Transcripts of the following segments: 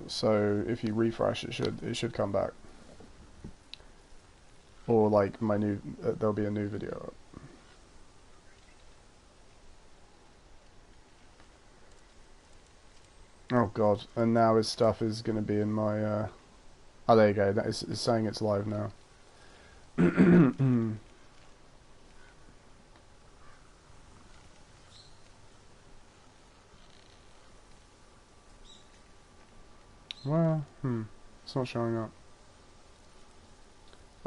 so if you refresh, it should come back. Or like my new, there'll be a new video up. Oh god, and now his stuff is going to be in my, oh there you go, it's saying it's live now. Well, it's not showing up.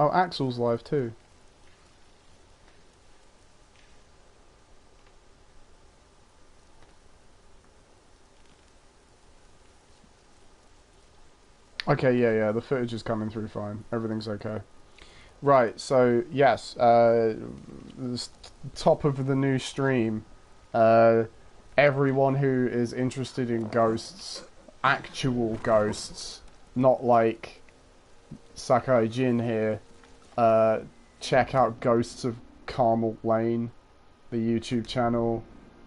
Oh, Axel's live too. Okay, yeah, the footage is coming through fine. Everything's okay. Right, so, yes, the top of the new stream, everyone who is interested in ghosts, actual ghosts, not like Sakai Jin here, check out Ghosts of Carmel Lane, the YouTube channel.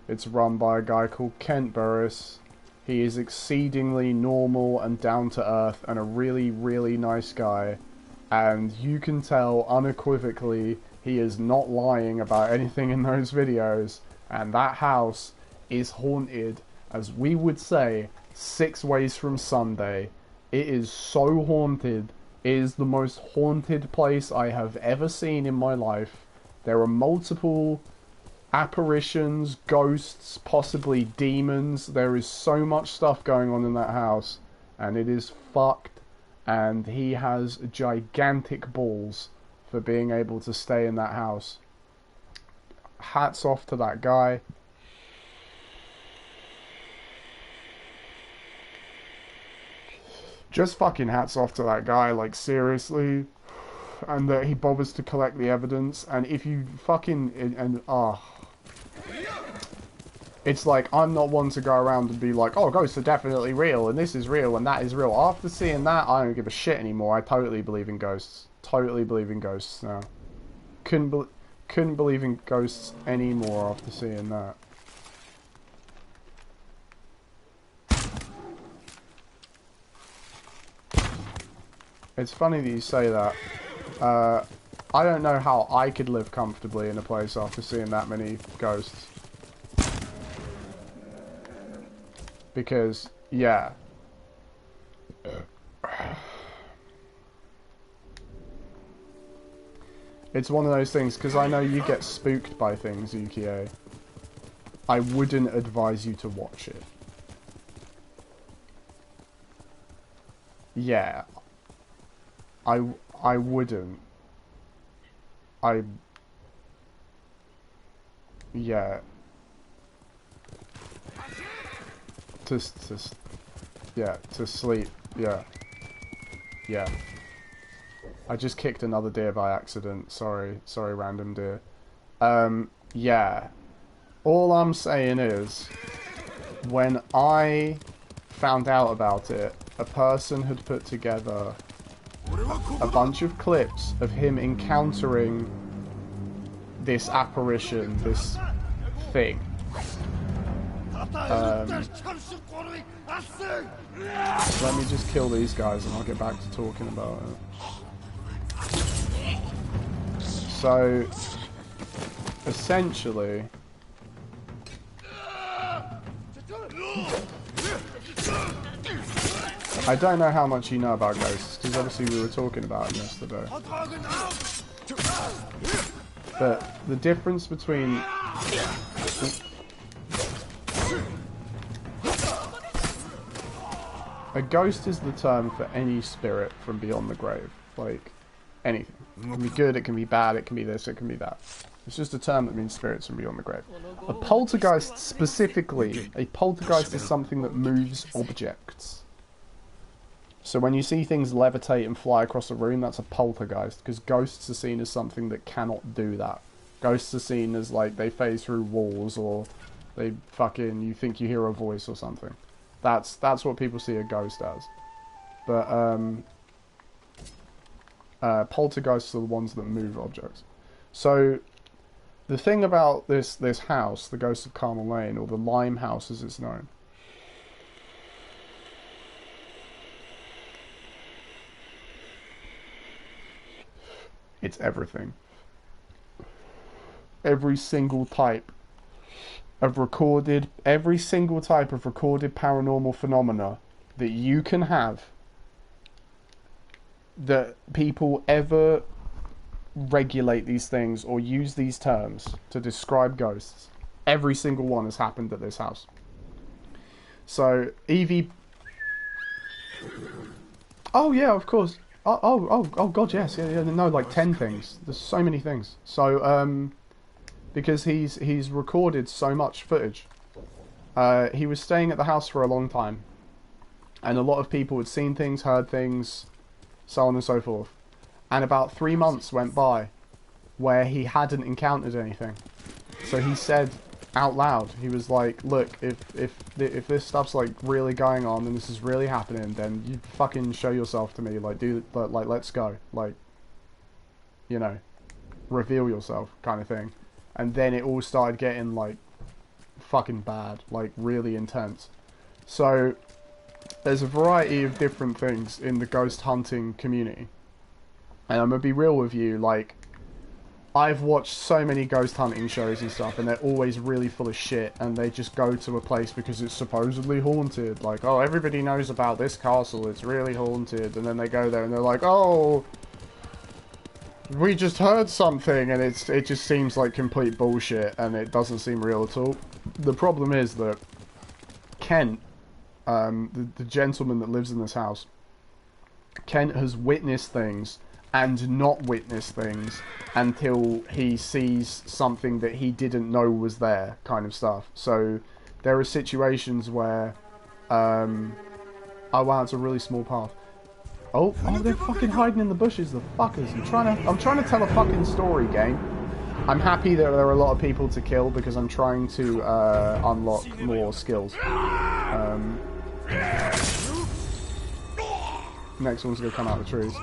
It's run by a guy called Kent Burris. He is exceedingly normal and down to earth and a really, really nice guy. And you can tell unequivocally he is not lying about anything in those videos. And that house is haunted, as we would say, 6 ways from Sunday. It is so haunted. It is the most haunted place I have ever seen in my life. There are multiple apparitions, ghosts, possibly demons. There is so much stuff going on in that house, and it is fucked. And he has gigantic balls for being able to stay in that house. Hats off to that guy. Just fucking hats off to that guy, like seriously. And that he bothers to collect the evidence. And if you fucking, it's like, I'm not one to go around and be like, oh, ghosts are definitely real, and this is real, and that is real. After seeing that, I don't give a shit anymore. I totally believe in ghosts. Totally believe in ghosts now. Couldn't believe in ghosts anymore after seeing that. It's funny that you say that. I don't know how I could live comfortably in a place after seeing that many ghosts. Because, yeah. It's one of those things, because I know you get spooked by things, Ukie. I wouldn't advise you to watch it. Yeah. I wouldn't. Yeah. To sleep. Yeah. Yeah. I just kicked another deer by accident. Sorry, random deer. Yeah. All I'm saying is, when I found out about it, a person had put together a bunch of clips of him encountering this apparition, this thing. Let me just kill these guys and I'll get back to talking about it. So, essentially, I don't know how much you know about ghosts, because obviously we were talking about them yesterday. But the difference between... A ghost is the term for any spirit from beyond the grave. Like, anything. It can be good, it can be bad, it can be this, it can be that. It's just a term that means spirits from beyond the grave. A poltergeist specifically, a poltergeist is something that moves objects. So when you see things levitate and fly across a room, that's a poltergeist, because ghosts are seen as something that cannot do that. Ghosts are seen as, like, they phase through walls, or they fucking, you think you hear a voice or something. That's what people see a ghost as. But, poltergeists are the ones that move objects. So, the thing about this house, the Ghost of Carmel Lane, or the Lime House as it's known, It's everything. Every single type of recorded paranormal phenomena that you can have, that people ever regulate these things or use these terms to describe ghosts, every single one has happened at this house. So Evie, oh yeah, of course. Oh god, yes, yeah, no, like 10 things. There's so many things. So because he's recorded so much footage. He was staying at the house for a long time, and a lot of people had seen things, heard things, so on and so forth. And about 3 months went by where he hadn't encountered anything. So he said out loud, he was like, look, if this stuff's like really going on and this is really happening, then you fucking show yourself to me, like let's go, like, you know, reveal yourself, kind of thing. And then it all started getting like fucking bad, like really intense. So there's a variety of different things in the ghost hunting community, and I'm gonna be real with you, like, I've watched so many ghost hunting shows and stuff, and they're always really full of shit, and they just go to a place because it's supposedly haunted. Like, oh, everybody knows about this castle, it's really haunted. And then they go there and they're like, oh, we just heard something, and it just seems like complete bullshit, and it doesn't seem real at all. The problem is that Kent, the gentleman that lives in this house, Kent has witnessed things and not witness things until he sees something that he didn't know was there, kind of stuff. So there are situations where, oh wow, it's a really small path. Oh, they're fucking hiding in the bushes, the fuckers. I'm trying to tell a fucking story, game. I'm happy that there are a lot of people to kill because I'm trying to unlock more skills. Next one's gonna come out of the trees.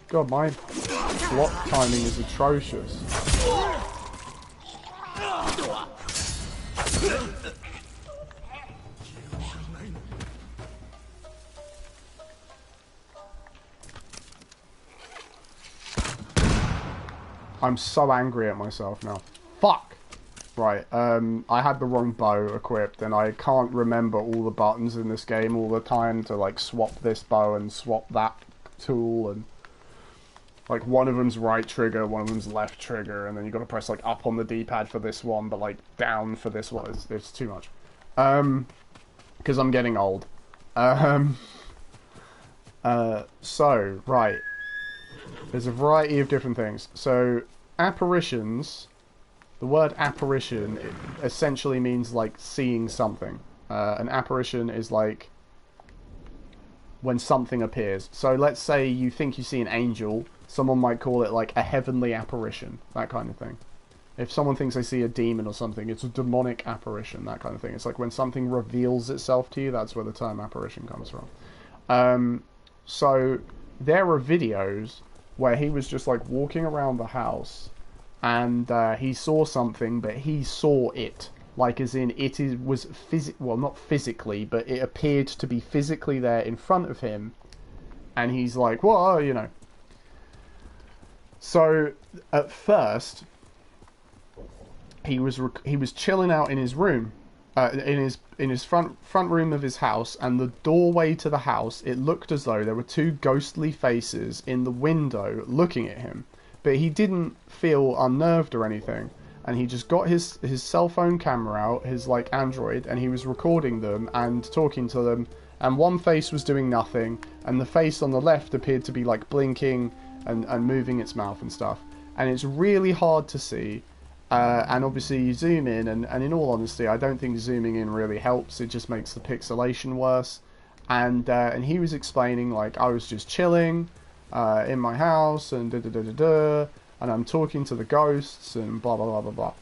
God, my block timing is atrocious. I'm so angry at myself now. Fuck! Right, I had the wrong bow equipped, and I can't remember all the buttons in this game all the time to, like, swap this bow and swap that tool, and, like, one of them's right trigger, one of them's left trigger, and then you gotta press, like, up on the D-pad for this one, but, like, down for this one. It's too much. Because I'm getting old. So, right. There's a variety of different things. So, apparitions, the word apparition, it essentially means, like, seeing something. An apparition is, like, when something appears. So, let's say you think you see an angel, someone might call it, like, a heavenly apparition, that kind of thing. If someone thinks they see a demon or something, it's a demonic apparition, that kind of thing. It's like when something reveals itself to you, that's where the term apparition comes from. So, there are videos where he was just, like, walking around the house, and he saw something, but he saw it. Like, as in, was well, not physically, but it appeared to be physically there in front of him, and he's like, well, you know. So, at first, he was chilling out in his room, in his front room of his house, and the doorway to the house, it looked as though there were two ghostly faces in the window looking at him, but he didn't feel unnerved or anything, and he just got his cell phone camera out, his, like, Android, and he was recording them and talking to them, and one face was doing nothing, and the face on the left appeared to be, like, blinking and moving its mouth and stuff, and it's really hard to see. And obviously you zoom in, and in all honesty, I don't think zooming in really helps. It just makes the pixelation worse. And he was explaining, like, I was just chilling in my house, and and I'm talking to the ghosts, and blah blah blah blah blah.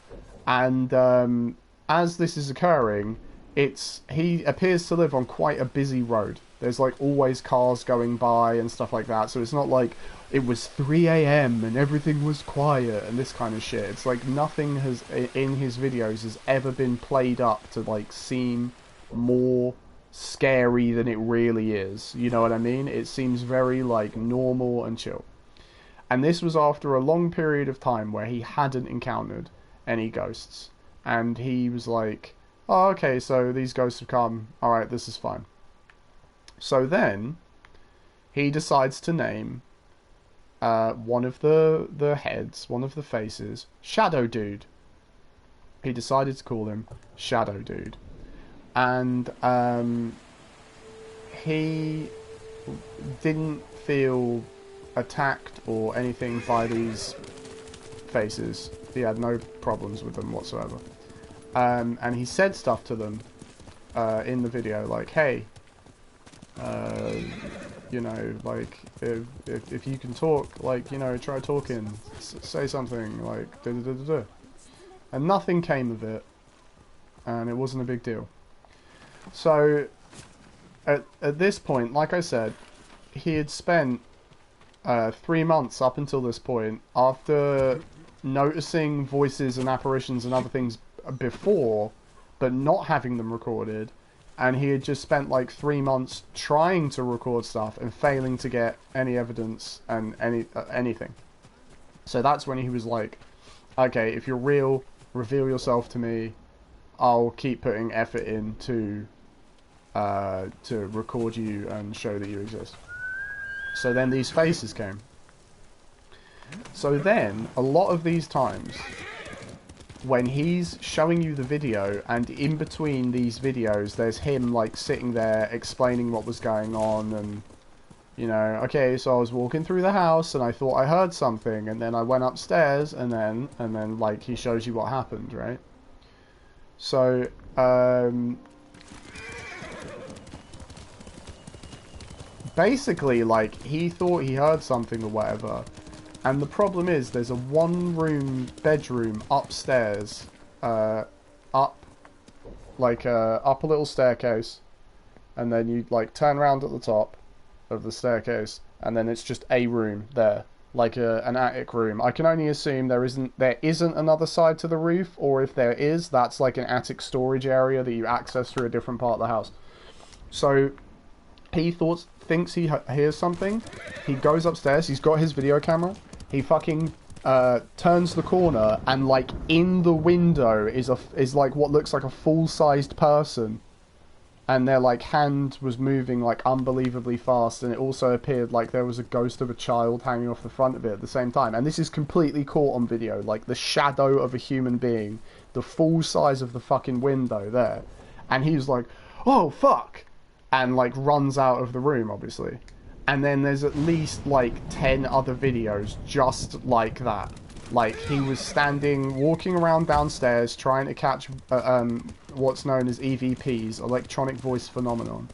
And as this is occurring, he appears to live on quite a busy road. There's like always cars going by and stuff like that. So it's not like it was 3 a.m. and everything was quiet and this kind of shit. It's like nothing has in his videos has ever been played up to like seem more scary than it really is. You know what I mean? It seems very like normal and chill. And this was after a long period of time where he hadn't encountered any ghosts. And he was like, oh, okay, so these ghosts have come. Alright, this is fine. So then, he decides to name one of the heads, one of the faces, Shadow Dude. He decided to call him Shadow Dude. And he didn't feel attacked or anything by these faces. He had no problems with them whatsoever. And he said stuff to them in the video, like, hey, you know, like, if you can talk, like, you know, try talking, say something, like, da-da-da-da-da. And nothing came of it, and it wasn't a big deal. So, at this point, like I said, he had spent 3 months up until this point, after noticing voices and apparitions and other things before, but not having them recorded, and he had just spent like 3 months trying to record stuff and failing to get any evidence and anything. So that's when he was like, okay, if you're real, reveal yourself to me. I'll keep putting effort in to record you and show that you exist. So then these faces came. So then, a lot of these times, when he's showing you the video, and in between these videos, there's him, like, sitting there explaining what was going on, and, you know, okay, so I was walking through the house, and I thought I heard something, and then I went upstairs, and then, like, he shows you what happened, right? So, basically, like, he thought he heard something or whatever. And the problem is, there's a one-room bedroom upstairs, up a little staircase, and then you like turn around at the top of the staircase, and then it's just a room there, like an attic room. I can only assume there isn't another side to the roof, or if there is, that's like an attic storage area that you access through a different part of the house. So he thinks he hears something. He goes upstairs. He's got his video camera. He fucking turns the corner, and like in the window is like what looks like a full-sized person, and their like hand was moving like unbelievably fast, and it also appeared like there was a ghost of a child hanging off the front of it at the same time. And this is completely caught on video, like the shadow of a human being, the full size of the fucking window there, and he was like, "Oh fuck," and like runs out of the room, obviously. And then there's at least like 10 other videos just like that. Like, he was walking around downstairs trying to catch what's known as EVPs, electronic voice phenomenon.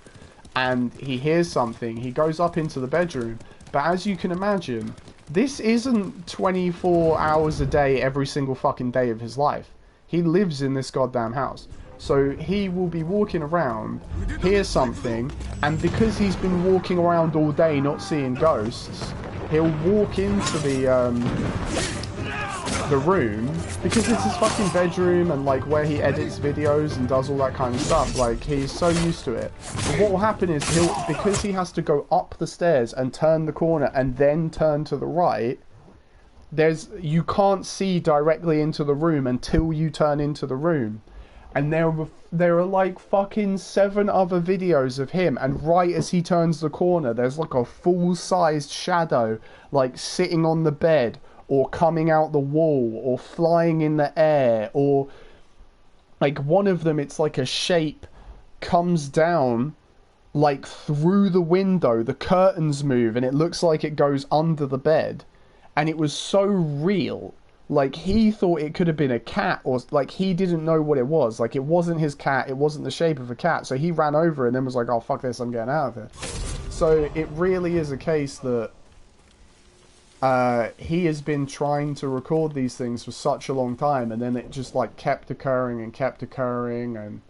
And he hears something, he goes up into the bedroom, but as you can imagine, this isn't 24 hours a day every single fucking day of his life. He lives in this goddamn house. So he will be walking around, hear something, and because he's been walking around all day not seeing ghosts, he'll walk into the room, because it's his fucking bedroom and like where he edits videos and does all that kind of stuff. Like, he's so used to it. But what will happen is because he has to go up the stairs and turn the corner and then turn to the right, you can't see directly into the room until you turn into the room. And there are like fucking 7 other videos of him, and right as he turns the corner, there's like a full-sized shadow, like sitting on the bed, or coming out the wall, or flying in the air, or like one of them, it's like a shape comes down like through the window, the curtains move, and it looks like it goes under the bed. And it was so real. Like, he thought it could have been a cat, or, like, he didn't know what it was. Like, it wasn't his cat, it wasn't the shape of a cat, so he ran over and then was like, oh, fuck this, I'm getting out of here. So, it really is a case that he has been trying to record these things for such a long time, and then it just, like, kept occurring, and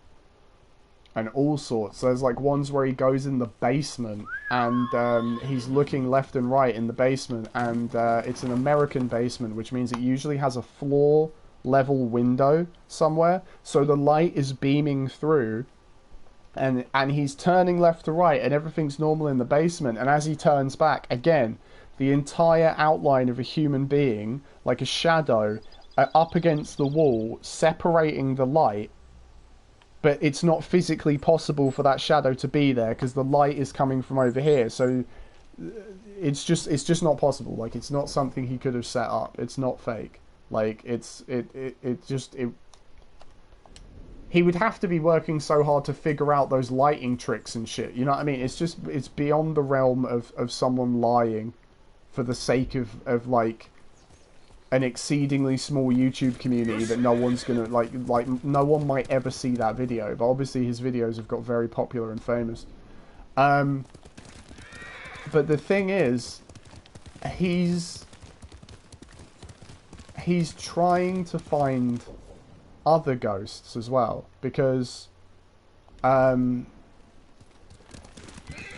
and all sorts. There's like ones where he goes in the basement and he's looking left and right in the basement, and it's an American basement, which means it usually has a floor level window somewhere, so the light is beaming through, and he's turning left to right and everything's normal in the basement, and as he turns back again, the entire outline of a human being, like a shadow, up against the wall, separating the light, but it's not physically possible for that shadow to be there because the light is coming from over here. So it's just not possible. Like, it's not something he could have set up. It's not fake. Like, he would have to be working so hard to figure out those lighting tricks and shit. You know what I mean? It's beyond the realm of someone lying for the sake of like an exceedingly small YouTube community that no one's gonna like no one might ever see that video, but obviously his videos have got very popular and famous. But the thing is, he's trying to find other ghosts as well, because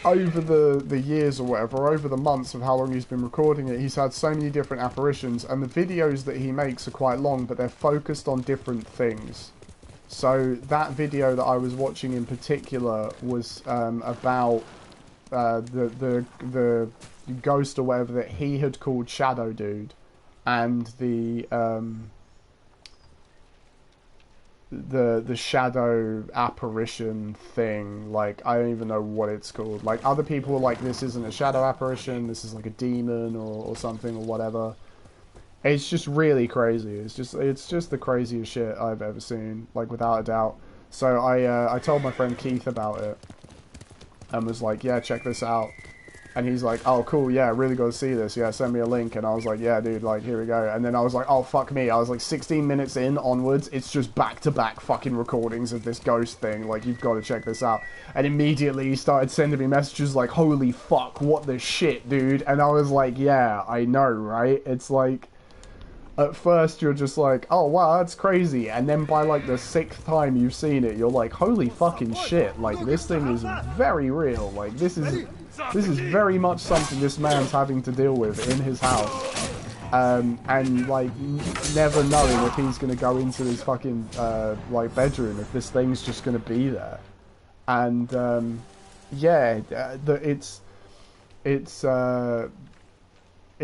over the years or whatever, over the months of how long he's been recording it, he's had so many different apparitions, and the videos that he makes are quite long, but they're focused on different things. So that video that I was watching in particular was about the ghost or whatever that he had called Shadow Dude, and the shadow apparition thing. Like, I don't even know what it's called. Like, other people are like, this isn't a shadow apparition, this is like a demon or something or whatever. It's just really crazy. It's just the craziest shit I've ever seen, like, without a doubt. So I told my friend Keith about it and was like, yeah, check this out. And he's like, oh, cool, yeah, really got to see this. Yeah, send me a link. And I was like, yeah, dude, like, here we go. And then I was like, oh, fuck me. I was like 16 minutes in onwards, it's just back-to-back fucking recordings of this ghost thing. Like, you've got to check this out. And immediately he started sending me messages like, holy fuck, what the shit, dude? And I was like, yeah, I know, right? It's like, at first you're just like, oh, wow, that's crazy. And then by like the 6th time you've seen it, you're like, holy fucking shit. Like, this thing is very real. Like, this is very much something this man's having to deal with in his house. And like, never knowing if he's going to go into his fucking, like, bedroom, if this thing's just going to be there. And, yeah,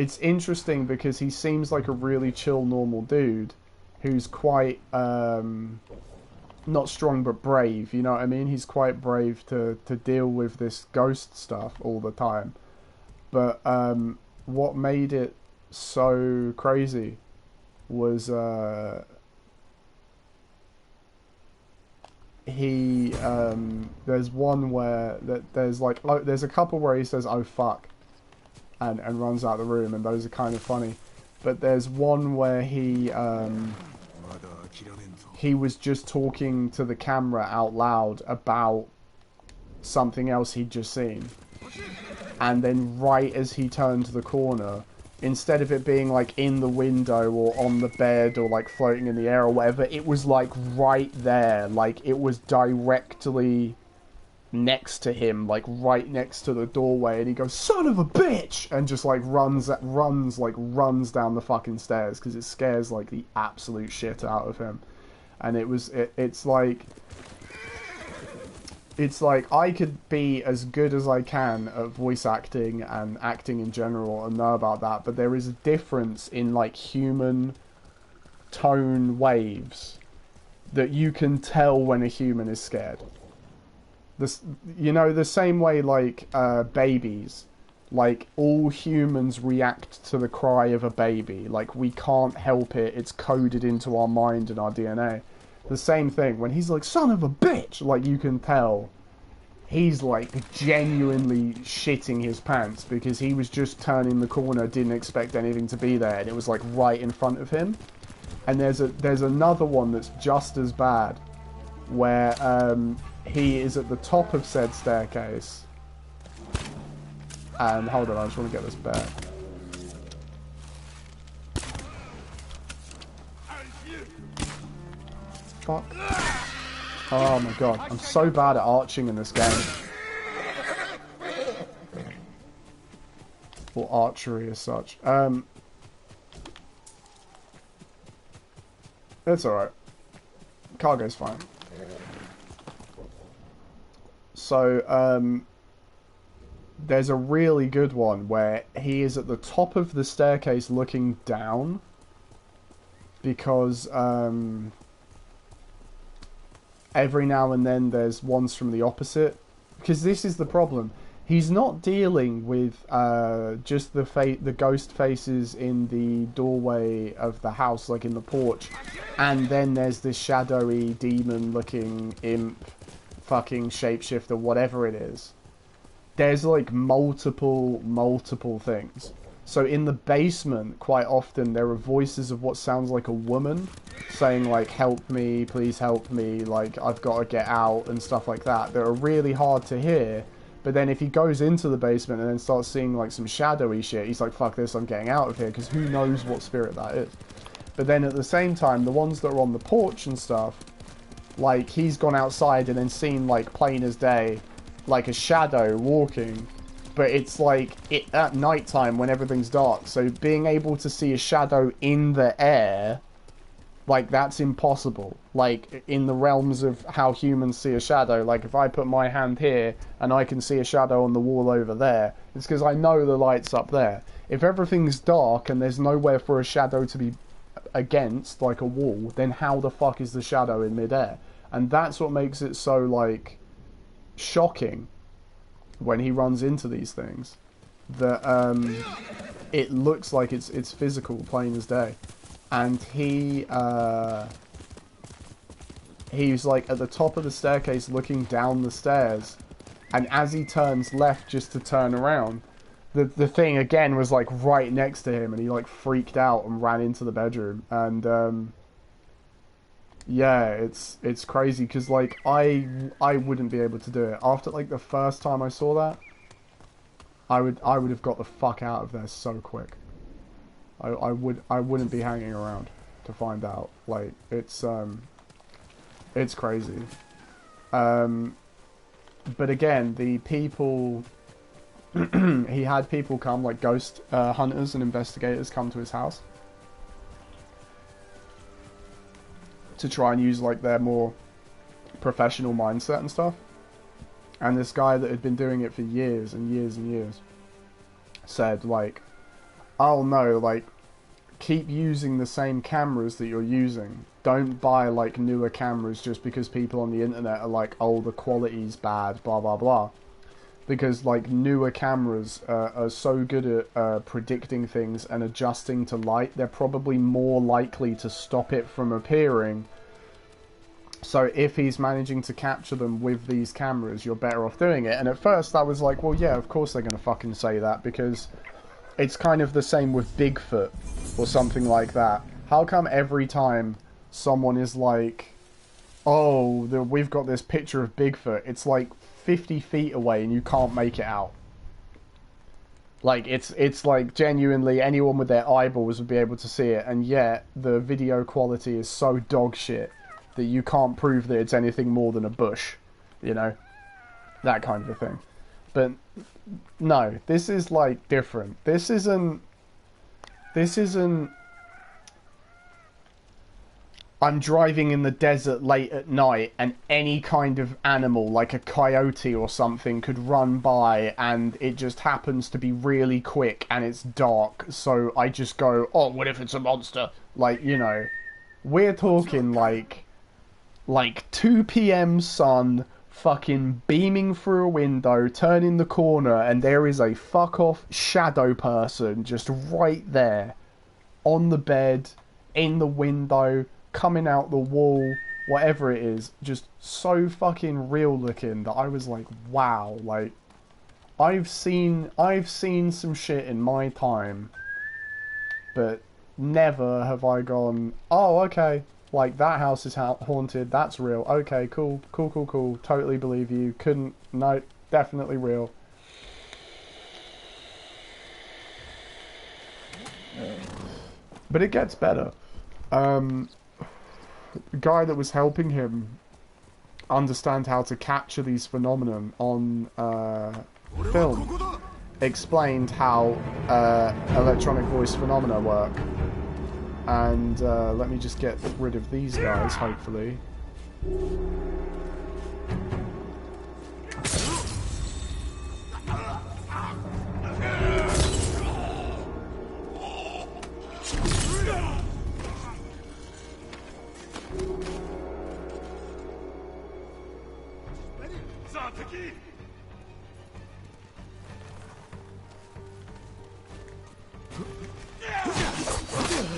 it's interesting because he seems like a really chill, normal dude who's quite, not strong but brave, you know what I mean? He's quite brave to deal with this ghost stuff all the time. But what made it so crazy was there's one where there's like, oh, there's a couple where he says, oh fuck, and runs out the room, and those are kind of funny. But there's one where he was just talking to the camera out loud about something else he'd just seen. And then right as he turned the corner, instead of it being like in the window or on the bed or like floating in the air or whatever, it was like right there. Like, it was directly next to him, like right next to the doorway, and he goes, son of a bitch, and just like runs down the fucking stairs, because it scares like the absolute shit out of him. And it's like I could be as good as I can at voice acting and acting in general and know about that, but there is a difference in like human tone waves that you can tell when a human is scared. This, you know, the same way like babies, like all humans react to the cry of a baby. Like, we can't help it. It's coded into our mind and our DNA. The same thing. When he's like, son of a bitch, like, you can tell he's like genuinely shitting his pants, because he was just turning the corner, didn't expect anything to be there, and it was like right in front of him. And there's another one that's just as bad, where he is at the top of said staircase. And hold on, I just want to get this back. Fuck. Oh my god, I'm so bad at arching in this game. Or archery as such. It's alright. Cargo's fine. So, there's a really good one where he is at the top of the staircase looking down. Because, every now and then there's ones from the opposite. Because this is the problem. He's not dealing with just the ghost faces in the doorway of the house, like in the porch. And then there's this shadowy demon-looking imp, fucking shapeshifter, whatever it is. There's like multiple things. So in the basement, quite often, there are voices of what sounds like a woman saying, like, help me, please help me, like, I've got to get out, and stuff like that. That are really hard to hear. But then if he goes into the basement and then starts seeing, like, some shadowy shit, he's like, fuck this, I'm getting out of here, because who knows what spirit that is. But then at the same time, the ones that are on the porch and stuff, like, he's gone outside and then seen, like, plain as day, like a shadow walking. But it's like at night time when everything's dark. So being able to see a shadow in the air, like, that's impossible. Like, in the realms of how humans see a shadow, like, if I put my hand here and I can see a shadow on the wall over there, it's because I know the light's up there. If everything's dark and there's nowhere for a shadow to be against, like a wall, then how the fuck is the shadow in midair? And that's what makes it so, like, shocking when he runs into these things, that it looks like it's physical, plain as day. And he's like at the top of the staircase looking down the stairs, and as he turns left just to turn around, the thing again was like right next to him, and he like freaked out and ran into the bedroom. And yeah, it's crazy, because like I wouldn't be able to do it after like the first time I saw that. I would have got the fuck out of there so quick. I wouldn't be hanging around to find out. Like, it's crazy. But again, the people he had people come, like ghost hunters and investigators, come to his house to try and use like their more professional mindset and stuff. And this guy that had been doing it for years and years and years said, like, oh no, like, keep using the same cameras that you're using. Don't buy like newer cameras just because people on the internet are like, oh, the quality's bad, blah blah blah. Because like newer cameras are so good at predicting things and adjusting to light, they're probably more likely to stop it from appearing. So if he's managing to capture them with these cameras, you're better off doing it. And at first I was like, well, yeah, of course they're going to fucking say that, because it's kind of the same with Bigfoot or something like that. How come every time someone is like, oh, we've got this picture of Bigfoot, it's like 50 feet away and you can't make it out? Like, it's like genuinely anyone with their eyeballs would be able to see it, and yet the video quality is so dog shit that you can't prove that it's anything more than a bush, you know? That kind of a thing. But no, this is like different. This isn't I'm driving in the desert late at night and any kind of animal, like a coyote or something, could run by, and it just happens to be really quick and it's dark, so I just go, oh, what if it's a monster? Like, you know, we're talking like 2 p.m. sun, fucking beaming through a window, turning the corner, and there is a fuck off shadow person just right there, on the bed, in the window, coming out the wall, whatever it is, just so fucking real looking that I was like, wow, like, I've seen some shit in my time, but never have I gone, oh, okay, like, that house is haunted, that's real, okay, cool, totally believe you, no, definitely real. But it gets better. The guy that was helping him understand how to capture these phenomenon on film, explained how electronic voice phenomena work. And let me just get rid of these guys, hopefully.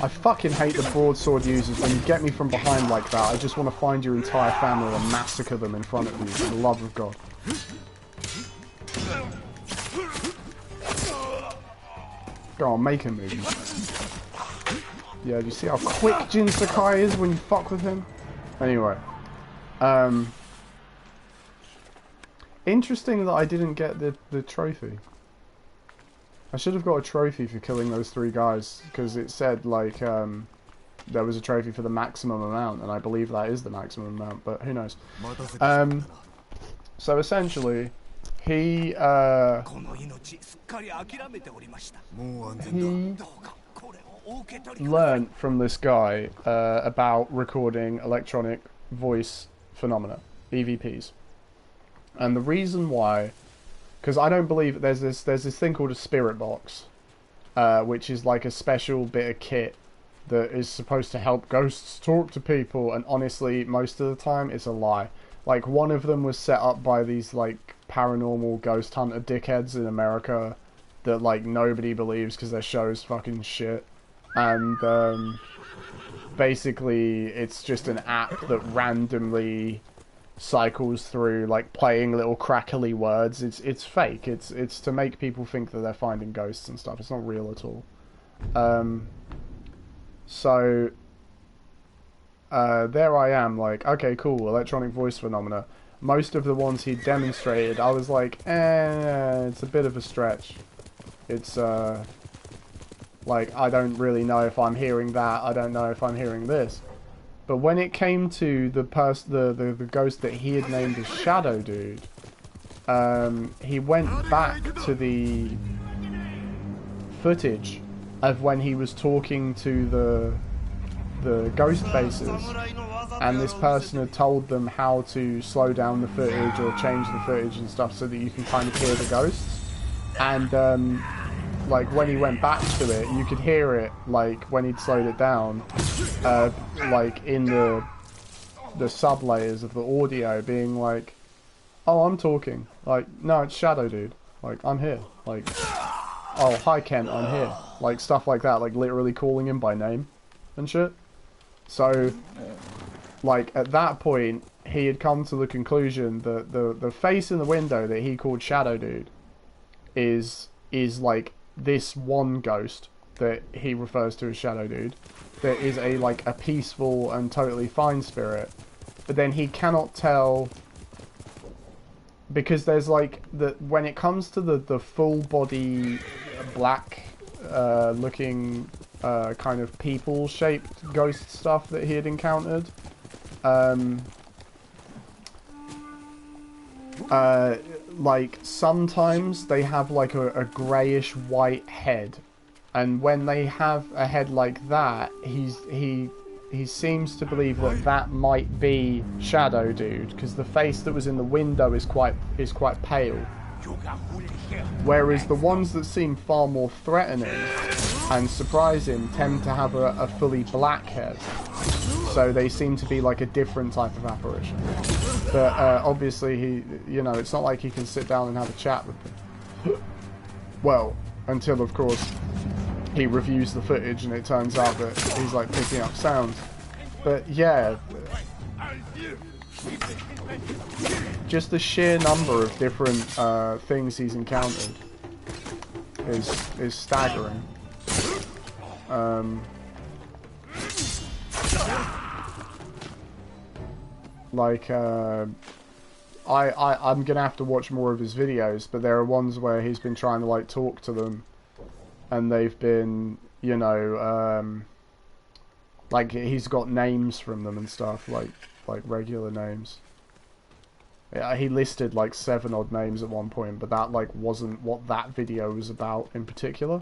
I fucking hate the broadsword users. When you get me from behind like that, I just want to find your entire family and massacre them in front of you, for the love of God. Go on, make him move. Yeah, do you see how quick Jin Sakai is when you fuck with him? Anyway. Interesting that I didn't get the trophy. I should have got a trophy for killing those 3 guys, because it said, like, there was a trophy for the maximum amount, and I believe that is the maximum amount, but who knows. So essentially, he learned from this guy about recording electronic voice phenomena, EVPs. And the reason why... Because I don't believe there's this thing called a spirit box, which is like a special bit of kit that is supposed to help ghosts talk to people, and honestly, most of the time, it's a lie. Like, one of them was set up by these, like, paranormal ghost hunter dickheads in America that, like, nobody believes because their show's fucking shit. And, basically, it's just an app that randomly cycles through, like, playing little crackly words. It's fake. It's to make people think that they're finding ghosts and stuff. It's not real at all. So there I am, like, okay, cool, electronic voice phenomena. Most of the ones he demonstrated, I was like, it's a bit of a stretch. It's like, I don't really know if I'm hearing that. I don't know if I'm hearing this. But when it came to the ghost that he had named as Shadow Dude, he went back to the footage of when he was talking to the ghost faces, and this person had told them how to slow down the footage or change the footage and stuff so that you can kind of hear the ghosts. And like, when he went back to it, you could hear it, like, when he'd slowed it down, like, in the sub-layers of the audio, being like, oh, I'm talking. Like, no, it's Shadow Dude. Like, I'm here. Like, oh, hi, Kent, I'm here. Like, stuff like that, like, literally calling him by name and shit. So, like, at that point, he had come to the conclusion that the face in the window that he called Shadow Dude is like, this one ghost that he refers to as Shadow Dude, that is like a peaceful and totally fine spirit, but then he cannot tell, because there's like when it comes to the full body black looking kind of people shaped ghost stuff that he had encountered, like, sometimes they have like a greyish white head, and when they have a head like that, he seems to believe that that might be Shadow Dude, because the face that was in the window is quite pale, whereas the ones that seem far more threatening and surprising tend to have a fully black head. So they seem to be like a different type of apparition. But obviously he, you know, it's not like he can sit down and have a chat with them. Well, until of course he reviews the footage and it turns out that he's like picking up sounds. But yeah, just the sheer number of different things he's encountered is staggering. Like, I'm gonna have to watch more of his videos, but there are ones where he's been trying to, like, talk to them, and they've been, you know, like, he's got names from them and stuff, like regular names. Yeah, he listed like 7 odd names at one point, but that like wasn't what that video was about in particular.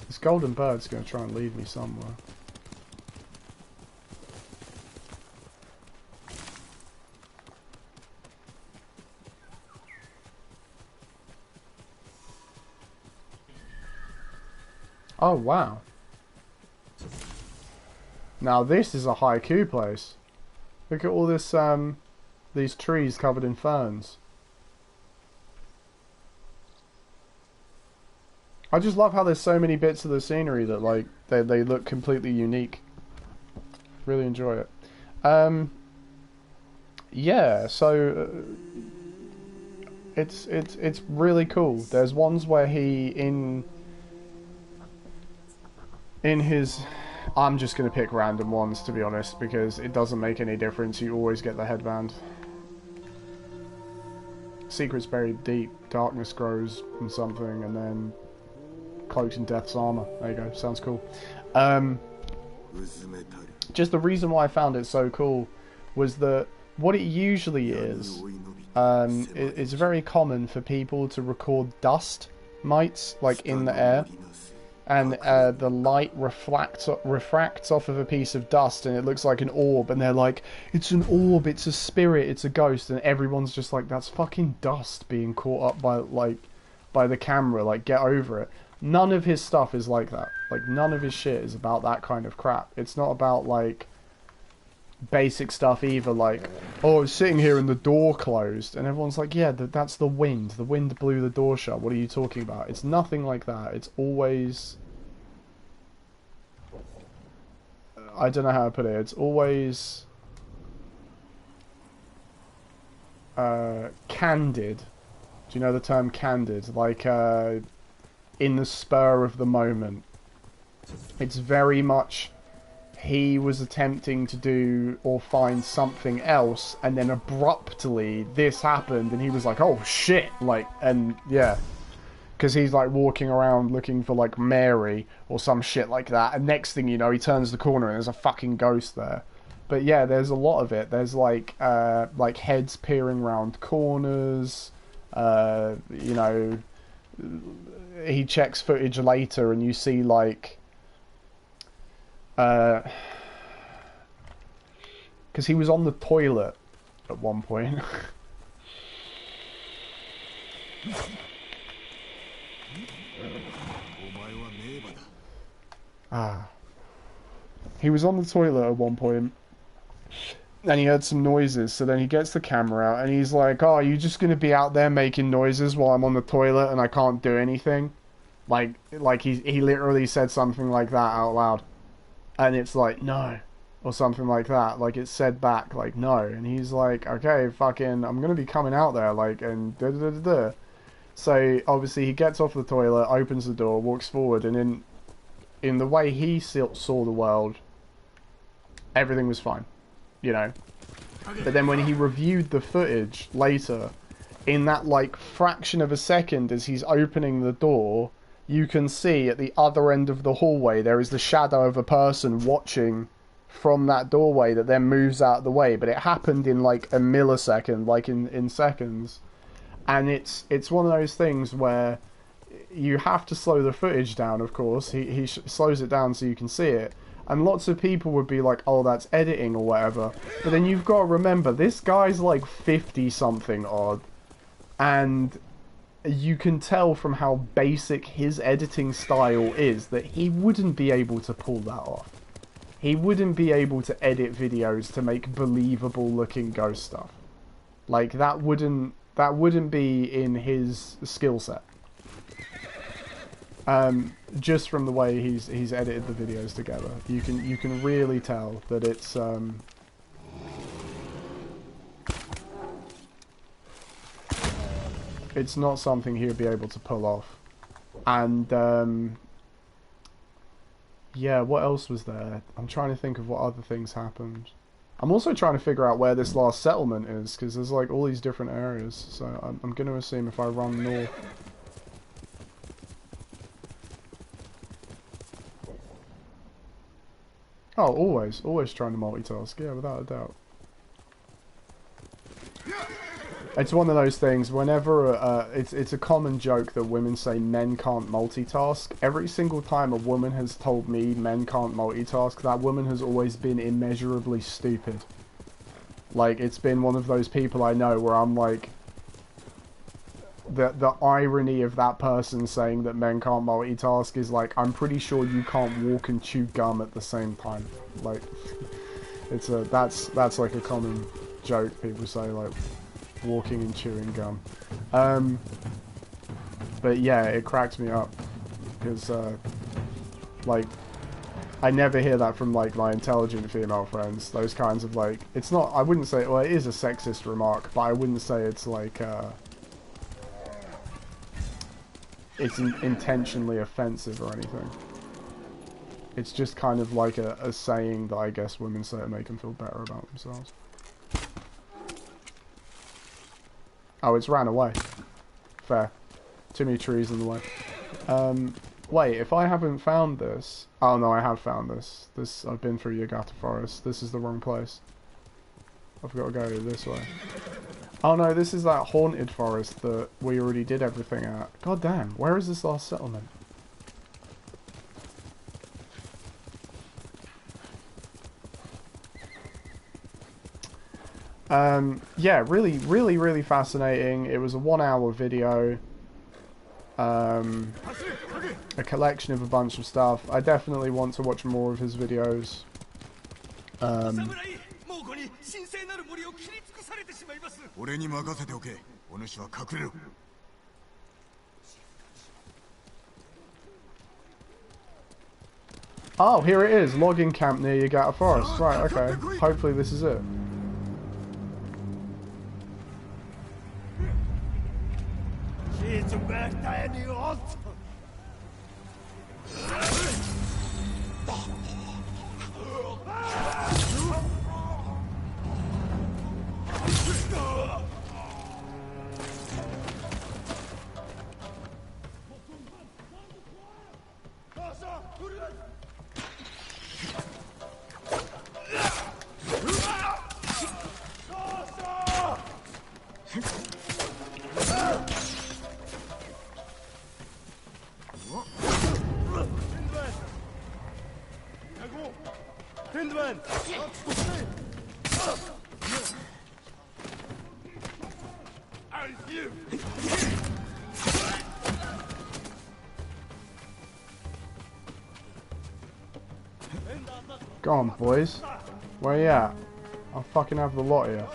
This golden bird's going to try and lead me somewhere. Oh wow. Now this is a haiku place. Look at all this these trees covered in ferns. I just love how there's so many bits of the scenery that like they look completely unique. Really enjoy it. Yeah, so it's really cool. There's ones where he in his, I'm just gonna pick random ones to be honest because it doesn't make any difference. You always get the headband. Secrets buried deep, darkness grows from something, and then cloaked in death's armor. There you go. Sounds cool. Just the reason why I found it so cool was that what it usually is, it's very common for people to record dust mites like in the air, and the light refracts off of a piece of dust and it looks like an orb, and they're like, it's an orb, it's a spirit, it's a ghost, and everyone's just like, that's fucking dust being caught up by the camera, like get over it. None of his stuff is like that. Like none of his shit is about that kind of crap. It's not about like basic stuff either, like, oh, I was sitting here and the door closed, and everyone's like, yeah, that's the wind blew the door shut, what are you talking about? It's nothing like that. It's always, I don't know how to put it, it's always candid. Do you know the term candid? Like in the spur of the moment. It's very much he was attempting to do or find something else, and then abruptly this happened and he was like, oh shit, like, and yeah, because he's like walking around looking for like Mary or some shit like that, and next thing you know he turns the corner and there's a fucking ghost there. But yeah, there's a lot of it. There's like heads peering around corners, you know, he checks footage later and you see like because he was on the toilet at one point. He was on the toilet at one point and he heard some noises, so then he gets the camera out and he's like, oh, are you just going to be out there making noises while I'm on the toilet and I can't do anything? Like he literally said something like that out loud. And it's like, no. Or something like that. Like, it's said back, like, no. And he's like, okay, fucking, I'm going to be coming out there, like, and da-da-da-da-da. So, obviously, he gets off the toilet, opens the door, walks forward, and in the way he saw the world, everything was fine. You know? But then when he reviewed the footage later, in that, like, fraction of a second as he's opening the door, you can see at the other end of the hallway there is the shadow of a person watching from that doorway that then moves out of the way. But it happened in like a millisecond, like in seconds. And it's one of those things where you have to slow the footage down, of course. He slows it down so you can see it. And lots of people would be like, oh, that's editing or whatever. But then you've got to remember, this guy's like 50-something odd. And you can tell from how basic his editing style is that he wouldn't be able to pull that off. He wouldn't be able to edit videos to make believable looking ghost stuff. Like that wouldn't be in his skill set. Just from the way he's edited the videos together, you can really tell that it's not something he would be able to pull off. And yeah, what else was there? I'm trying to think of what other things happened. I'm also trying to figure out where this last settlement is, because there's like all these different areas. So I'm going to assume if I run north. Oh, always trying to multitask, yeah, without a doubt. It's one of those things, whenever, it's a common joke that women say men can't multitask. Every single time a woman has told me men can't multitask, that woman has always been immeasurably stupid. Like, it's been one of those people I know where I'm like, the irony of that person saying that men can't multitask is like, I'm pretty sure you can't walk and chew gum at the same time. Like, it's that's like a common joke people say, like, walking and chewing gum. But yeah, it cracks me up because like, I never hear that from like my intelligent female friends. Those kinds of like, it's not, I wouldn't say, well, it is a sexist remark, but I wouldn't say it's like it's intentionally offensive or anything. It's just kind of like a saying that I guess women say to make them feel better about themselves. Oh, it's ran away. Fair. Too many trees in the way. Wait, if I haven't found this... Oh no, I have found this. I've been through Yagata Forest. This is the wrong place. I've got to go this way. Oh no, this is that haunted forest that we already did everything at. God damn, where is this last settlement? Yeah, really fascinating. It was a 1 hour video. A collection of a bunch of stuff. I definitely want to watch more of his videos. Oh, here it is. Logging camp near Yagata Forest. Right, okay. Hopefully this is it. Go on, boys. Where you at? I'll fucking have the lot here.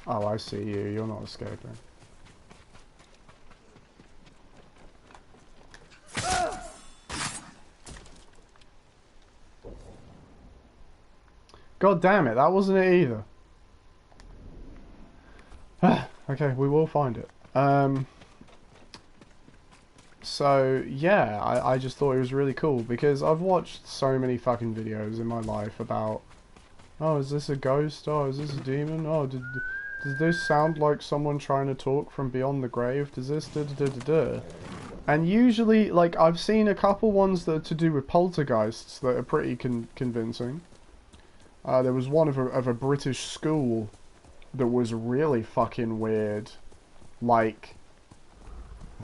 Oh, I see you. You're not escaping. God damn it, that wasn't it either. Okay, we will find it. So, yeah, I just thought it was really cool because I've watched so many fucking videos in my life about, oh, is this a ghost? Oh, is this a demon? Oh, does this sound like someone trying to talk from beyond the grave? Does this da-da-da-da-da? And usually, like, I've seen a couple ones that are to do with poltergeists that are pretty convincing. There was one of a British school that was really fucking weird. Like,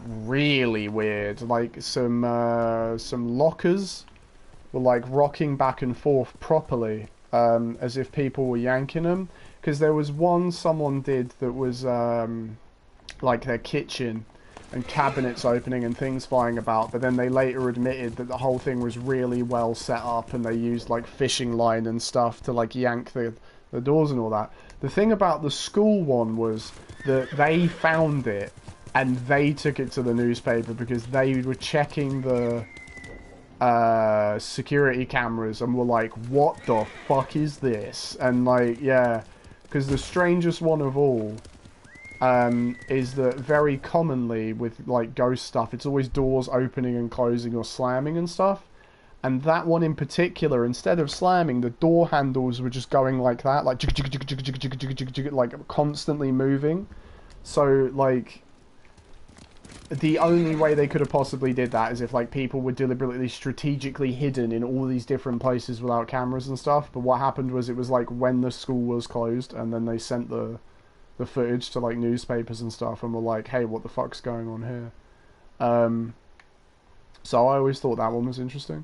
really weird. Like, some lockers were, like, rocking back and forth properly, as if people were yanking them. Because there was one someone did that was, like, their kitchen and cabinets opening and things flying about, but then they later admitted that the whole thing was really well set up and they used, like, fishing line and stuff to, like, yank the doors and all that. The thing about the school one was that they found it and they took it to the newspaper because they were checking the security cameras and were like, what the fuck is this? And, like, yeah, because the strangest one of all, is that very commonly with like ghost stuff, it's always doors opening and closing or slamming and stuff. And that one in particular, instead of slamming, the door handles were just going like that, like like constantly moving. So like the only way they could have possibly did that is if like people were deliberately strategically hidden in all these different places without cameras and stuff. But what happened was it was like when the school was closed, and then they sent the footage to like newspapers and stuff, and were like, hey, what the fuck's going on here? So I always thought that one was interesting.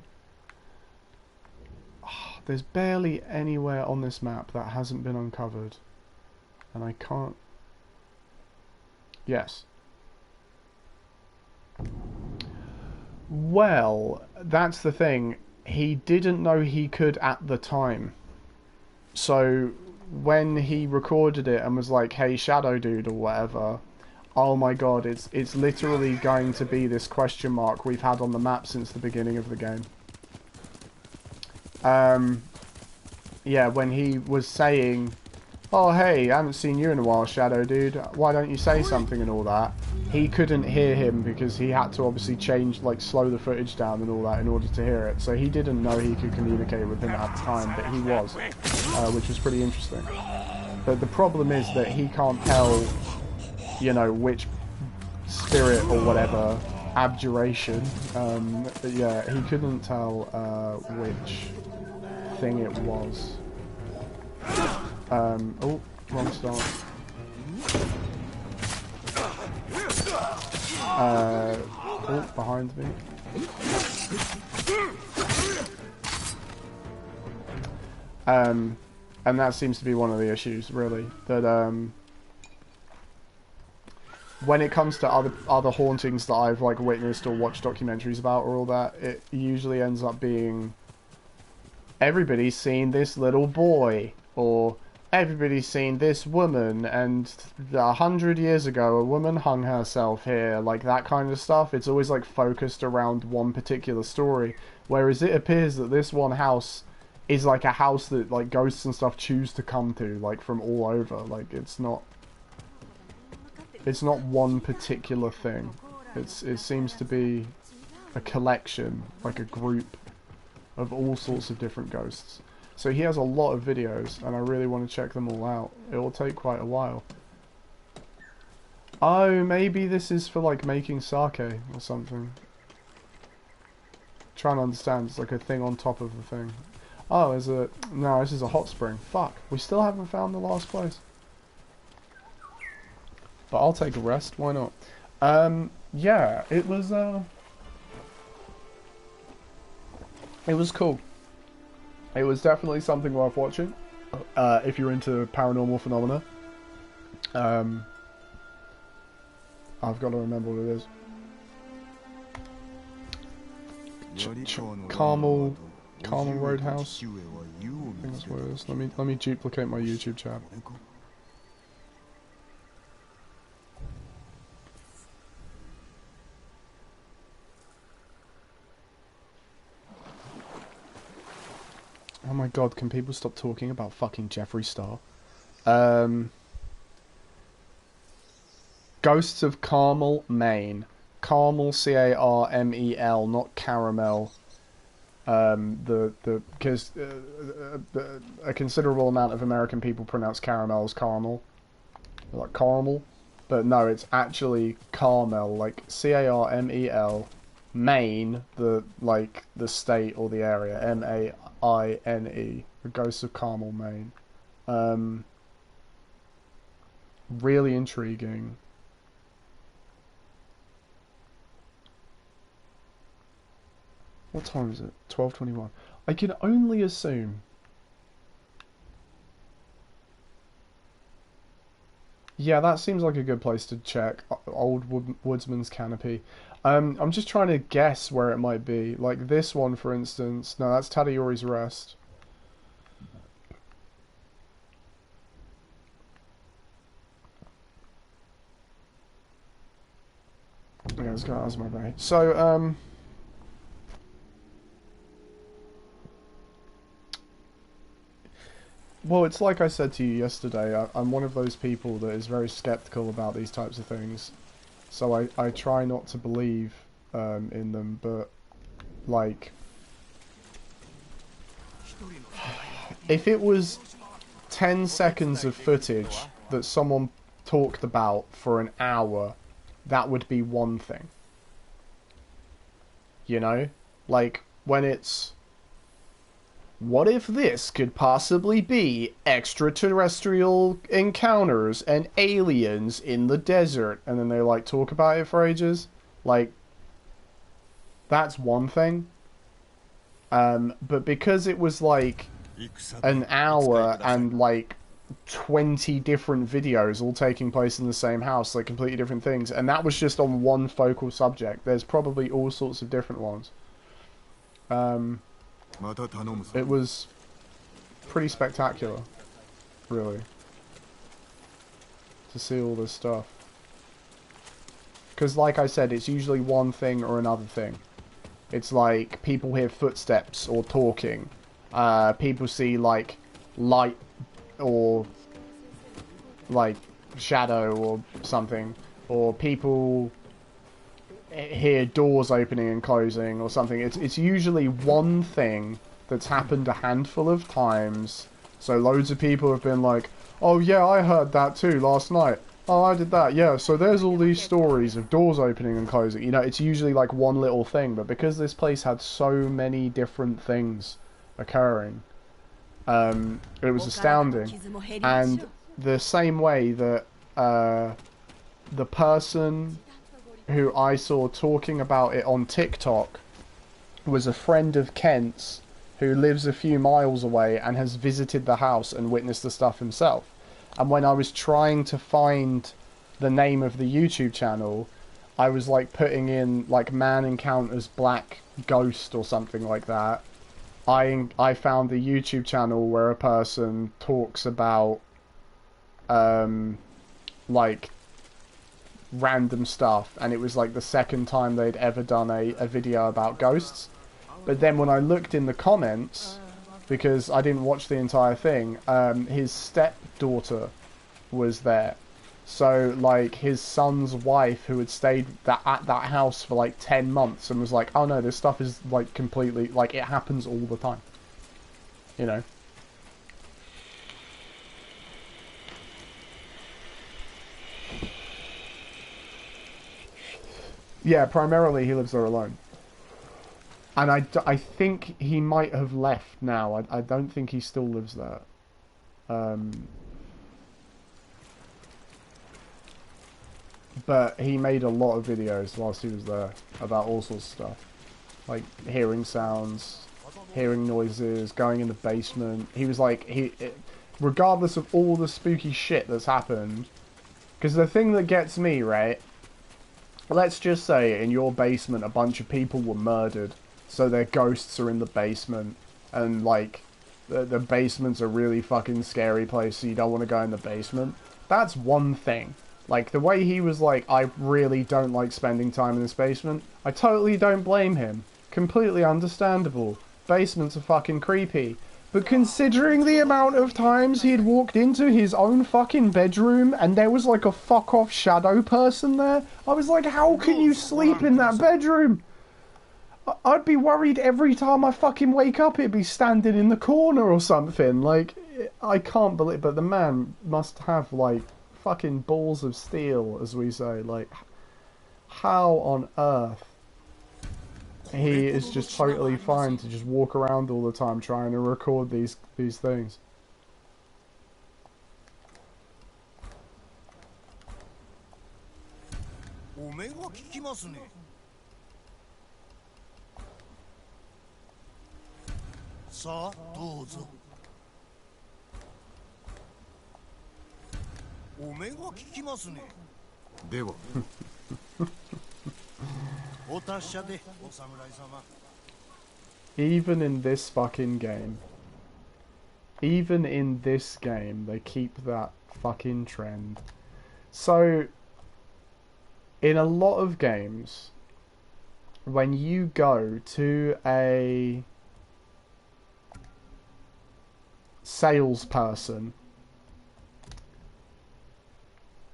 There's barely anywhere on this map that hasn't been uncovered, and I can't... Yes. Well, that's the thing. He didn't know he could at the time. So when he recorded it and was like, hey, Shadow Dude or whatever, oh my god, it's literally going to be this question mark we've had on the map since the beginning of the game. Yeah, when he was saying, oh hey, I haven't seen you in a while, Shadow Dude, why don't you say something and all that, he couldn't hear him because he had to obviously change, like slow the footage down and all that in order to hear it. So he didn't know he could communicate with him at the time, but he was, which was pretty interesting. But the problem is that he can't tell, you know, which spirit or whatever, abjuration, yeah, he couldn't tell which thing it was. Oh, wrong start. Oh, behind me. And that seems to be one of the issues, really. That when it comes to other hauntings that I've like witnessed or watched documentaries about or all that, it usually ends up being everybody's seen this little boy, or everybody's seen this woman, and 100 years ago a woman hung herself here, like that kind of stuff. It's always like focused around one particular story, whereas it appears that this one house is like a house that like ghosts and stuff choose to come to, like from all over. Like it's not one particular thing. It seems to be a collection, like a group of all sorts of different ghosts. So he has a lot of videos, and I really want to check them all out. It will take quite a while. Oh, maybe this is for like making sake or something. Trying to understand, it's like a thing on top of the thing. Oh, there's a... No, this is a hot spring. Fuck, we still haven't found the last place. But I'll take a rest, why not? Yeah, it was cool. It was definitely something worth watching, if you're into paranormal phenomena. I've got to remember what it is. Carmel Roadhouse. I think that's what it is. Let me duplicate my YouTube chat. Oh my god, can people stop talking about fucking Jeffree Star? Ghosts of Carmel, Maine. Carmel, C-A-R-M-E-L, not caramel. Because a considerable amount of American people pronounce caramel as caramel. Like caramel. But no, it's actually Carmel, like C-A-R-M-E-L. Maine, the state or the area, M-A-I-N-E, the Ghosts of Carmel, Maine. Really intriguing. What time is it? 12:21. I can only assume. Yeah, that seems like a good place to check. Old Woodsman's Canopy. I'm just trying to guess where it might be. Like this one, for instance. No, that's Tadayori's Rest. Yeah, let's go out as my bay. So, Well, it's like I said to you yesterday, I'm one of those people that is very skeptical about these types of things. So I try not to believe in them, but, like, if it was 10 seconds of footage that someone talked about for an hour, that would be one thing. You know? Like, when it's... What if this could possibly be extraterrestrial encounters and aliens in the desert? And then they, like, talk about it for ages. Like, that's one thing. But because it was, like, an hour and, like, 20 different videos all taking place in the same house, like, completely different things, and that was just on one focal subject. There's probably all sorts of different ones. It was pretty spectacular, really, to see all this stuff. Because, like I said, it's usually one thing or another thing. It's like people hear footsteps or talking. People see, like, light or, like, shadow or something. Or people hear doors opening and closing or something. It's usually one thing that's happened a handful of times. So loads of people have been like, oh yeah, I heard that too last night. Oh, I did that. Yeah, so there's all these stories of doors opening and closing. You know, it's usually like one little thing. But because this place had so many different things occurring, it was astounding. And the same way that the person who I saw talking about it on TikTok was a friend of Kent's who lives a few miles away and has visited the house and witnessed the stuff himself. And when I was trying to find the name of the YouTube channel, I was like putting in like Man Encounters Black Ghost or something like that. I found the YouTube channel where a person talks about like random stuff, and it was like the second time they'd ever done a video about ghosts. But then when I looked in the comments, because I didn't watch the entire thing, his stepdaughter was there. So like his son's wife, who had stayed at that house for like 10 months and was like, oh no, this stuff is like completely, like, it happens all the time, you know. Yeah, primarily he lives there alone. And I think he might have left now. I don't think he still lives there. But he made a lot of videos whilst he was there about all sorts of stuff. Like hearing sounds, hearing noises, going in the basement. He was like, regardless of all the spooky shit that's happened, because the thing that gets me, right, let's just say in your basement a bunch of people were murdered, so their ghosts are in the basement, and like the basement's a really fucking scary place, so you don't want to go in the basement. That's one thing. Like the way he was like, I really don't like spending time in this basement, I totally don't blame him. Completely understandable. Basements are fucking creepy. But considering the amount of times he'd walked into his own fucking bedroom and there was like a fuck off shadow person there, I was like, how can you sleep in that bedroom? I'd be worried every time I fucking wake up it'd be standing in the corner or something. Like, I can't believe, but the man must have like fucking balls of steel, as we say. Like, how on earth he is just totally fine to just walk around all the time trying to record these things. Even in this fucking game, they keep that fucking trend. So, in a lot of games, when you go to a salesperson.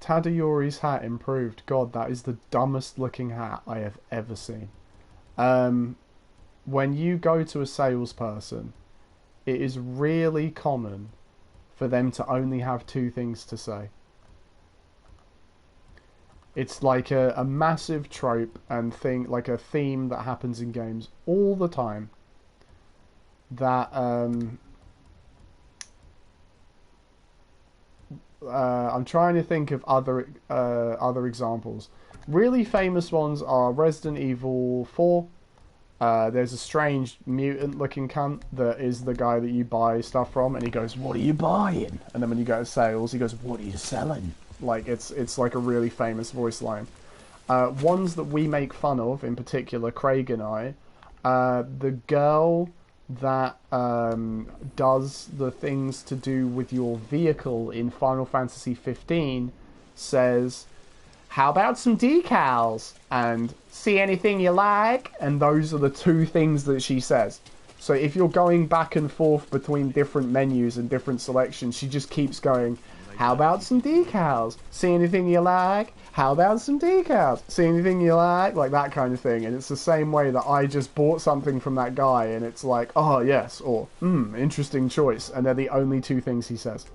Tadayori's hat improved. God, that is the dumbest looking hat I have ever seen. When you go to a salesperson, it is really common for them to only have two things to say. It's like a massive trope and thing, like a theme that happens in games all the time. That I'm trying to think of other examples. Really famous ones are Resident Evil 4. There's a strange mutant-looking cunt that is the guy that you buy stuff from, and he goes, "What are you buying?" And then when you go to sales, he goes, "What are you selling?" Like it's like a really famous voice line. Ones that we make fun of, in particular, Craig and I, the girl that does the things to do with your vehicle in Final Fantasy 15 says, "How about some decals?" and "See anything you like?" And those are the two things that she says. So if you're going back and forth between different menus and different selections, she just keeps going, "How about some decals? See anything you like? How about some decals? See anything you like?" Like that kind of thing. And it's the same way that I just bought something from that guy and it's like, "Oh, yes," or "Interesting choice." And they're the only two things he says.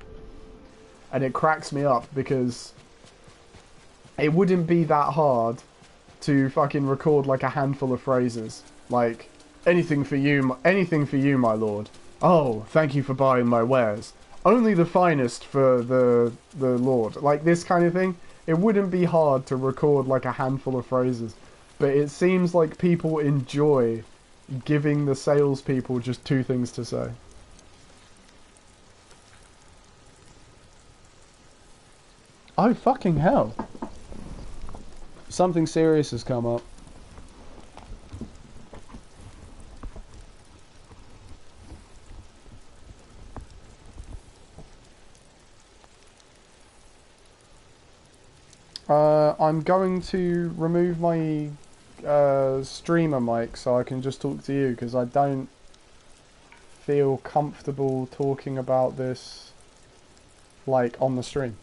And it cracks me up because it wouldn't be that hard to fucking record like a handful of phrases. Like, anything for you, my lord. Oh, thank you for buying my wares. Only the finest for the lord. Like this kind of thing. It wouldn't be hard to record like a handful of phrases. But it seems like people enjoy giving the salespeople just two things to say. Oh, fucking hell. Something serious has come up. I'm going to remove my streamer mic so I can just talk to you, because I don't feel comfortable talking about this like on the stream.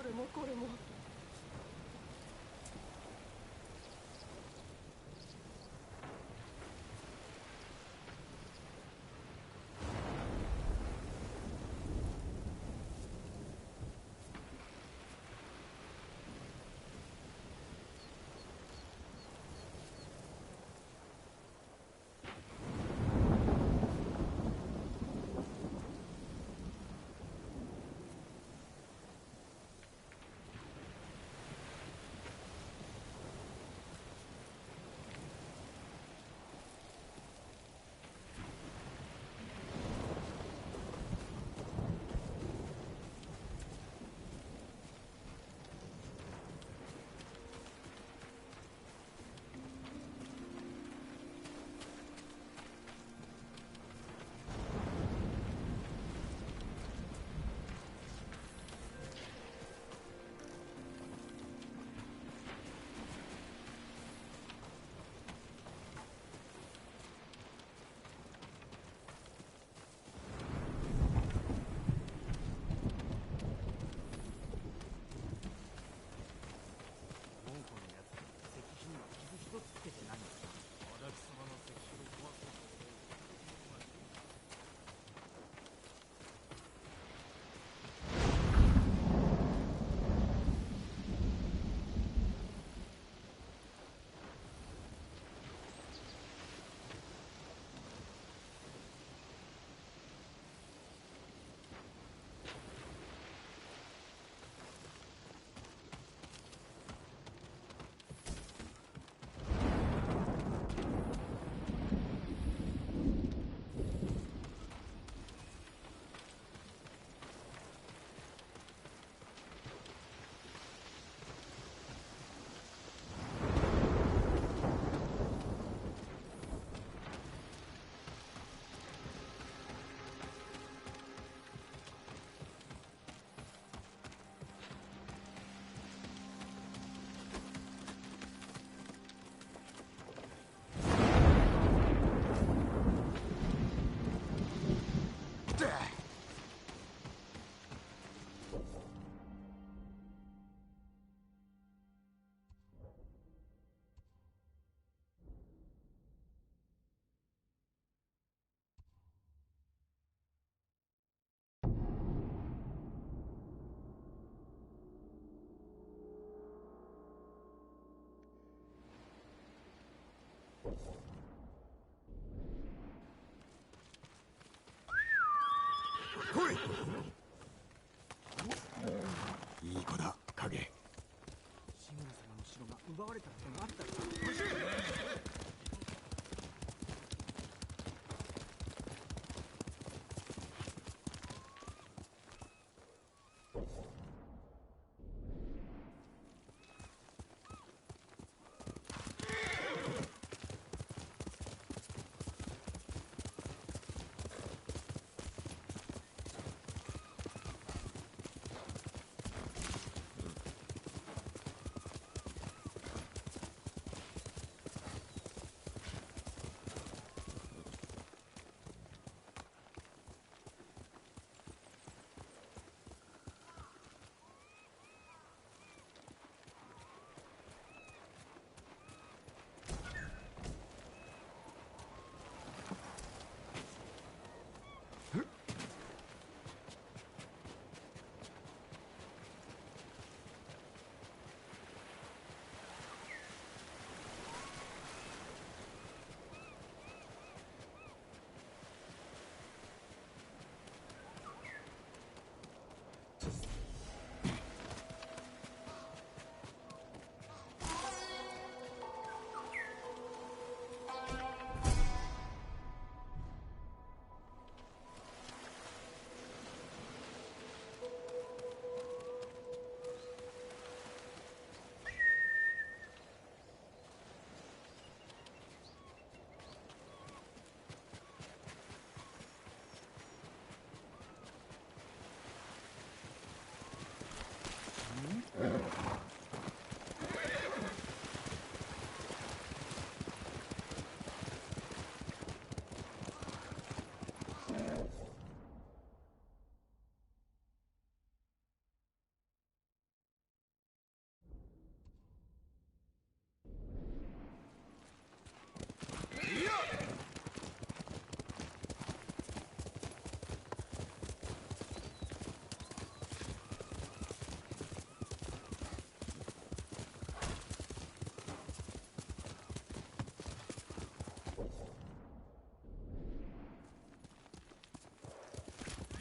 れもこれも。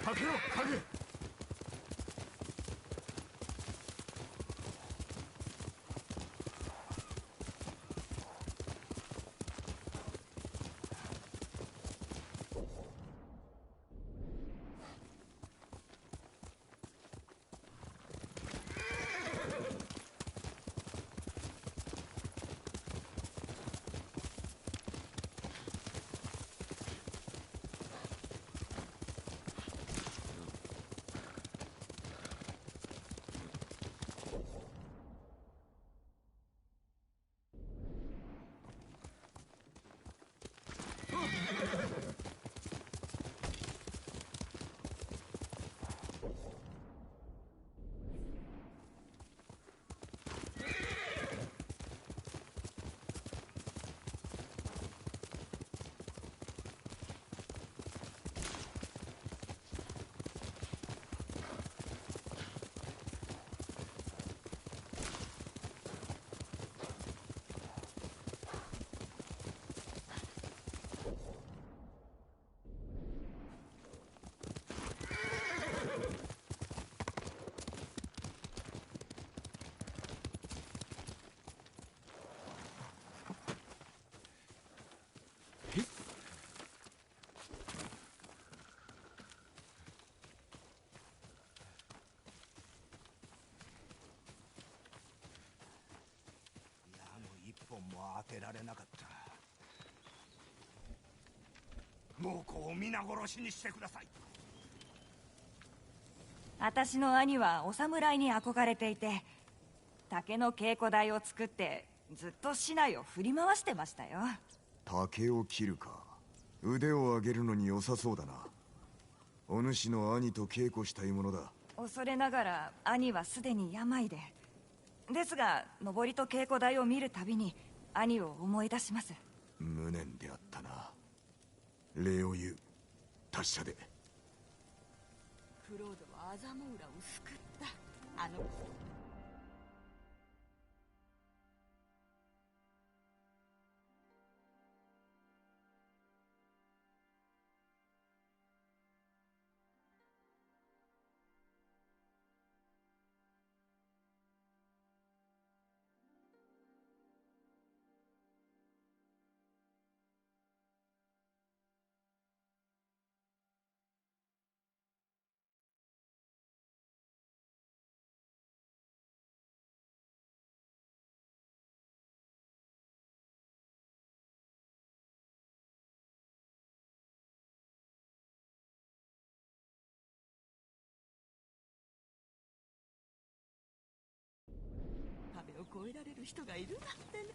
かけろ影。一本も当てられなかった。猛虎を皆殺しにしてください。私の兄はお侍に憧れていて、竹の稽古台を作ってずっと市内を振り回してましたよ。竹を切るか。腕を上げるのに良さそうだな。お主の兄と稽古したいものだ。恐れながら兄はすでに病で、ですが登りと稽古台を見るたびに兄を思い出します。無念であったな。礼を言う。達者で。クロードはアザモーラを救った。あの壁を越えられる人がいるなんてね。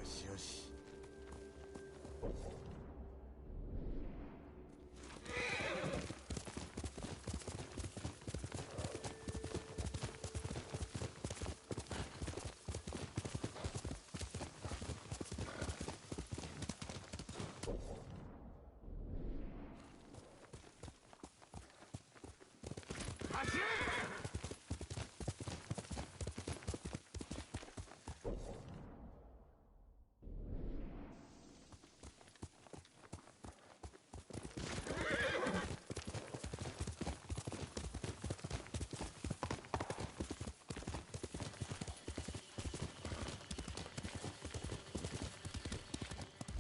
しよし。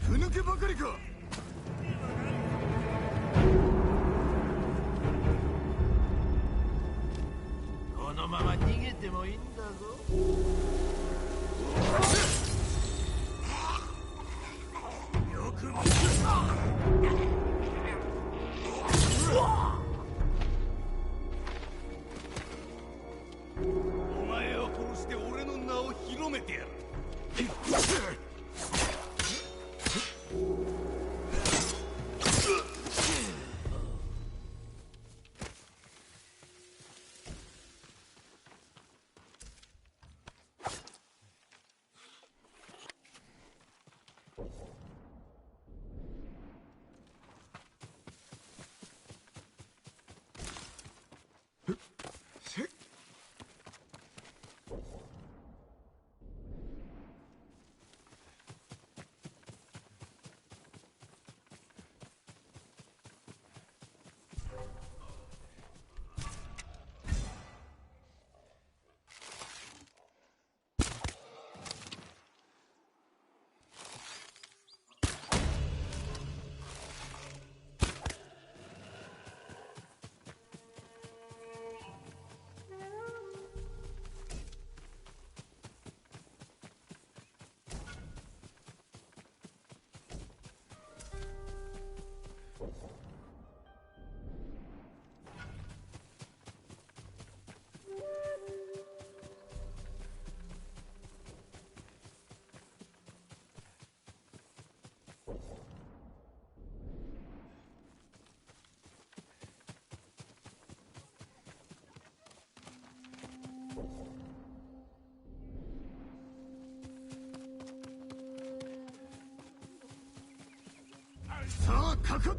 ふぬけばかりか。このまま逃げてもいいんだぞ。よく見つお前を殺して俺の名を広めてやる。さあ、かかっ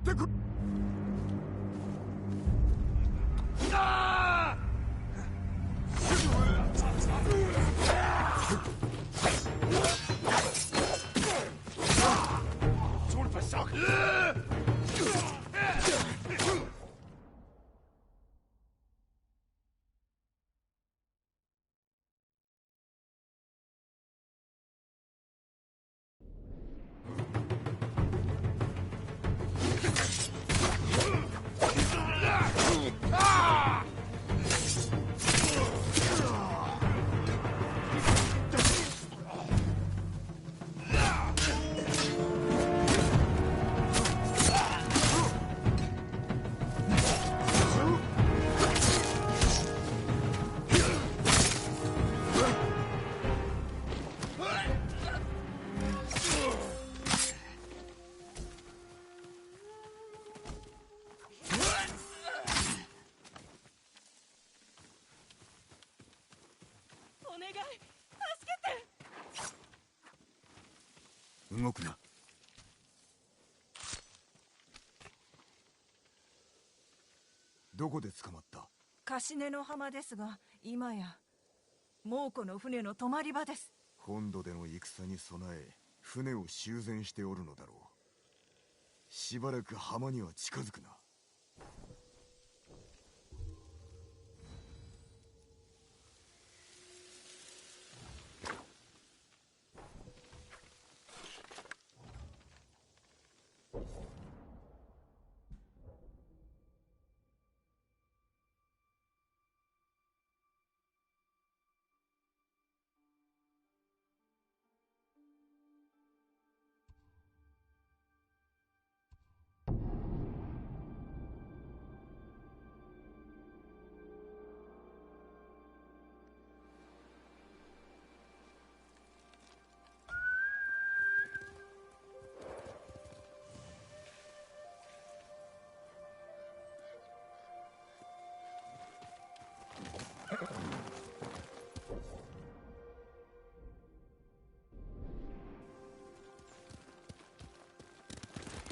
ってく。お願い、助けて。動くな。どこで捕まった？カネの浜ですが、今や猛虎の船の止まり場です。本土での戦に備え船を修繕しておるのだろう。しばらく浜には近づくな。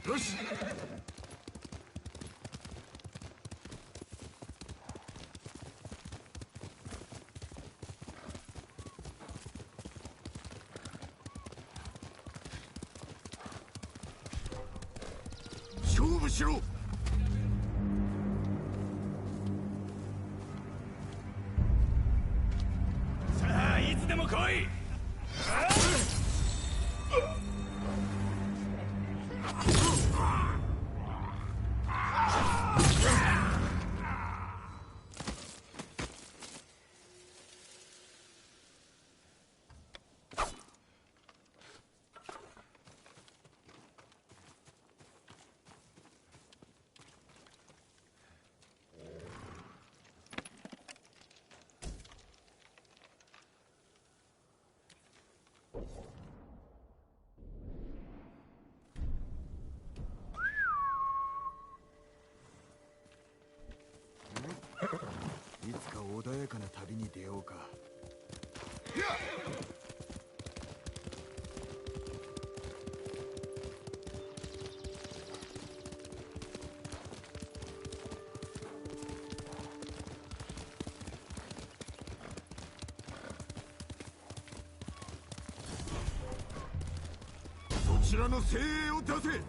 よし。勝負しろ。さあいつでも来い。いつか穏やかな旅に出ようか。そちらの精鋭を出せ。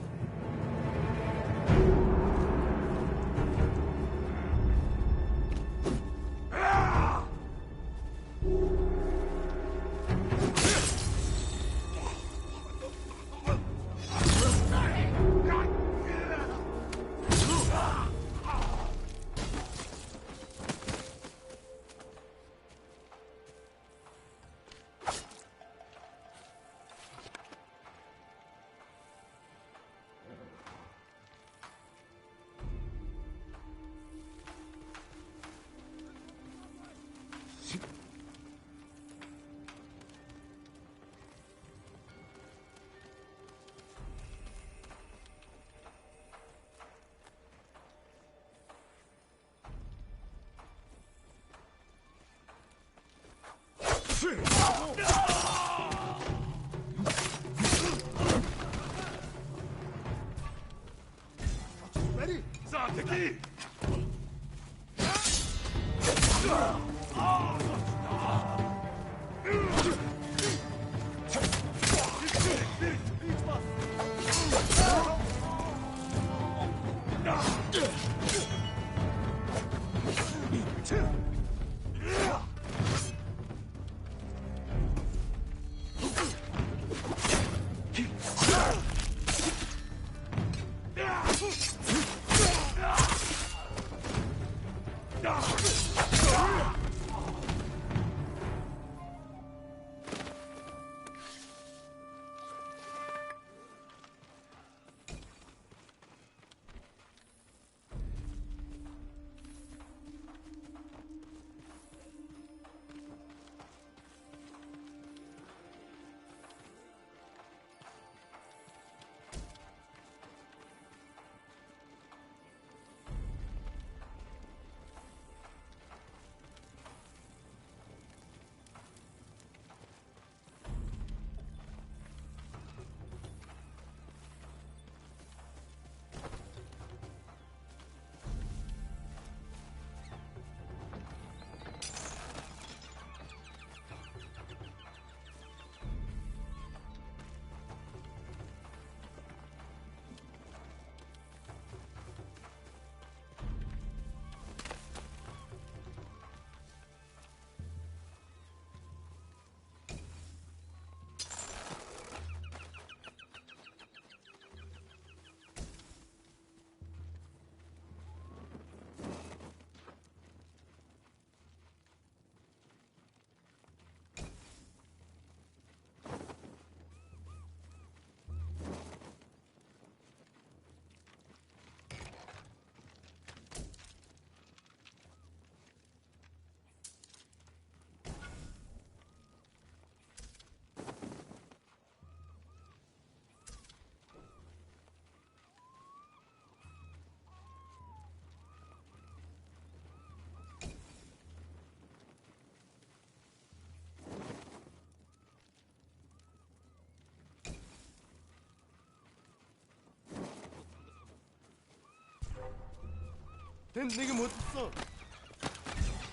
Тэнд нэг юм хөдөлсөн.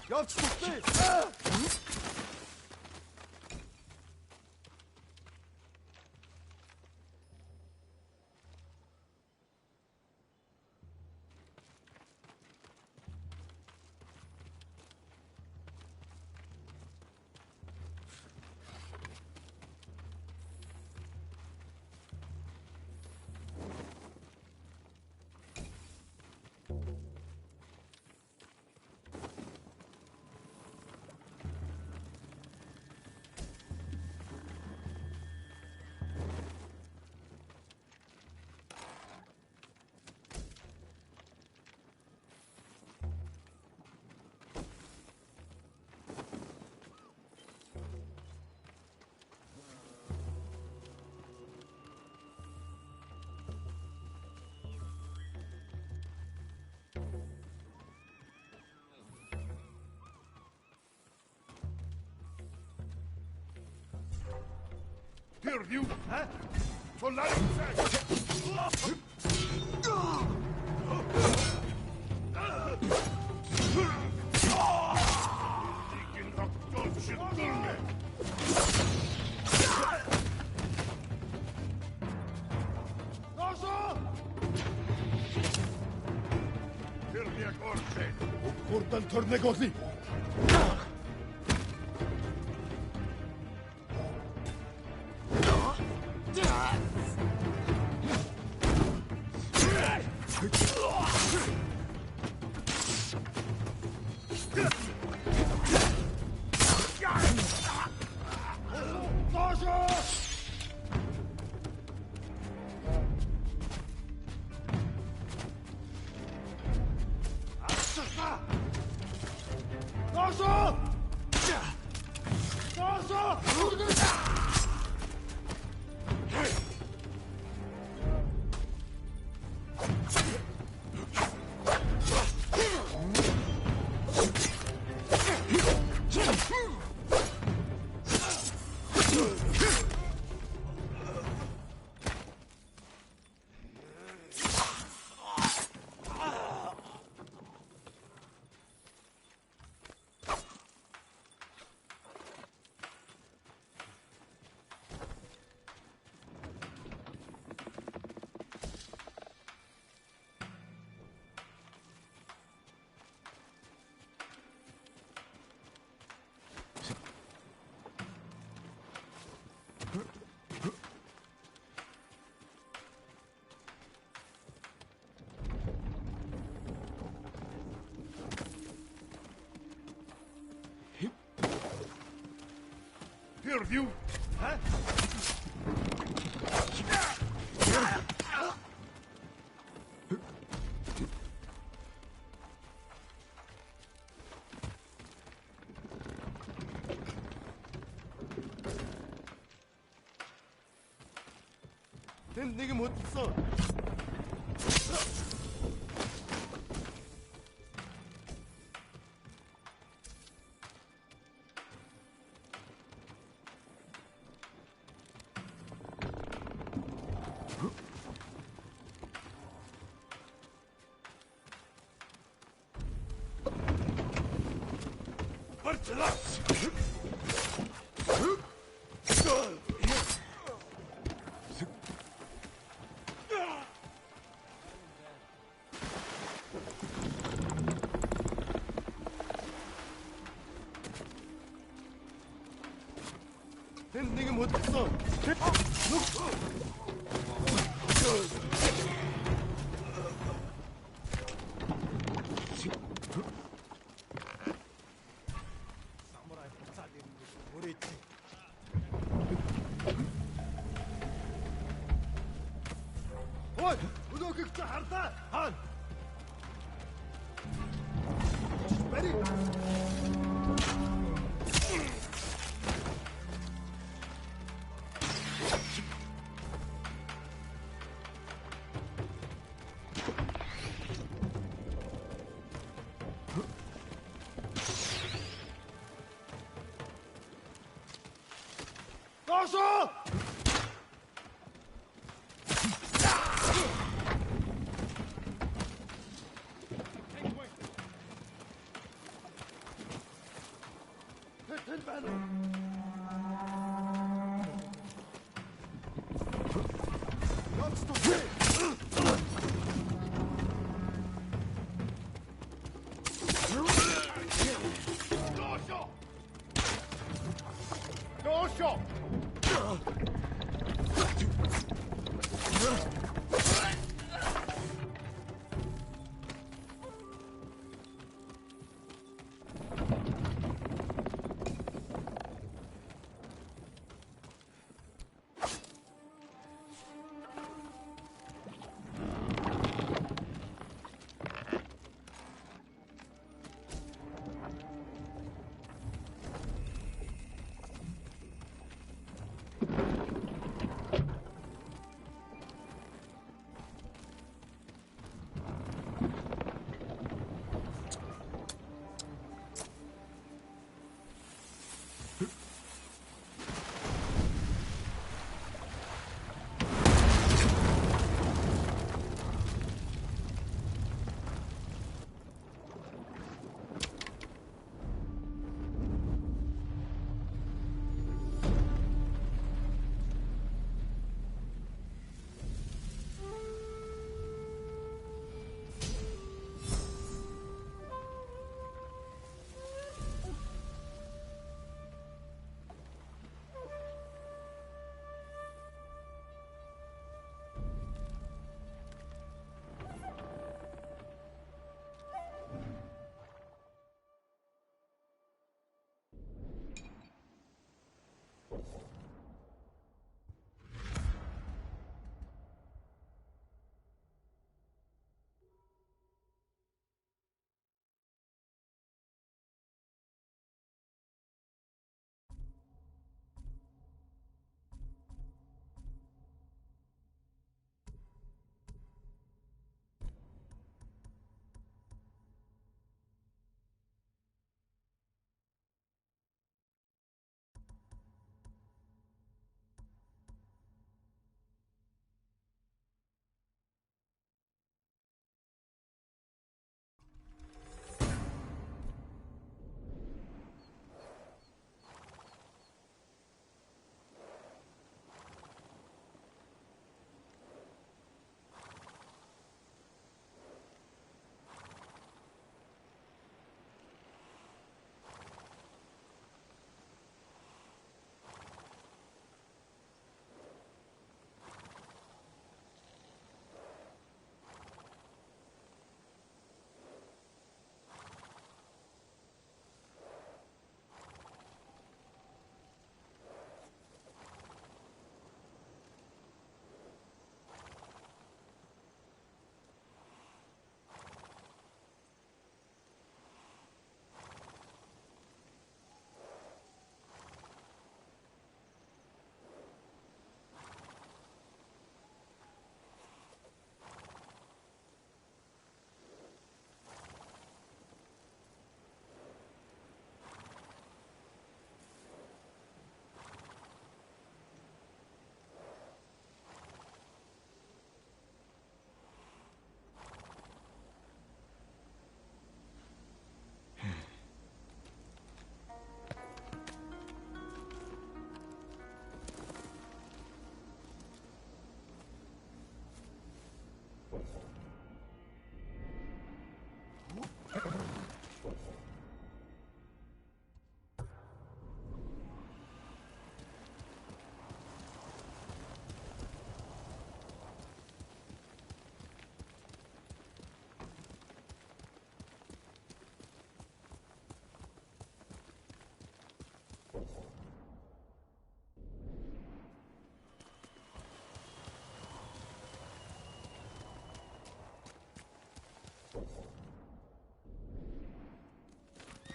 Явж төгтөө. Perdiu! Hã? Soldado! Buradan törnek olayım. perdu? Hein? 난 내게 못 써. 난 내게 못 써. 어이, 우도 극자 harta 한. Ready? 어서!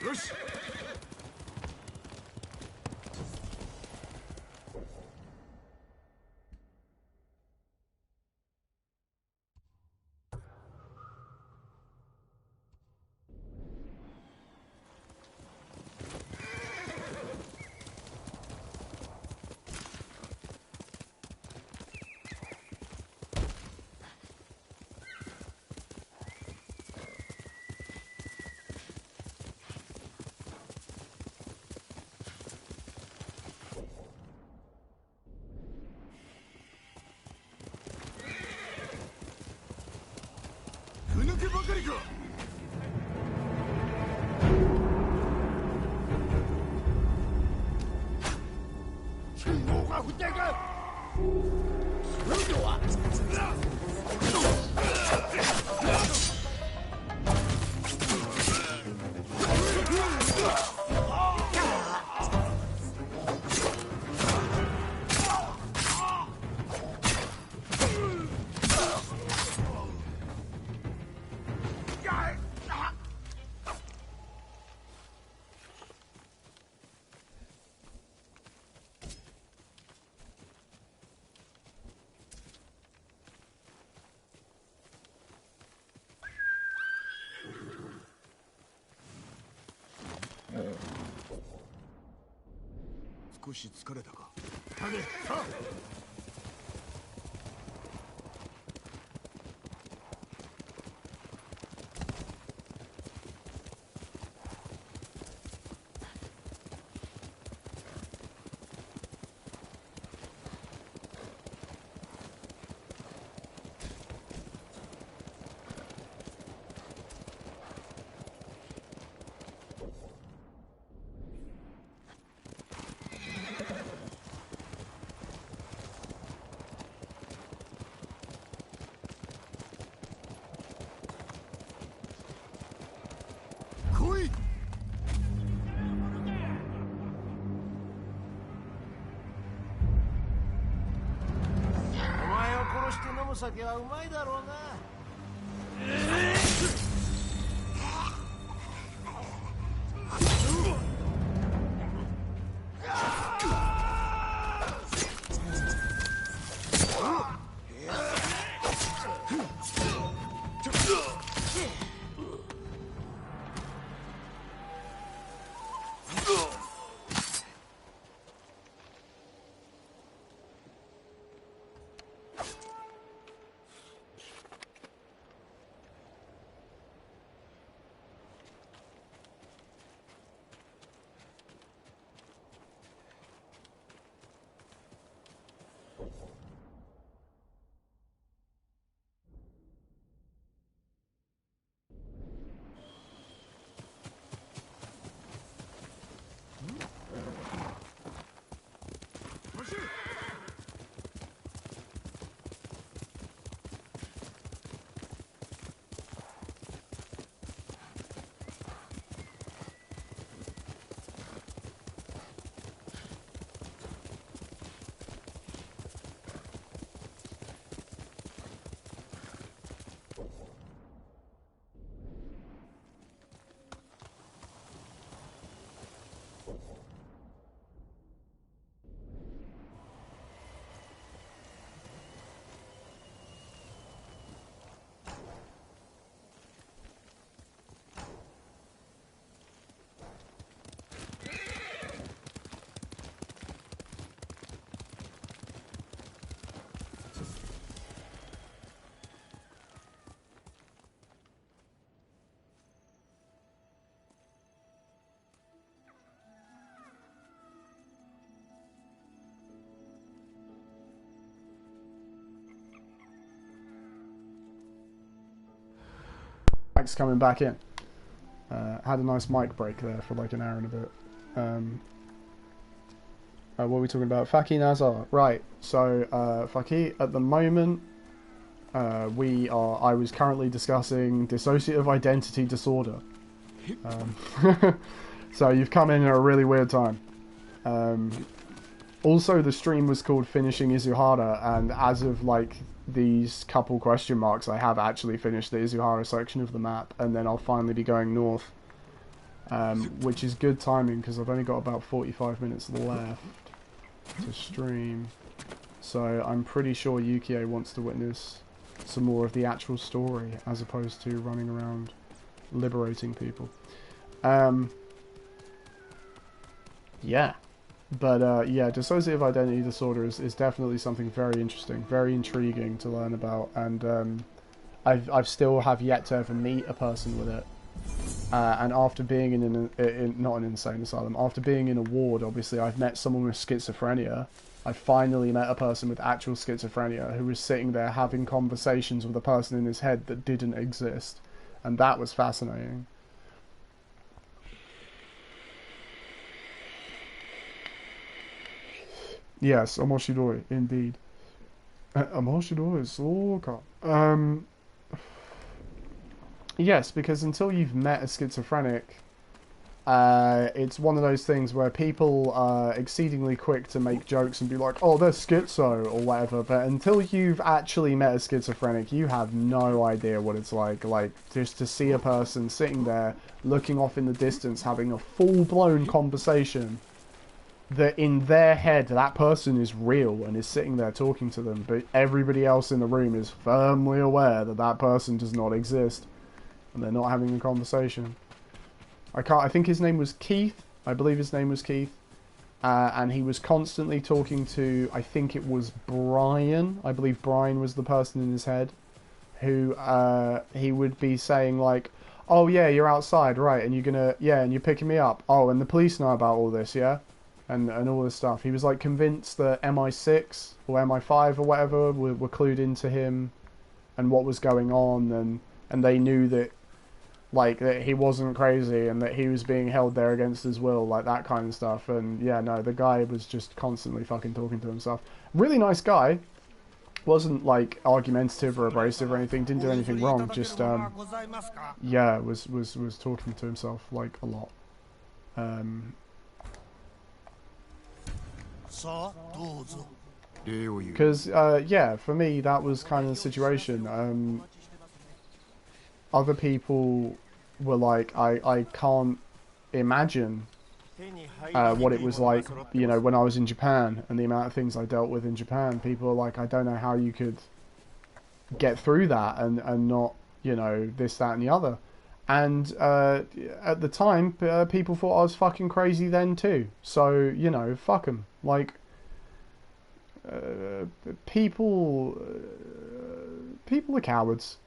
よし。ふぬけばかりか。我会这个。少し疲れたか。影さあ。来い。お前を殺して飲む酒はうまいだろうな。Mike's coming back in. Had a nice mic break there for like an hour and a bit. What were we talking about? Faki Nazar. Right. So, Faki, at the moment, I was currently discussing dissociative identity disorder. So you've come in at a really weird time. Also, the stream was called Finishing Izuhara, and as of like these couple question marks, I have actually finished the Izuhara section of the map, and then I'll finally be going north which is good timing because I've only got about 45 minutes left to stream. So I'm pretty sure Yukie wants to witness some more of the actual story as opposed to running around liberating people. Yeah. But yeah, dissociative identity disorder is definitely something very interesting, very intriguing to learn about, and I've still have yet to ever meet a person with it. And after being in not an insane asylum, after being in a ward, obviously I've met someone with schizophrenia. I finally met a person with actual schizophrenia who was sitting there having conversations with a person in his head that didn't exist, and that was fascinating. Yes, omoshiroi, indeed. Omoshiroi, so ka. Yes, because until you've met a schizophrenic, it's one of those things where people are exceedingly quick to make jokes and be like, oh, they're schizo, or whatever, but until you've actually met a schizophrenic, you have no idea what it's like. Like, just to see a person sitting there, looking off in the distance, having a full-blown conversation, that in their head that person is real and is sitting there talking to them, but everybody else in the room is firmly aware that that person does not exist and they're not having a conversation. I think his name was Keith. I believe his name was Keith, and he was constantly talking to, I think it was Brian. I believe Brian was the person in his head who he would be saying like, oh yeah, you're outside, right, and and you're picking me up, oh, and the police know about all this, yeah, and all this stuff. He was like convinced that MI6 or MI5 or whatever were clued into him and what was going on, and they knew that, like, that he wasn't crazy and that he was being held there against his will, like that kind of stuff. And yeah, no, the guy was just constantly fucking talking to himself. Really nice guy. Wasn't like argumentative or abrasive or anything, didn't do anything wrong, just yeah, was talking to himself like a lot. Because yeah, for me that was kind of the situation. Other people were like, I can't imagine what it was like, you know, when I was in Japan and the amount of things I dealt with in Japan. People are like, I don't know how you could get through that and not, you know, this, that and the other. And at the time, people thought I was fucking crazy then too. So, you know, fuck them. Like, people are cowards.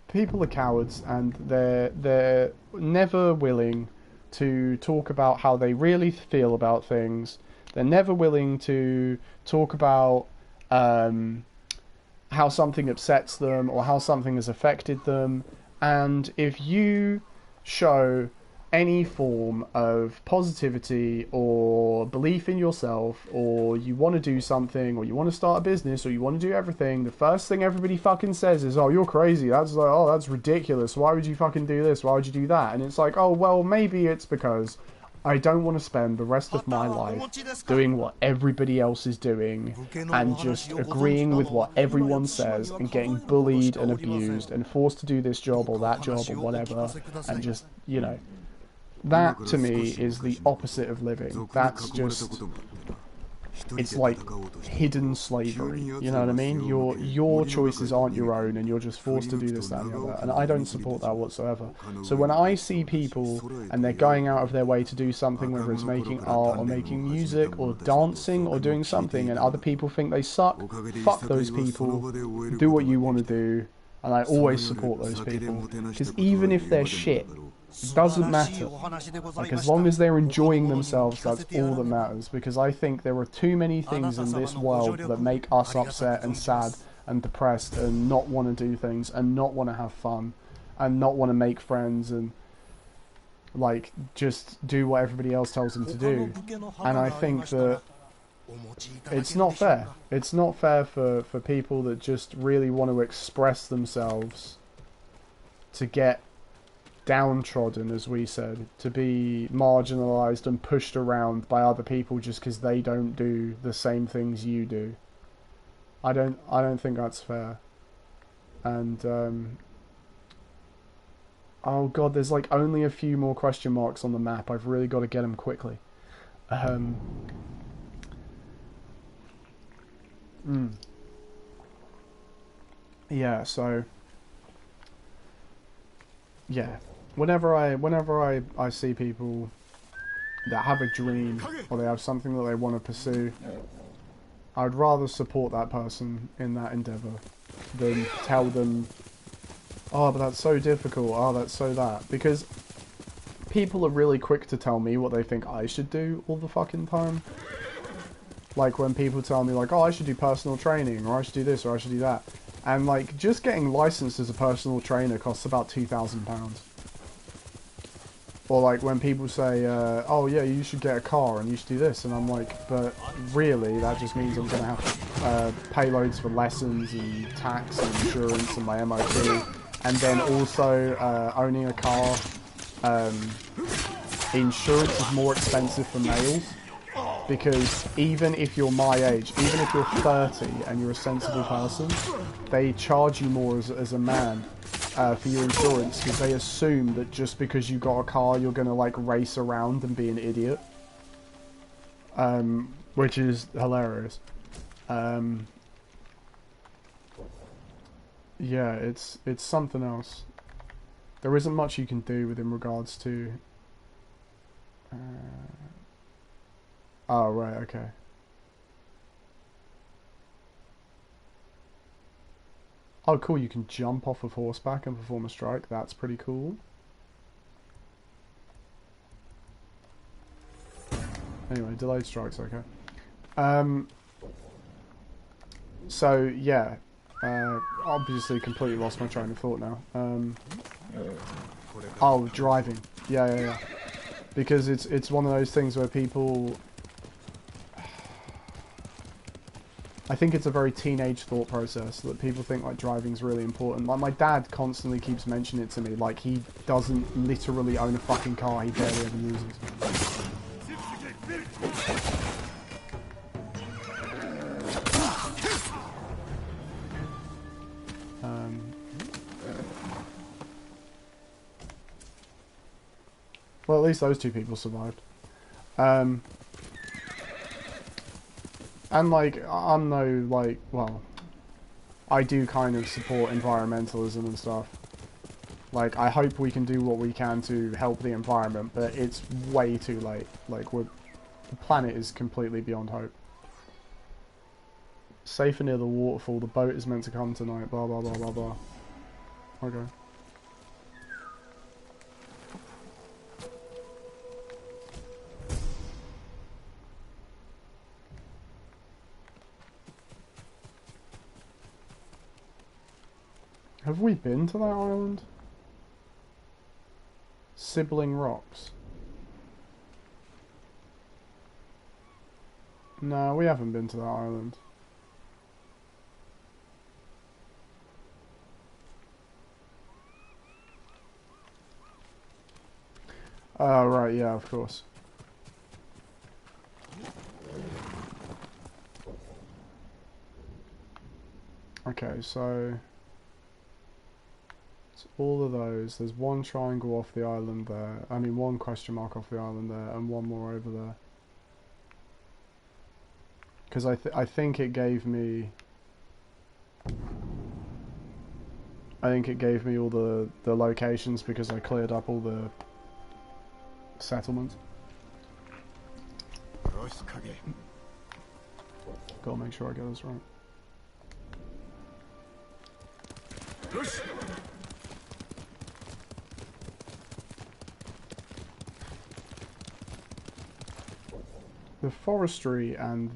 People are cowards, and they're never willing to talk about how they really feel about things. They're never willing to talk about how something upsets them or how something has affected them. And if you show any form of positivity or belief in yourself, or you want to do something, or you want to start a business, or you want to do everything, the first thing everybody fucking says is, oh, you're crazy. That's like, oh, that's ridiculous. Why would you fucking do this? Why would you do that? And it's like, oh, well, maybe it's because I don't want to spend the rest of my life doing what everybody else is doing and just agreeing with what everyone says and getting bullied and abused and forced to do this job or that job or whatever, and just, you know, that to me is the opposite of living. That's just, it's like hidden slavery, you know what I mean? Your choices aren't your own and you're just forced to do this, that and the other, and I don't support that whatsoever. So when I see people and they're going out of their way to do something, whether it's making art or making music or dancing or doing something, and other people think they suck, fuck those people, do what you want to do, and I always support those people, because even if they're shit, it doesn't matter. Like, as long as they're enjoying themselves, that's all that matters. Because I think there are too many things in this world that make us upset and sad and depressed and not want to do things and not want to have fun and not want to make friends and, like, just do what everybody else tells them to do. And I think that it's not fair. It's not fair for people that just really want to express themselves to get downtrodden, as we said, to be marginalized and pushed around by other people just because they don't do the same things you do. I don't think that's fair. And Oh god, there's like only a few more question marks on the map. I've really got to get them quickly. Hmm. Yeah, so yeah. Whenever I see people that have a dream or they have something that they want to pursue, I'd rather support that person in that endeavour than tell them, oh, but that's so difficult, oh, that's so that. Because people are really quick to tell me what they think I should do all the fucking time. Like when people tell me like, oh, I should do personal training, or I should do this, or I should do that. And like, just getting licensed as a personal trainer costs about £2,000. Or like when people say, oh yeah, you should get a car and you should do this, and I'm like, but really, that just means I'm going to have to pay loads for lessons and tax and insurance and my MOT, and then also owning a car. Insurance is more expensive for males, because even if you're my age, even if you're 30 and you're a sensible person, they charge you more as a man. For your insurance, because they assume that just because you got a car you're gonna like race around and be an idiot, which is hilarious. Yeah, it's something else. There isn't much you can do within regards to oh right, okay. Oh, cool, you can jump off of horseback and perform a strike. That's pretty cool. Anyway, delayed strikes, okay. So, yeah. Obviously completely lost my train of thought now. Oh, driving. Yeah. Because it's one of those things where people... I think it's a very teenage thought process that people think like driving's really important. Like my dad constantly keeps mentioning it to me, like he doesn't literally own a fucking car, he barely ever uses. Well, at least those two people survived. And like, I'm no like, well, I do kind of support environmentalism and stuff. Like, I hope we can do what we can to help the environment, but it's way too late. Like, the planet is completely beyond hope. Safer near the waterfall, the boat is meant to come tonight, blah blah blah blah blah. Okay. Have we been to that island? Sibling Rocks. No, we haven't been to that island. Oh, right, yeah, of course. Okay, so... it's all of those. There's one triangle off the island there. I mean, one question mark off the island there, and one more over there. Because I think it gave me... I think it gave me all the locations because I cleared up all the settlements. Gotta make sure I get this right. The forestry and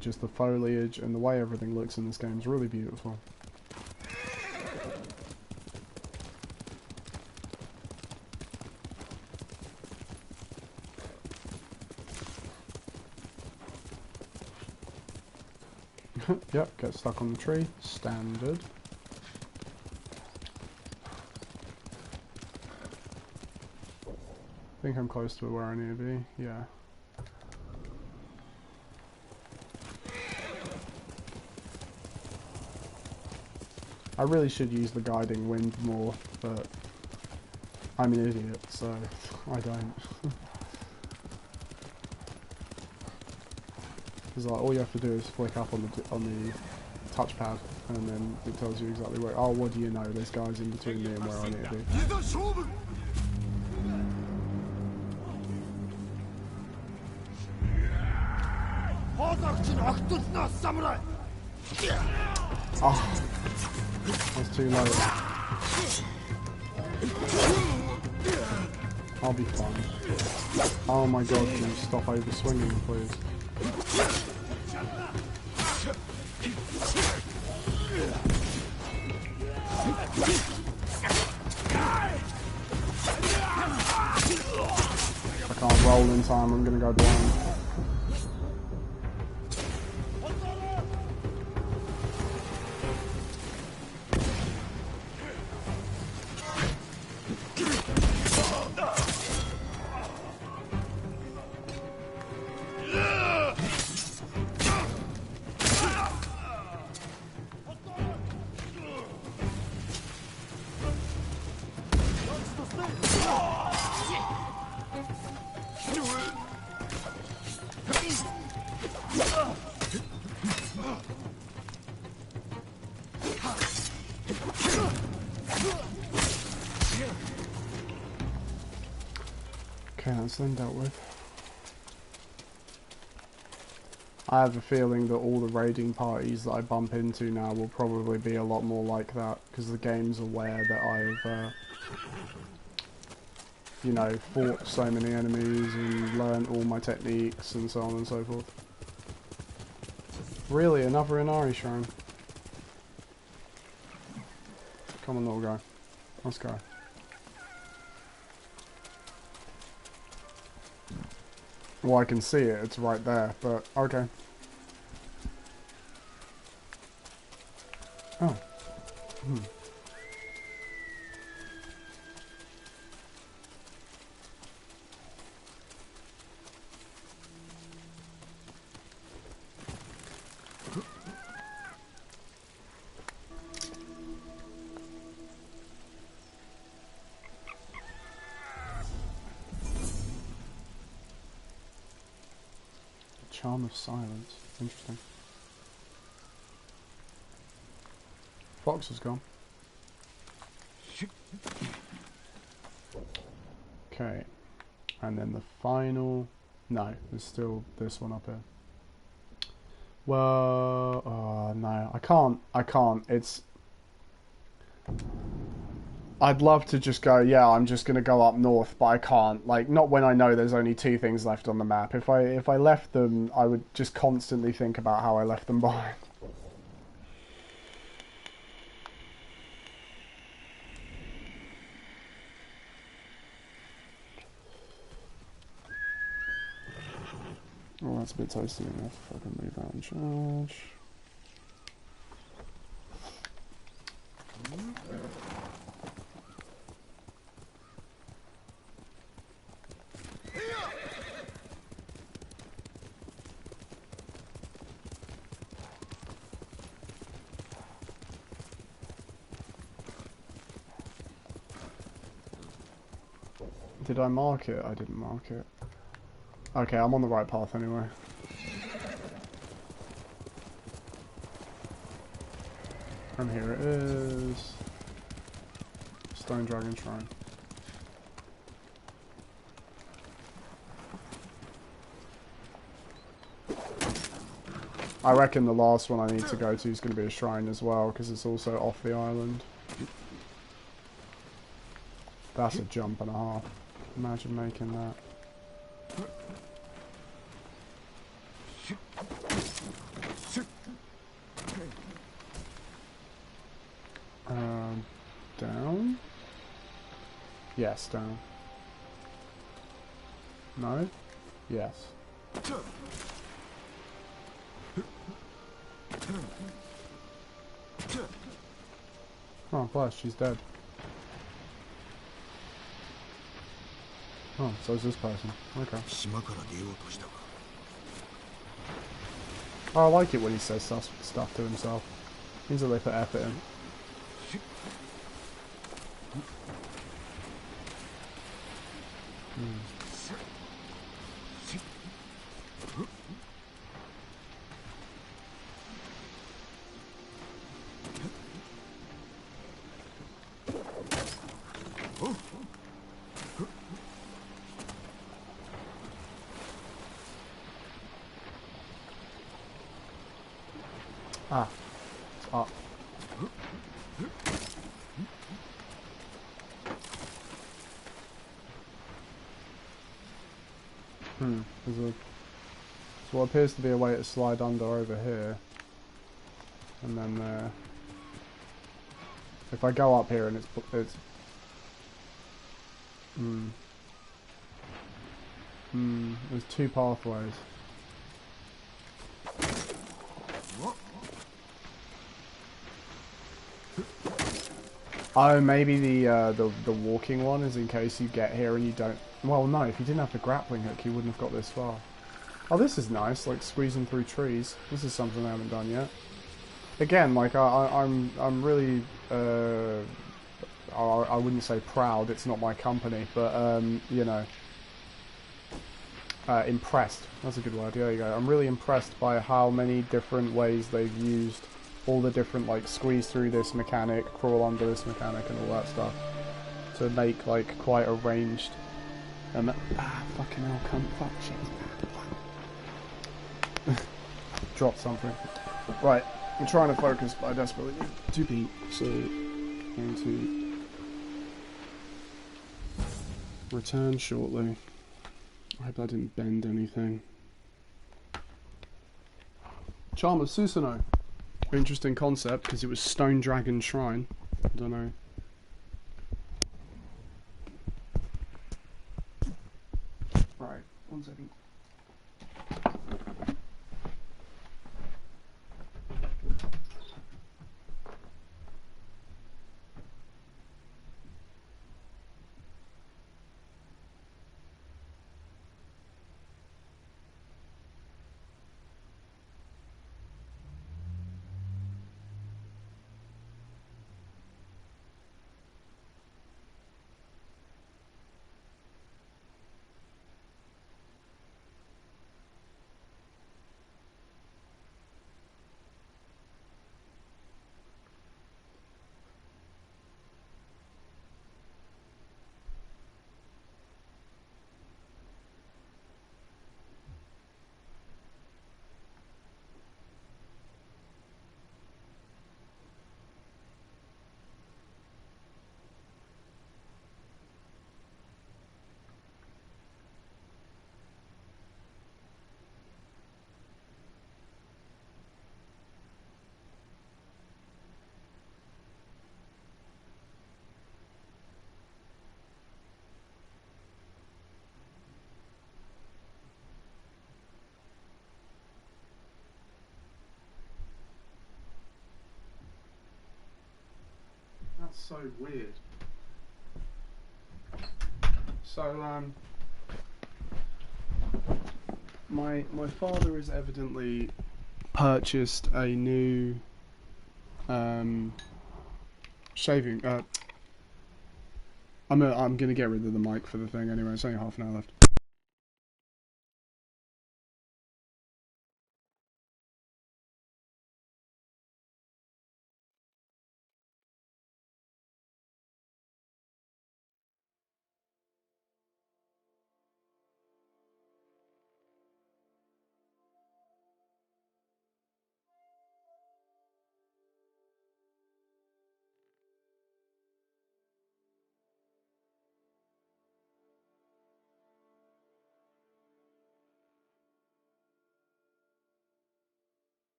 just the foliage and the way everything looks in this game is really beautiful. Yep, get stuck on the tree. Standard. I think I'm close to where I need to be. Yeah. I really should use the guiding wind more, but I'm an idiot, so I don't. Because like, all you have to do is flick up on the touchpad, and then it tells you exactly where. Oh, what do you know? There's guys in between me and where I need to be. いざ勝負 Oh, that's too low. I'll be fine. Oh my god, can you stop over swinging, please? If I can't roll in time, I'm gonna go blind. Okay, that's then dealt with. I have a feeling that all the raiding parties that I bump into now will probably be a lot more like that, because the game's aware that I've, you know, fought so many enemies and learned all my techniques and so on and so forth. Really, another Inari shrine. Come on, little guy. Let's go. Well, I can see it, it's right there, but okay. Oh. Charm of silence. Interesting. Fox is gone. Okay. And then the final... No, there's still this one up here. Well... Oh, no. I can't. It's... I'd love to just go, yeah, I'm just going to go up north, but I can't. Like, not when I know there's only 2 things left on the map. If I left them, I would just constantly think about how I left them behind. Oh, that's a bit toasty enough. If I can move out and charge. Did I mark it? I didn't mark it. Okay, I'm on the right path anyway. And here it is. Stone Dragon Shrine. I reckon the last one I need to go to is going to be a shrine as well, because it's also off the island. That's a jump and a half. Imagine making that. Down? Yes, down. No? Yes. Oh, bless, she's dead. Oh, so is this person. Okay. Oh, I like it when he says stuff to himself. Means that they put effort in. Ah, it's up. There's what appears to be a way to slide under over here. And then there. If I go up here and it's there's two pathways. Oh, maybe the walking one is in case you get here and you don't. Well, no, if you didn't have the grappling hook, you wouldn't have got this far. Oh, this is nice, like squeezing through trees. This is something I haven't done yet. Again, like I'm really I wouldn't say proud. It's not my company, but you know, impressed. That's a good word. There you go. I'm really impressed by how many different ways they've used all the different like squeeze through this mechanic, crawl under this mechanic, and all that stuff to make like quite a ranged. Fucking hell! Fuck shit. Dropped something. Right. I'm trying to focus, but I desperately need to be. So, going to return shortly. I hope I didn't bend anything. Charm of Susanoo. Interesting concept, because it was Stone Dragon Shrine. I don't know. Right, 1 second. That's so weird. So, my father has evidently purchased a new shaving. I'm gonna get rid of the mic for the thing anyway. It's only half an hour left.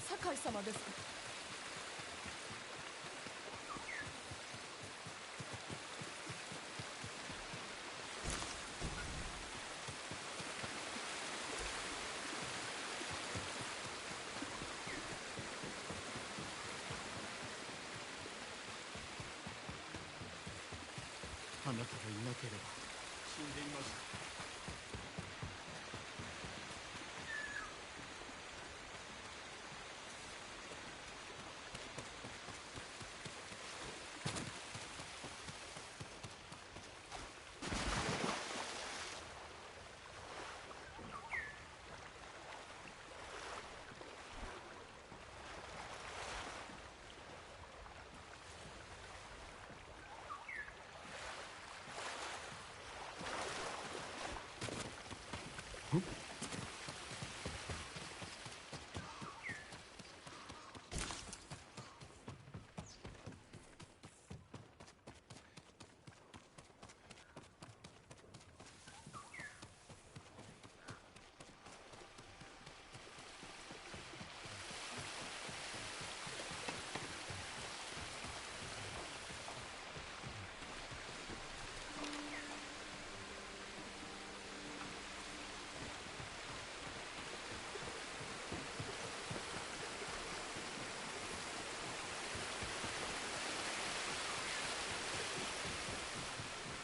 酒井様ですか？あなたがいなければ死んでいました。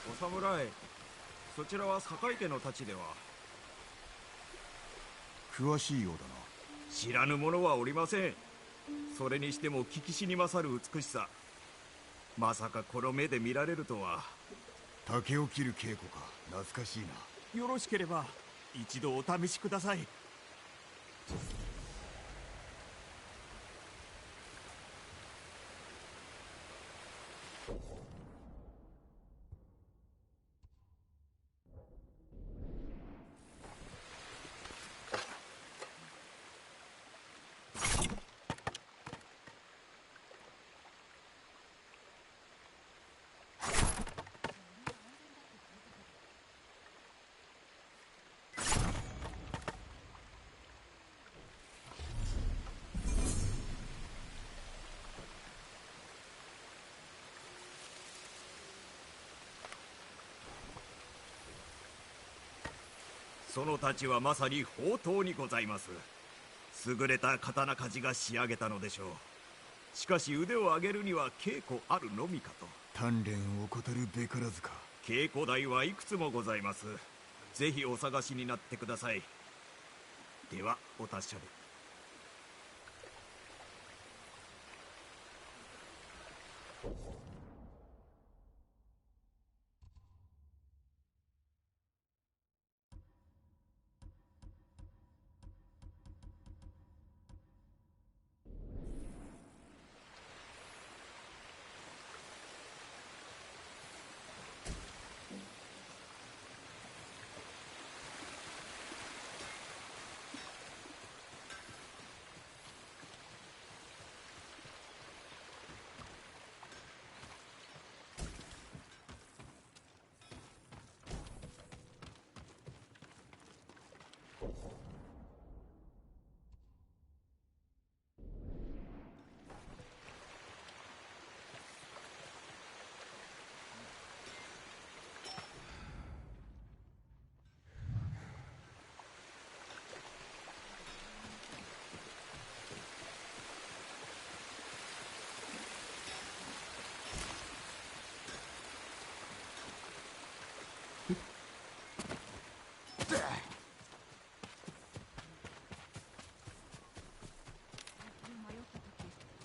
お侍、そちらは坂井家の太刀では？詳しいようだな。知らぬ者はおりません。それにしても聞きしに勝る美しさ。まさかこの目で見られるとは。竹を切る稽古か、懐かしいな。よろしければ一度お試しください。その太刀はまさに宝刀にございます。優れた刀鍛冶が仕上げたのでしょう。しかし腕を上げるには稽古あるのみかと。鍛錬を怠るべからずか。稽古台はいくつもございます。ぜひお探しになってください。ではお達者で。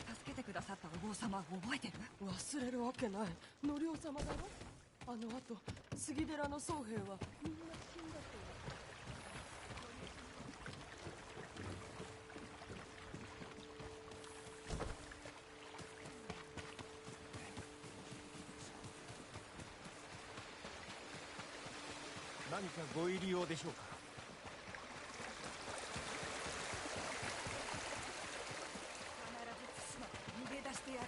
助けてくださったお坊様覚えてる？忘れるわけない。のりお様だろ。あの後杉寺の僧兵はみんな死んだと。何かご入り用でしょうか？必ず逃げ出してやる。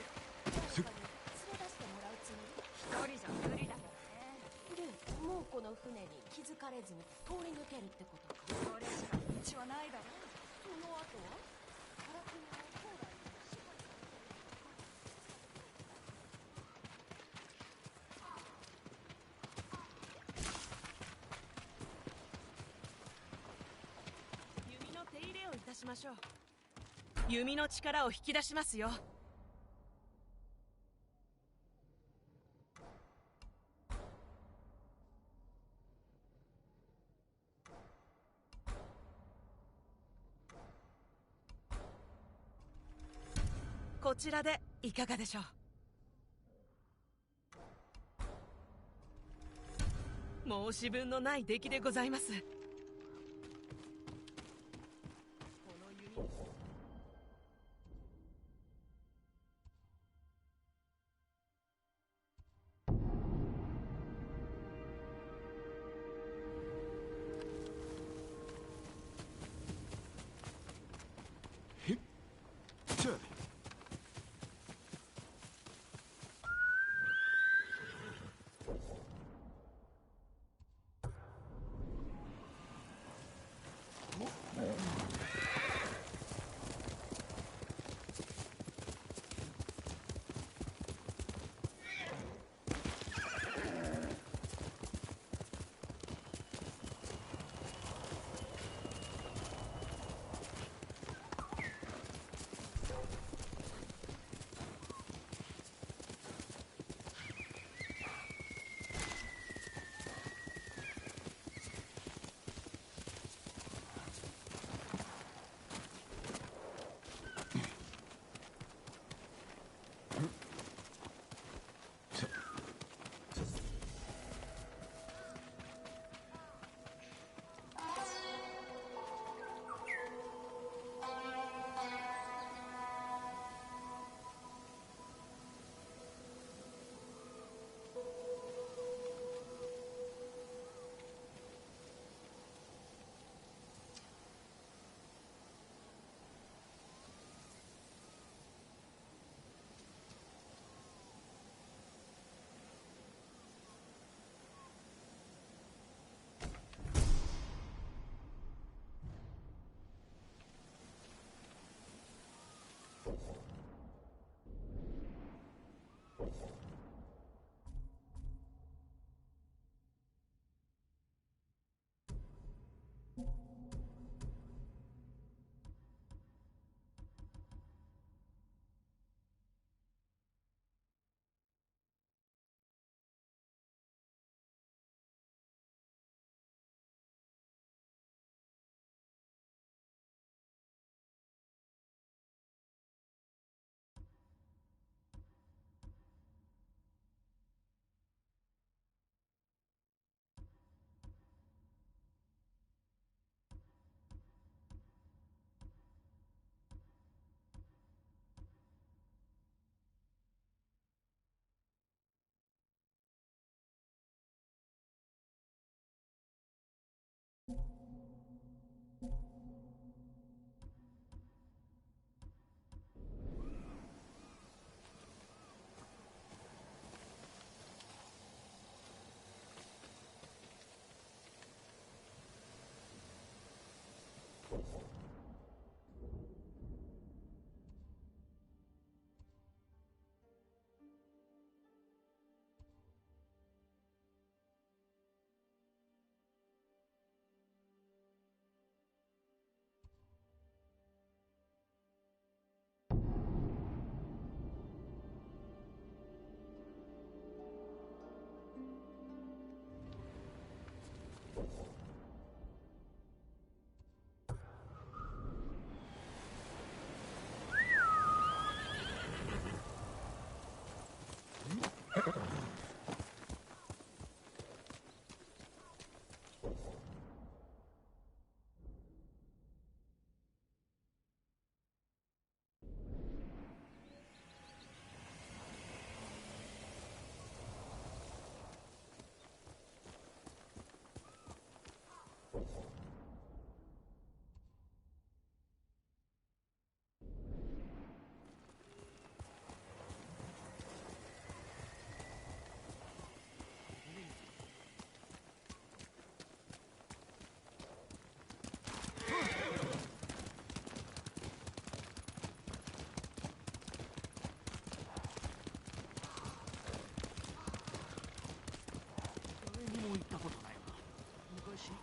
連れ出してもらうつもり？一人じゃ無理だもんね。で、もうこの船に気づかれずに通り抜けるってことか。それしか道はないだろう。その後はカラクリの将来に支配されて弓の手入れをいたしましょう。弓の力を引き出しますよ。こちらでいかがでしょう。申し分のない出来でございます。この弓ちゃ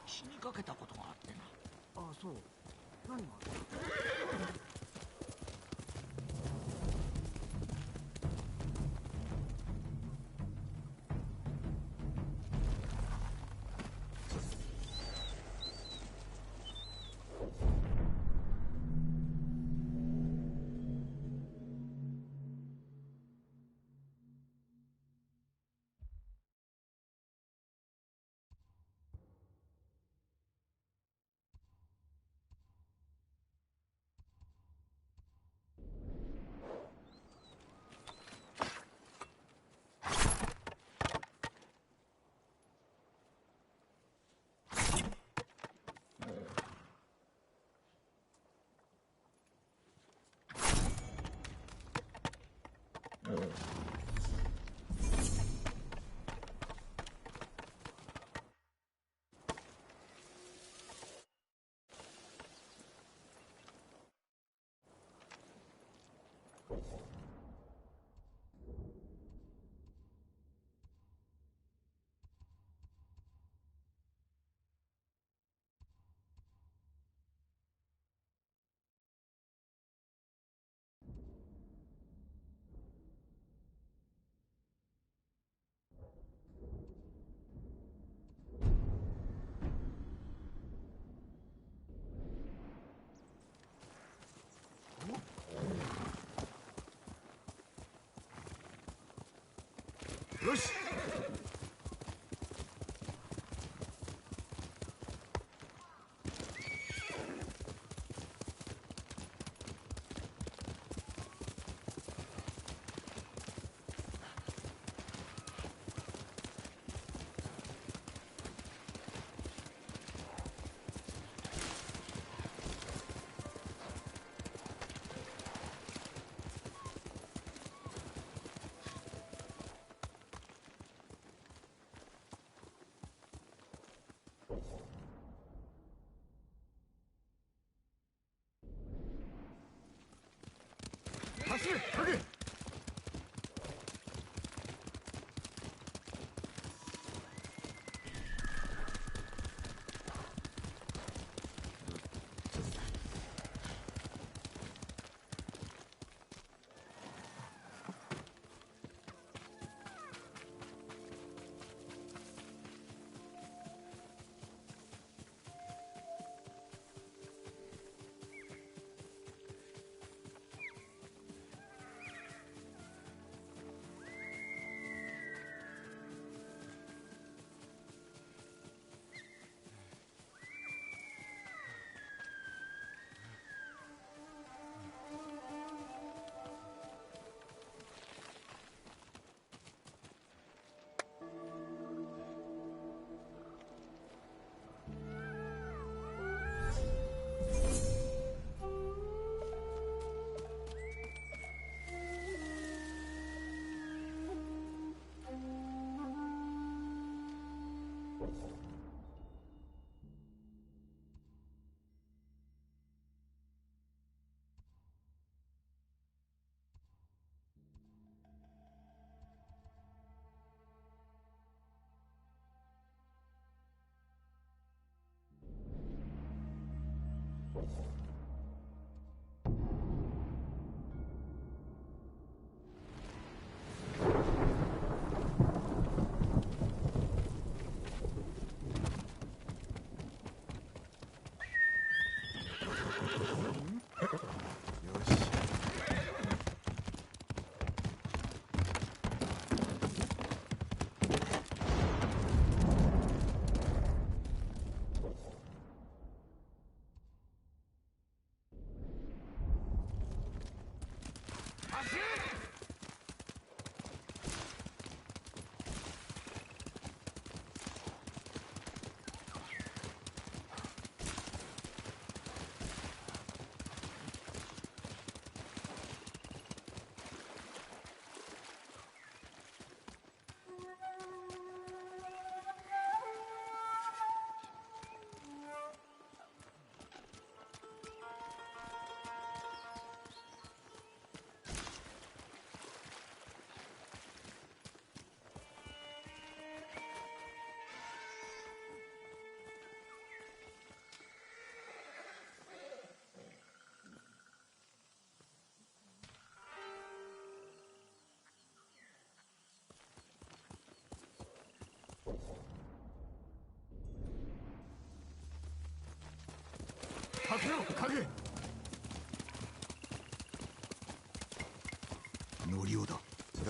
死にかけたことがあってな。あ、そう。何があった？よし。走れ、影。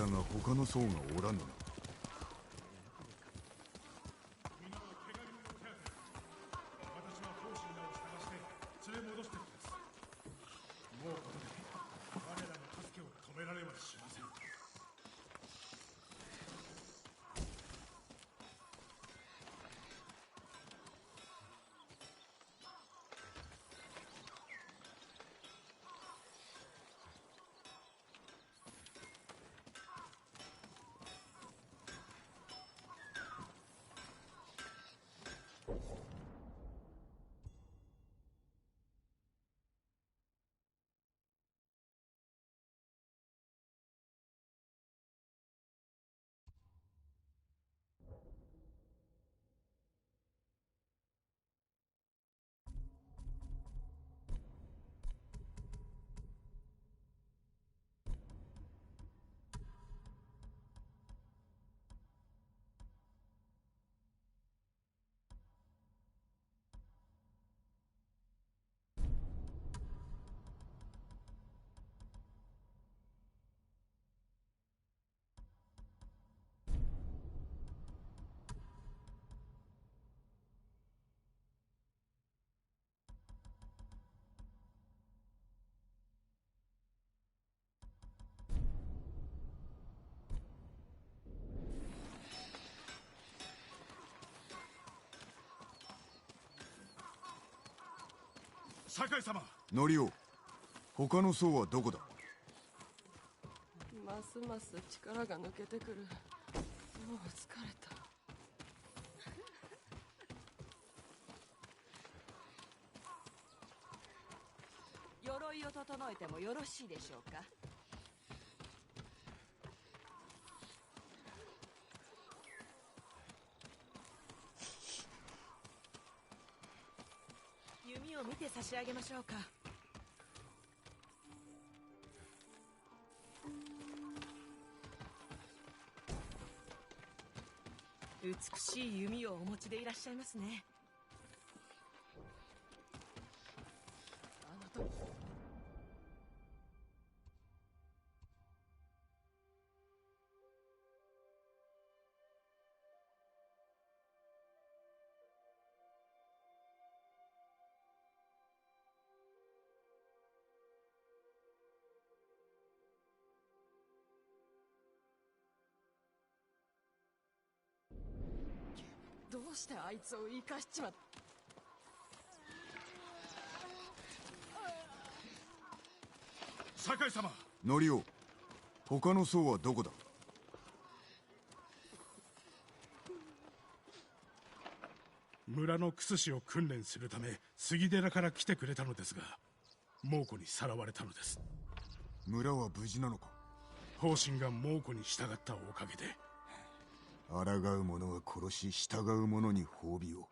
が他の僧がおらぬな。私は法師らを探して連れ戻してるんです。もうこれで我らの助けを止められはしません。酒井様。ノリオ、他の僧はどこだ。ますます力が抜けてくる。もう疲れた。鎧を整えてもよろしいでしょうか。弓を見て差し上げましょうか。美しい弓をお持ちでいらっしゃいますね。あの時どうしてあいつを生かしちまった。酒井様。ノリオ、他の僧はどこだ。村の薬師を訓練するため杉寺から来てくれたのですが、猛虎にさらわれたのです。村は無事なのか。方針が猛虎に従ったおかげで。抗う者は殺し、従う者に褒美を。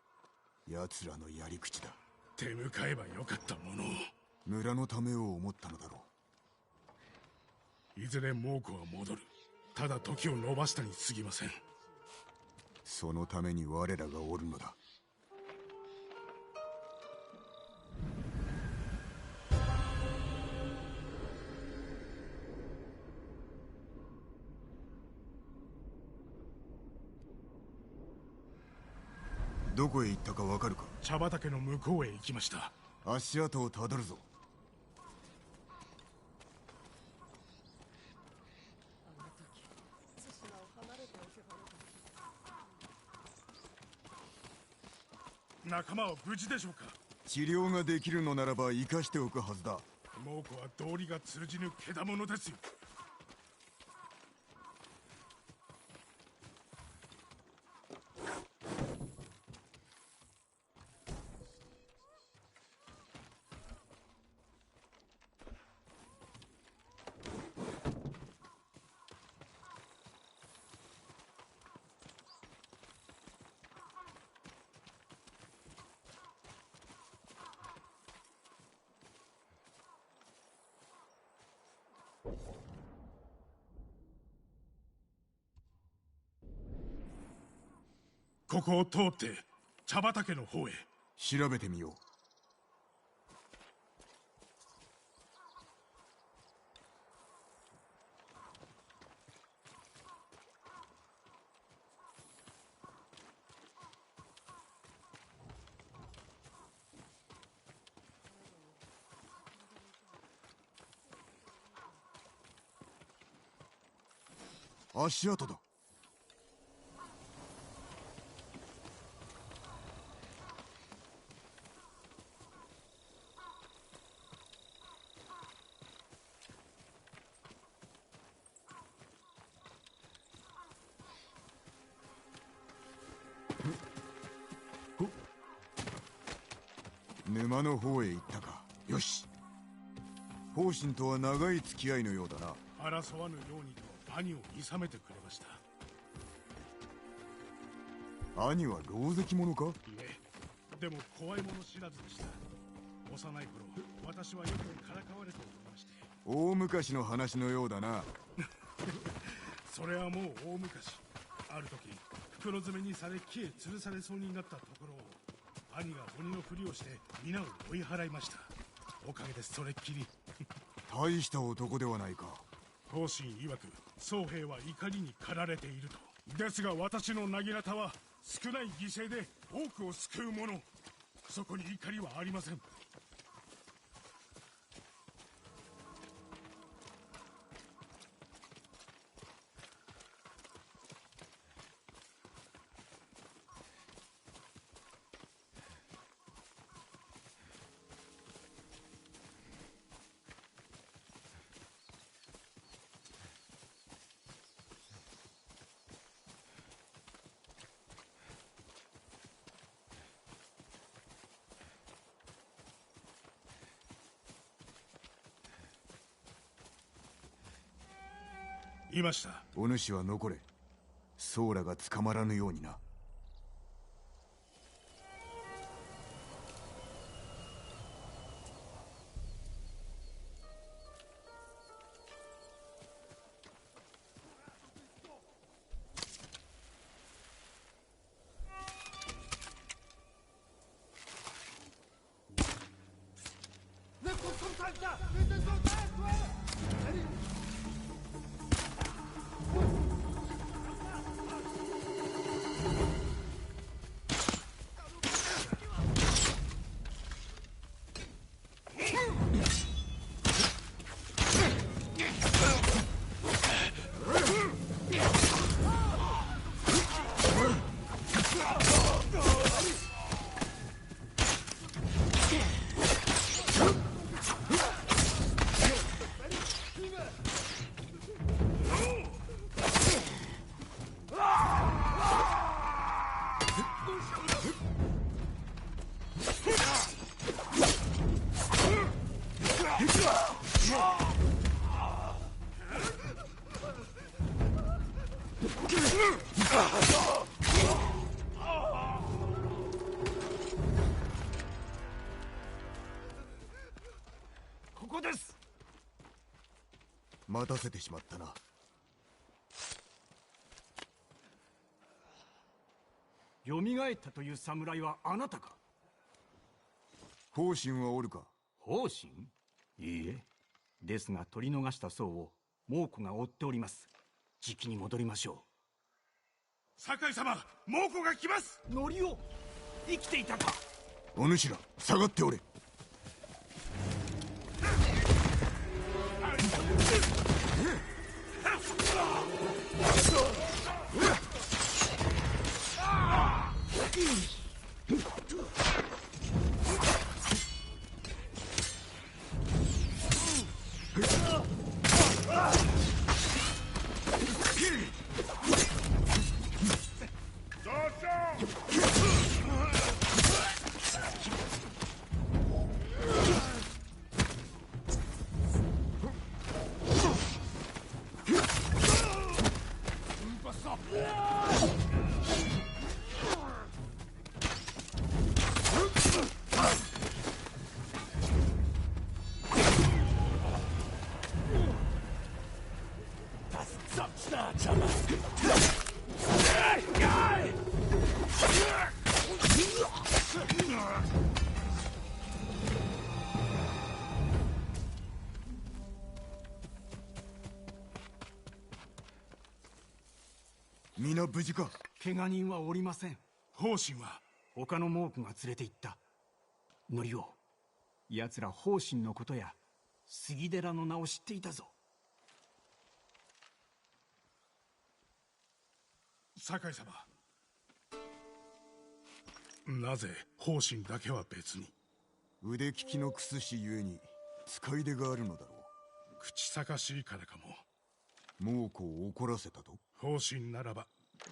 奴らのやり口だ。手向かえばよかったものを。村のためを思ったのだろう。いずれ猛虎は戻る。ただ時を延ばしたに過ぎません。そのために我らがおるのだ。どこへ行ったかわかるか。茶畑の向こうへ行きました。足跡をたどるぞ。あの時対馬を離れておけばよかった。仲間は無事でしょうか。治療ができるのならば生かしておくはずだ。猛虎は道理が通じぬ獣ですよ。ここを通って茶畑の方へ。調べてみよう。足跡だ。沼の方へ行ったか。よし。方針とは長い付き合いのようだな。争わぬようにと兄を諌めてくれました。兄は狼藉者か？いえ、でも怖いもの知らずでした。幼い頃、私はよくからかわれておりまして。大昔の話のようだな。それはもう大昔。ある時、袋詰めにされ木へ吊るされそうになったところを、兄が鬼のふりをして皆を追い払いました。おかげでそれっきり。大した男ではないか。方針曰く僧兵は怒りに駆られていると。ですが私の薙刀は少ない犠牲で多くを救うもの。そこに怒りはありません。いました。お主は残れ。ソーラが捕まらぬようにな。ここです。待たせてしまったな。蘇ったという侍はあなたか？方針はおるか？方針？いいえ。ですが取り逃した僧を猛虎が追っております。じきに戻りましょう。酒井様、猛虎が来ます。ノリオ、生きていたか？お主ら下がっておれ。皆無事か？怪我人はおりません。方針は他の猛虎が連れて行った。ノリオ、奴ら方針のことや杉寺の名を知っていたぞ。酒井様、なぜ方針だけは別に？腕利きのクス氏ゆえに使い出があるのだろう。口さかしいからかも。猛虎を怒らせたと？方針ならば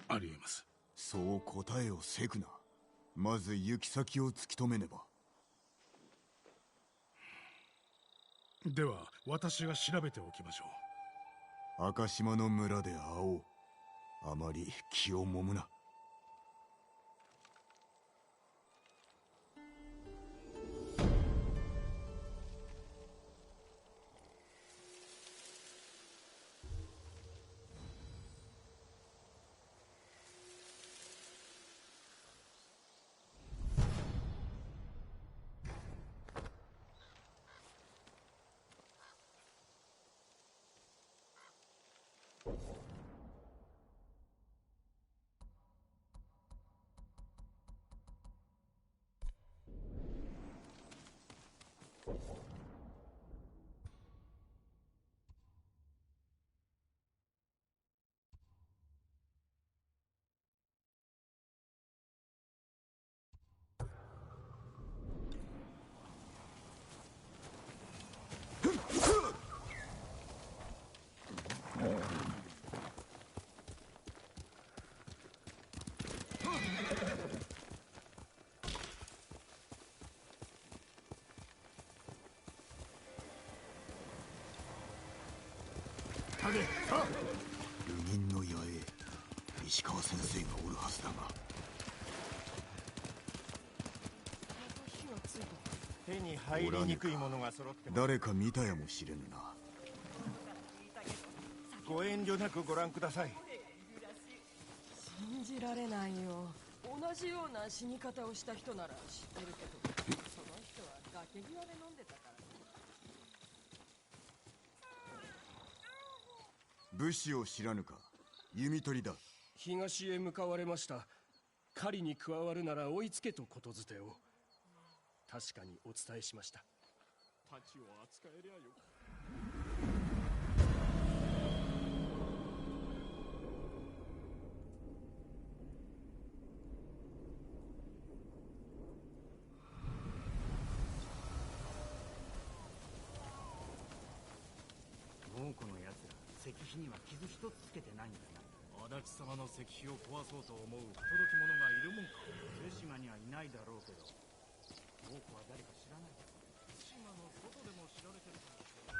ありえます。そう答えをせくな。まず行き先を突き止めねば。では私が調べておきましょう。赤島の村で会おう。あまり気をもむな。流人の野営、石川先生がおるはずだが。手に入りにくいものが揃って誰か見たやもしれぬな。ご遠慮なくご覧ください。信じられないよ。同じような死に方をした人なら知ってるけど、その人は崖際で飲んでたから。武士を知らぬか。弓取りだ。東へ向かわれました。狩りに加わるなら追いつけとことづてを。確かにお伝えしました。太刀を扱えりゃよ。猛虎のやつら石碑には傷一つつけてないんだな。足立様の石碑を壊そうと思う不届き者がいるもんか。対馬にはいないだろうけど、猛虎は誰か知らない。対馬の外でも知られてるかもしれない。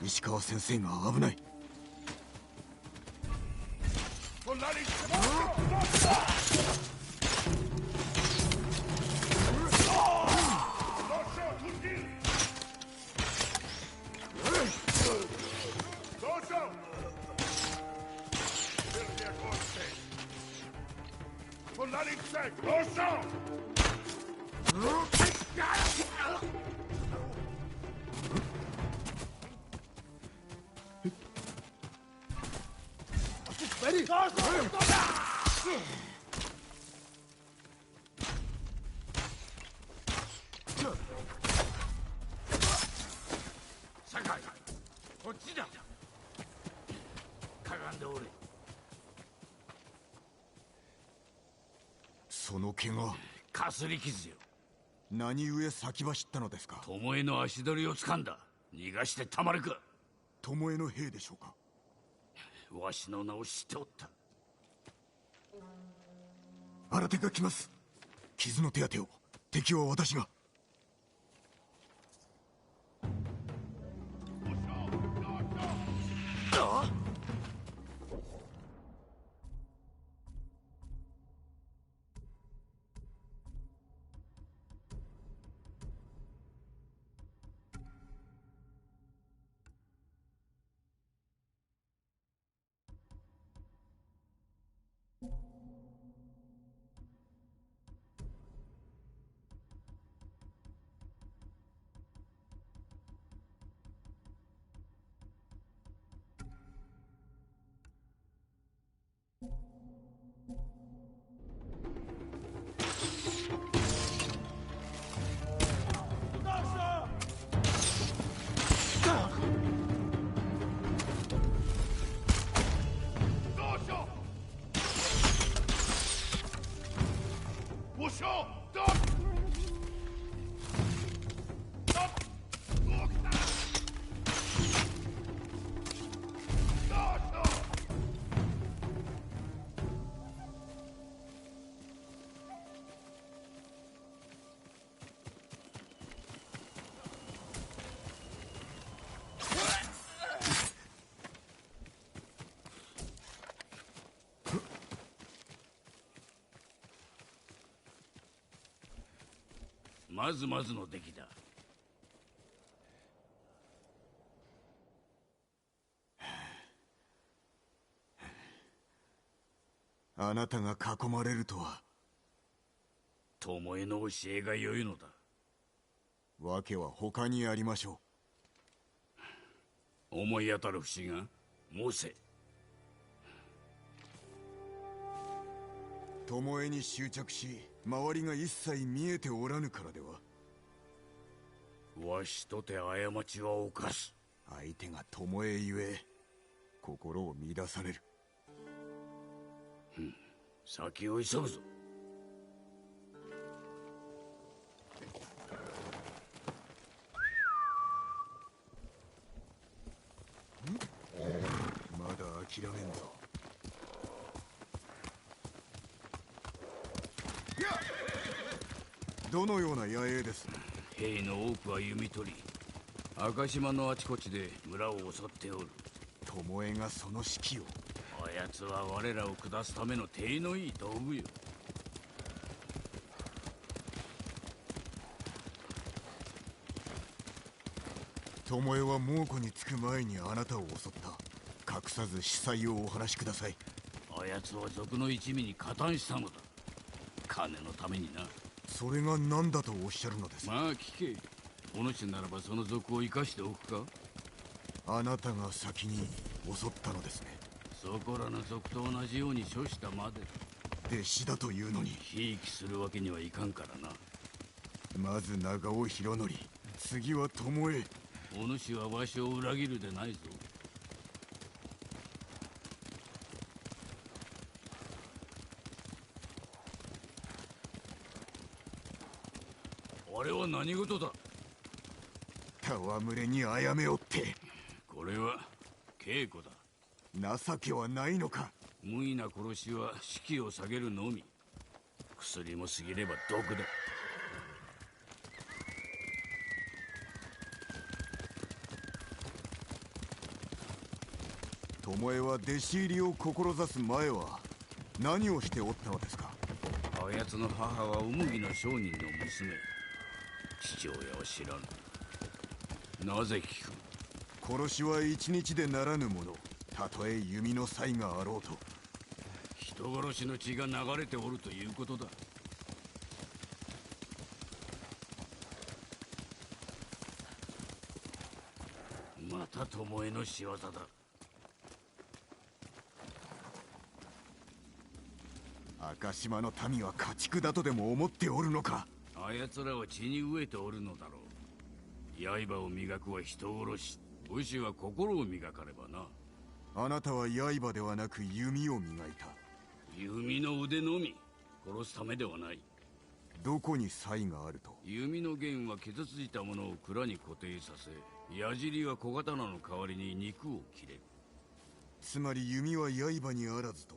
石川先生が危ない。その怪我、かすり傷よ。何故先走ったのですか？巴の足取りを掴んだ。逃がしてたまるか。巴の兵でしょうか？わしの名を知っておった。新手が来ます。傷の手当てを。敵は私が。まずまずの出来だ。あなたが囲まれるとは。巴の教えが良いのだ。訳は他にありましょう。思い当たる節が申せ。巴に執着し、周りが一切見えておらぬからでは。わしとて過ちは犯す。相手が巴ゆえ心を乱される。先を急ぐぞ。まだ諦めんぞ。どのような野営です？兵の多くは弓取り、赤島のあちこちで村を襲っておる。巴がその指揮を。あやつは我らを下すための手のいい道具よ。巴は猛虎につく前にあなたを襲った。隠さず司祭をお話しください。あやつは賊の一味に加担したのだ。金のためにな。それが何だとおっしゃるのです？まあ聞け。お主ならばその賊を生かしておくか。あなたが先に襲ったのですね。そこらの賊と同じように処したまで。弟子だというのにひいきするわけにはいかんからな。まず長尾博則、次は巴。お主はわしを裏切るでないぞ。あれは何事だ？戯れに殺めおって。これは稽古だ。情けはないのか？無意な殺しは士気を下げるのみ。薬も過ぎれば毒だ。巴は弟子入りを志す前は何をしておったのですか？あやつの母はお麦の商人の娘。父親は知らぬ。なぜ聞く？殺しは一日でならぬもの。たとえ弓の才があろうと。人殺しの血が流れておるということだ。また巴の仕業だ。赤島の民は家畜だとでも思っておるのか？あやつらは血に飢えておるのだろう。刃を磨くは人殺し、武士は心を磨かねばな。あなたは刃ではなく弓を磨いた。弓の腕のみ。殺すためではない。どこに才があると？弓の弦は傷ついたものを蔵に固定させ、矢尻は小刀の代わりに肉を切れる。つまり弓は刃にあらずと。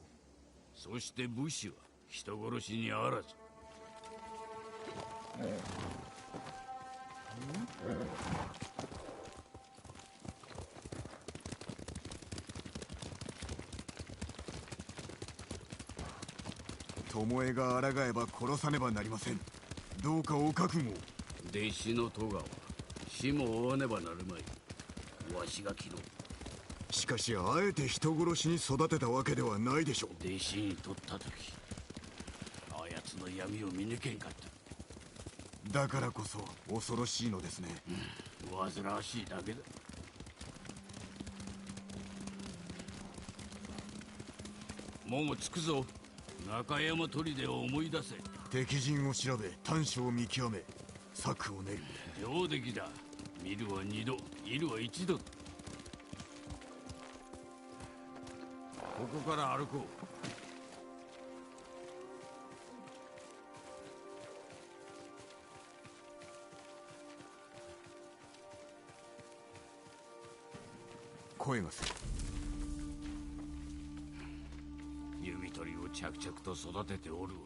そして武士は人殺しにあらず。巴が抗えば殺さねばなりません。どうかお覚悟を。弟子の戸川、死も負わねばなるまい。わしが切ろう。しかしあえて人殺しに育てたわけではないでしょう。弟子に取った時、あやつの闇を見抜けんかった。だからこそ恐ろしいのですね。煩わしいだけだ。もう着くぞ。中山砦を思い出せ。敵陣を調べ短所を見極め策を練る。上出来だ。見るは二度、いるは一度。ここから歩こう。声がする。弓取りを着々と育てておるわ。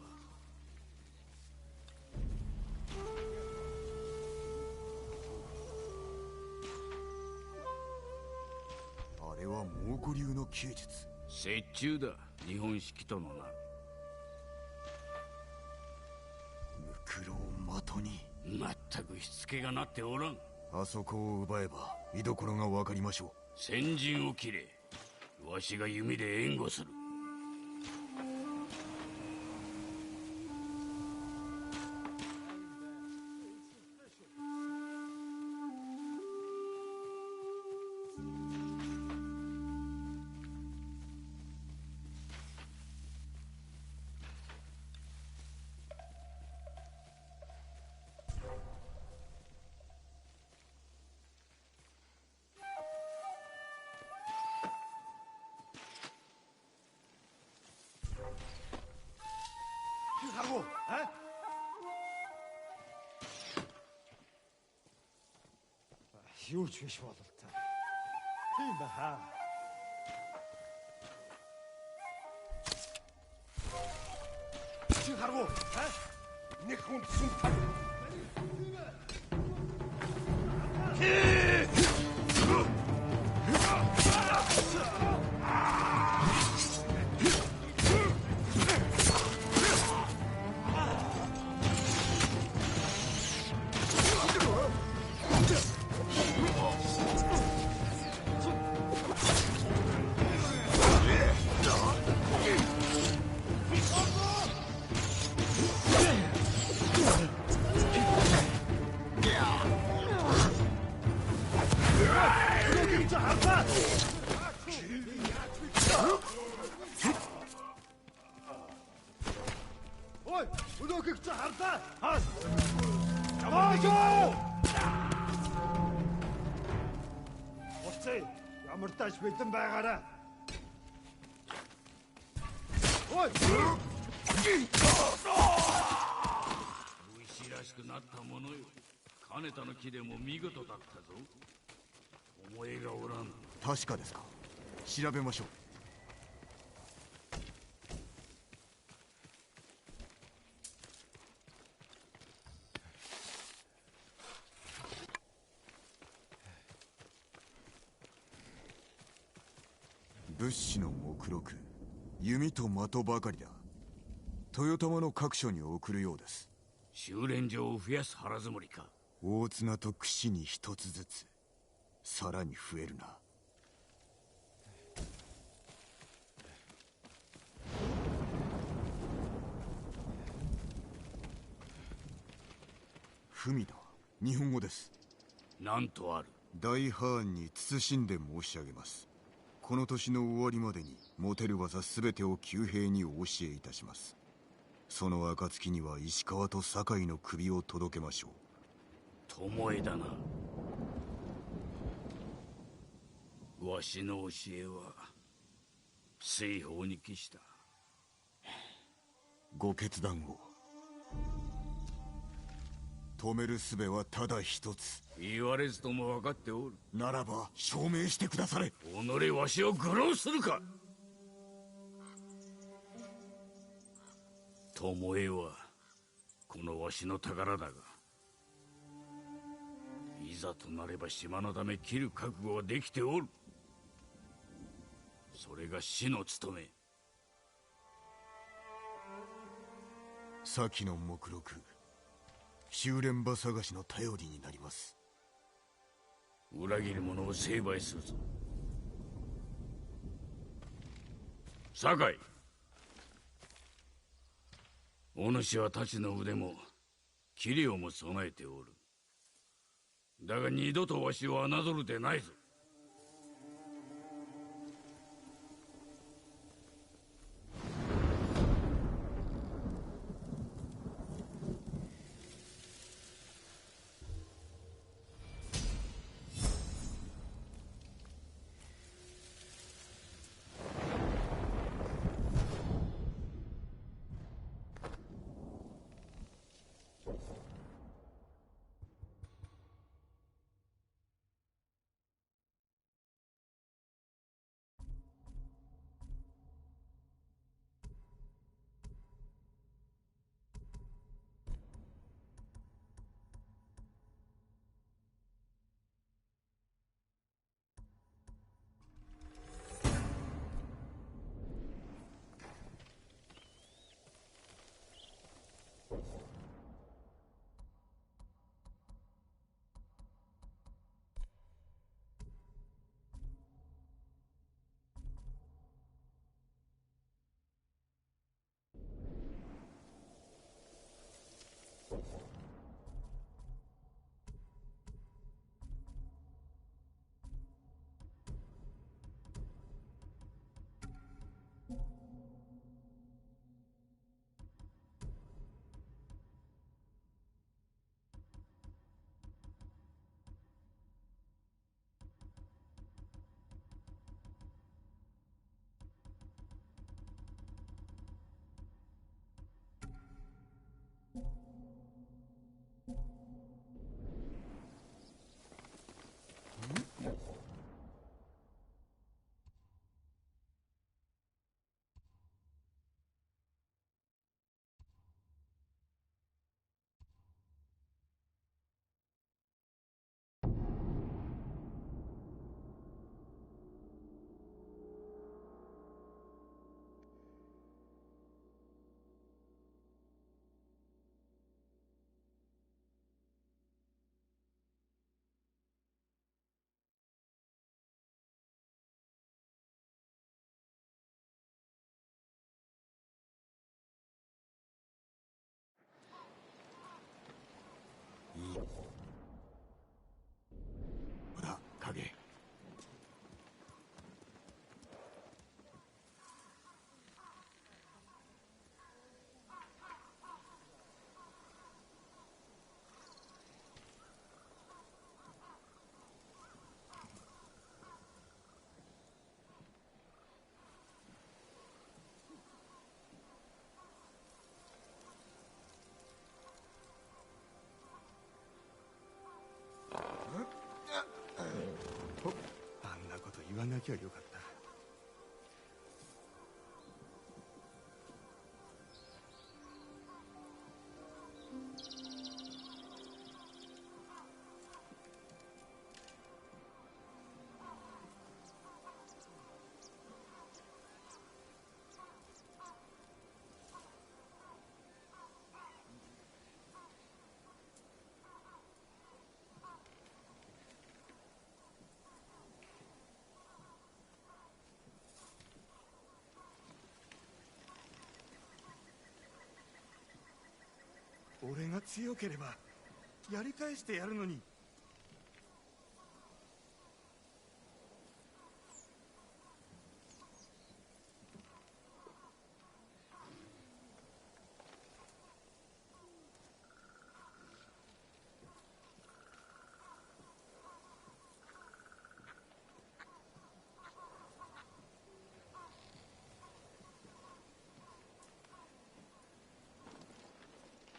あれは猛虎流の剣術。折衷だ。日本式とのな。ムクロを的に。まったくしつけがなっておらん。あそこを奪えば居所が分かりましょう。先陣を切れ。わしが弓で援護する。하고, юу ч биш бололтой. Тийм баха. Чи харгу, нэг хүн сүнтэй. Ой, өнөөхийг чи харлаа. Уцаа, ямар тааш бэлэн байгаарай. Ой! 武士らしくなったものよ。金田の木でも見事だったぞ。思いがおらん。確かですか。調べましょう。物資の目録、弓と的ばかりだ。豊玉の各所に送るようです。修練場を増やす腹積もりか。大綱と櫛に一つずつ、さらに増えるな。文だ。日本語です。なんとある。大藩に謹んで申し上げます。この年の終わりまでに持てる技すべてを旧兵にお教えいたします。その暁には石川と酒井の首を届けましょう。巴だな。わしの教えは西方に帰した。ご決断を。止める術はただ一つ。言われずとも分かっておる。ならば証明してくだされ。己わしを愚弄するか。巴はこのわしの宝だが、いざとなれば島のため切る覚悟はできておる。それが死の務め。先の目録、修練場探しの頼りになります。裏切る者を成敗するぞ。酒井、お主は太刀の腕も器量も備えておる。だが二度とわしを侮るでないぞ。なきゃよかった。俺が強ければやり返してやるのに。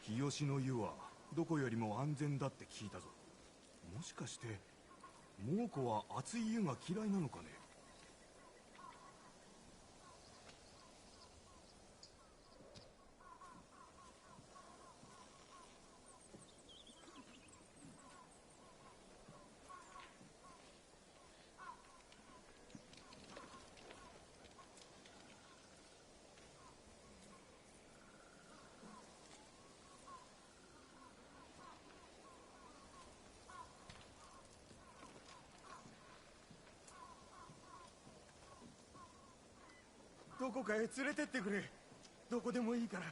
日吉の湯はどこよりも安全だって聞いたぞ。もしかして猛虎は熱い湯が嫌いなのかね。どこかへ連れてってくれ。どこでもいいから。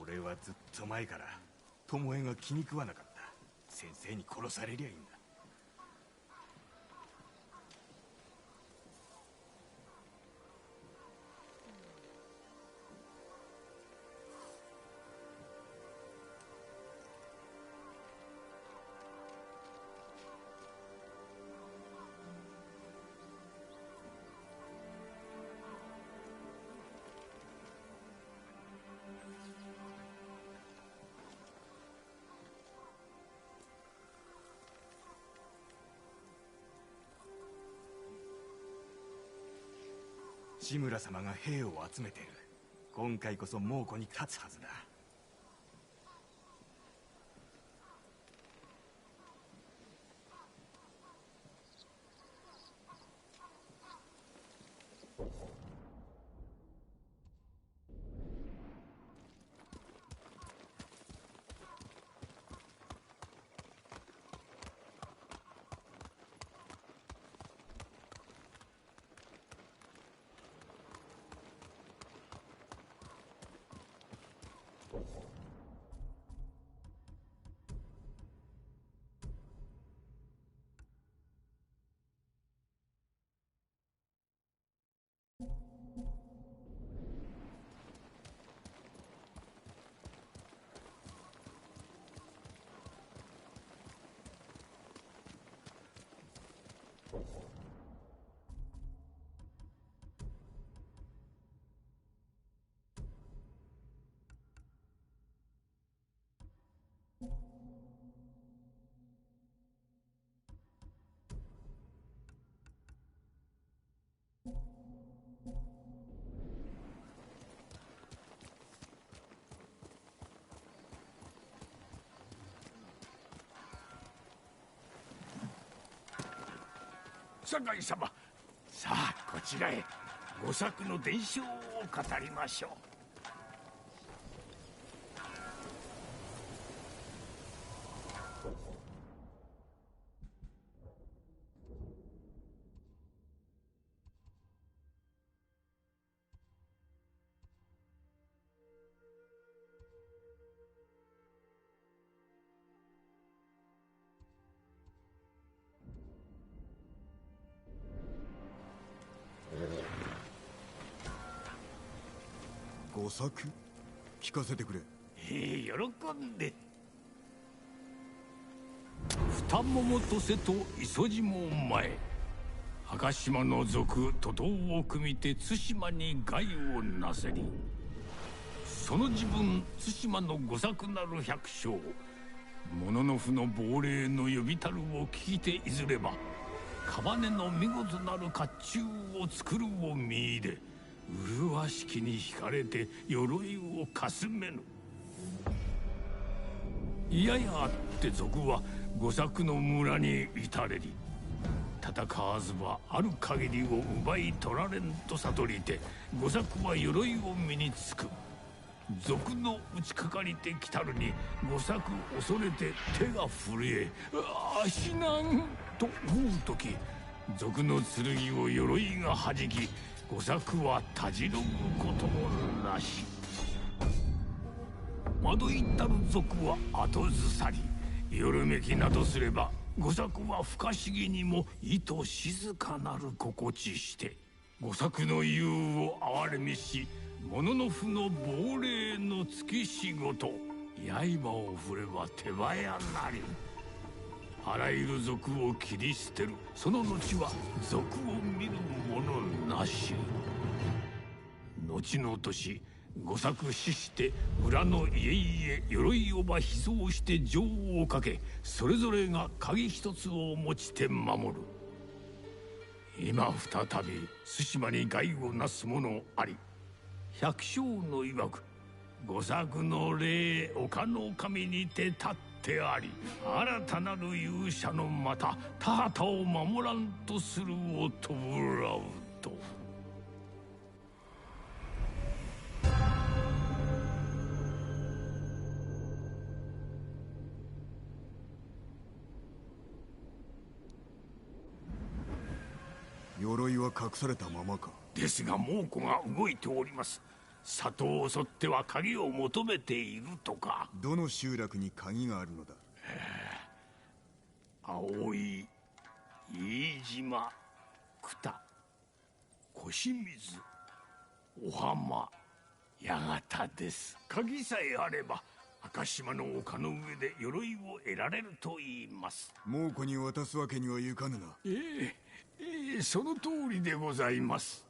俺はずっと前から巴が気に食わなかった。先生に殺されりゃいいんだ。志村様が兵を集めている。今回こそ猛虎に勝つはずだ。酒井様、さあこちらへ。ご作の伝承を語りましょう。御作？聞かせてくれ。喜んで。二桃と瀬と磯路も前、赤島の族徒党を組みて対馬に害をなせり、その自分対馬の御作なる百姓、物の符の亡霊の呼びたるを聞いていずれば、屍の見事なる甲冑を作るを見入れ、麗しきに惹かれて鎧をかすめぬ。いややあって賊は御作の村に至れり、戦わずばある限りを奪い取られんと悟りて、御作は鎧を身につく。賊の打ちかかりてきたるに御作恐れて手が震え、死なんと思う時、賊の剣を鎧がはじき、御作はたじろぐこともなし。惑いたる賊は後ずさり、夜めきなどすれば御作は不可思議にも意図静かなる心地して、御作の言うを哀れみし、物の符の亡霊の付き仕事、刃を振れば手早なり。あらゆる賊を切り捨てる。その後は賊を見る者なし。後の年、御作死して裏の家々鎧をば秘蔵して錠をかけ、それぞれが鍵一つを持ちて守る。今再び対馬に害をなす者あり。百姓の曰く、御作の霊岡の神にて立ってあり、新たなる勇者のまた田畑を守らんとするを弔うと。鎧は隠されたままか。ですが猛虎が動いております。里を襲っては鍵を求めているとか。どの集落に鍵があるのだ。葵、飯島、久田、小清水、お浜、八幡です。鍵さえあれば赤島の丘の上で鎧を得られると言います。猛虎に渡すわけにはいかぬな。その通りでございます。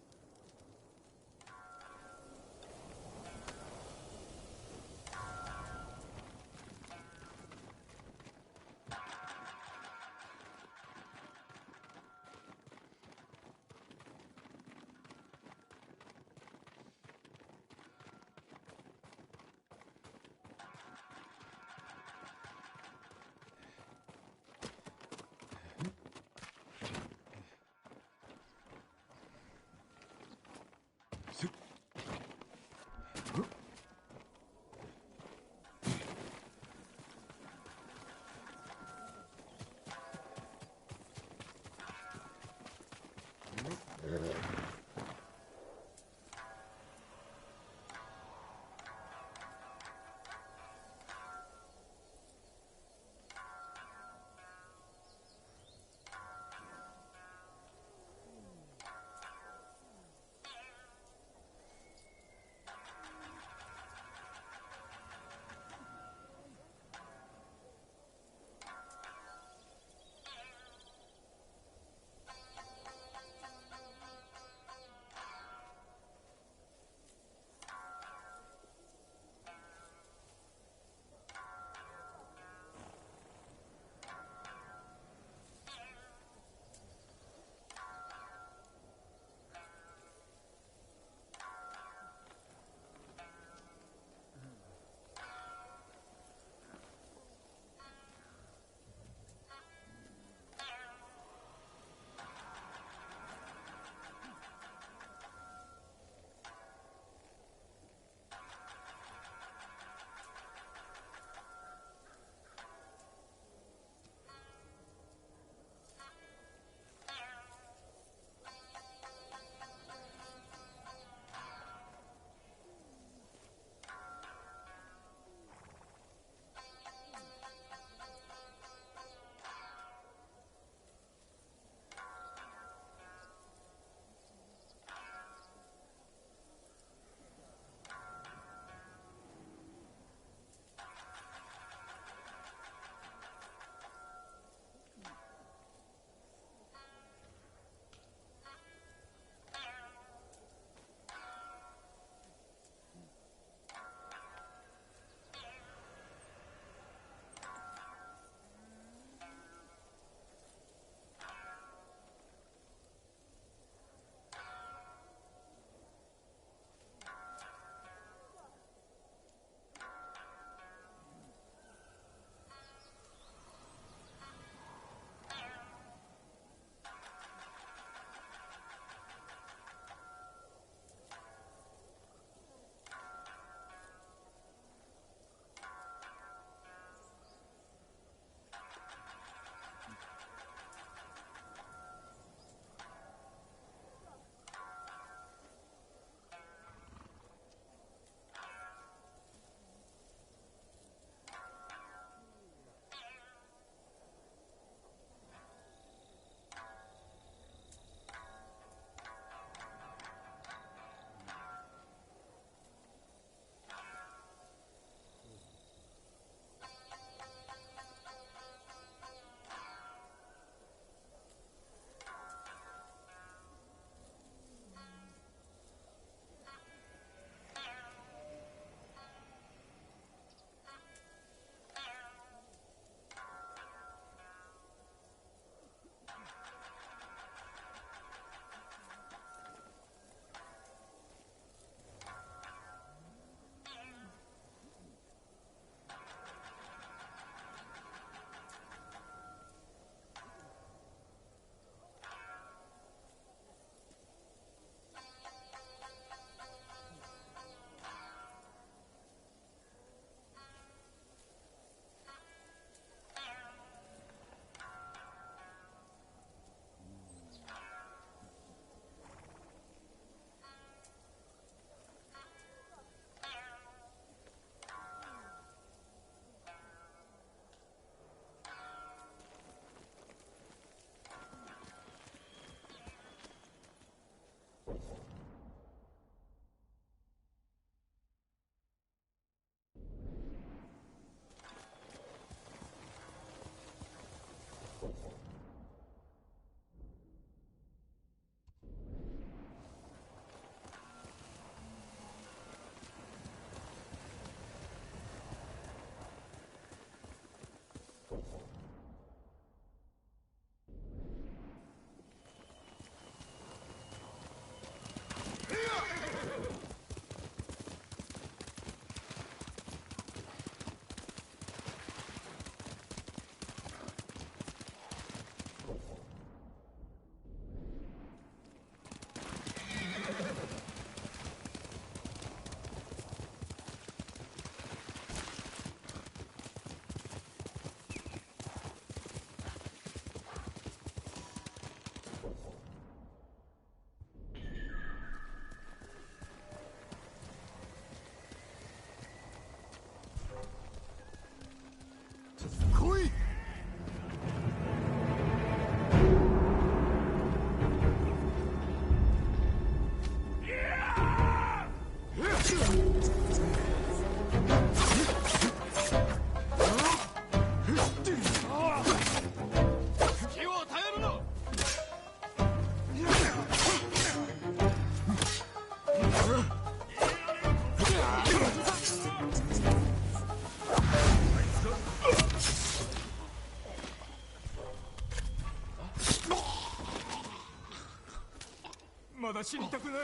は死にたくない。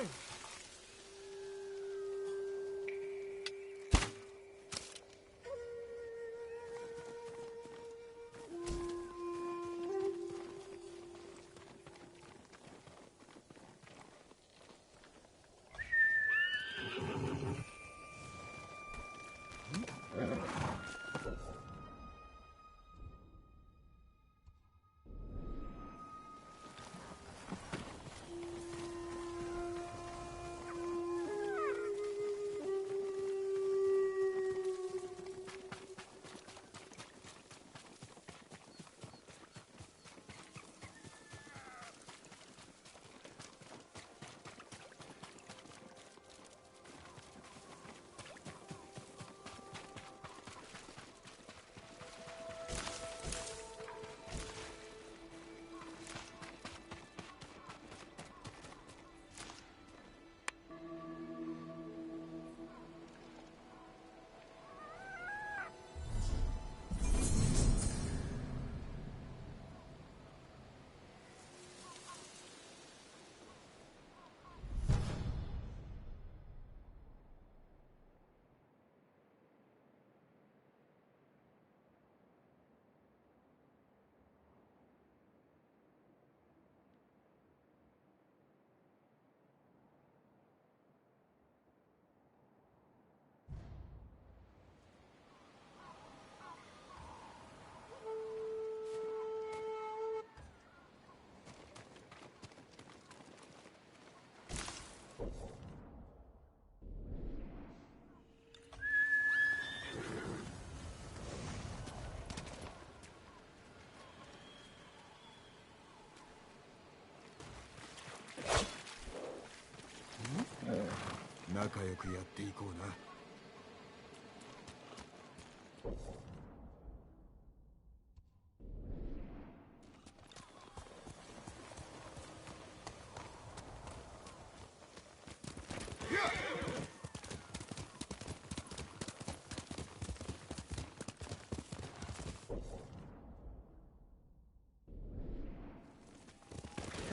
仲良くやっていこうな。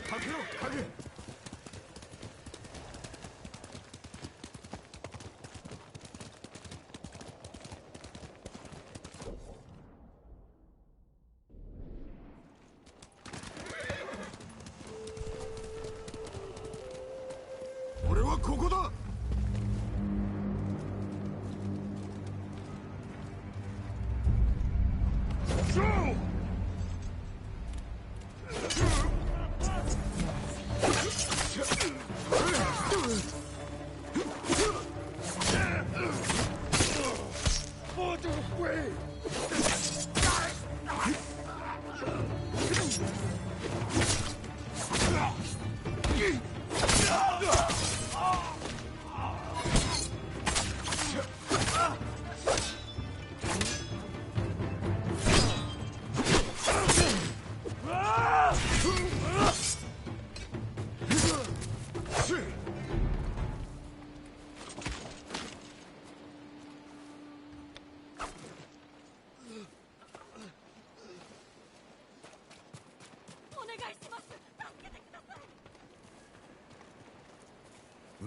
かけろ、影。俺はここだ。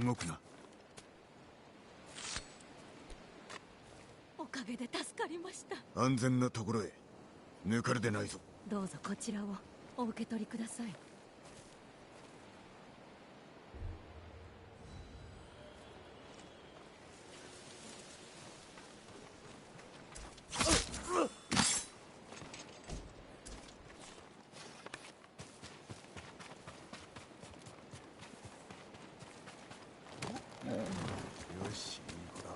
動くな。おかげで助かりました。安全なところへ。抜かれでないぞ。どうぞこちらをお受け取りください。よし、いい子だ。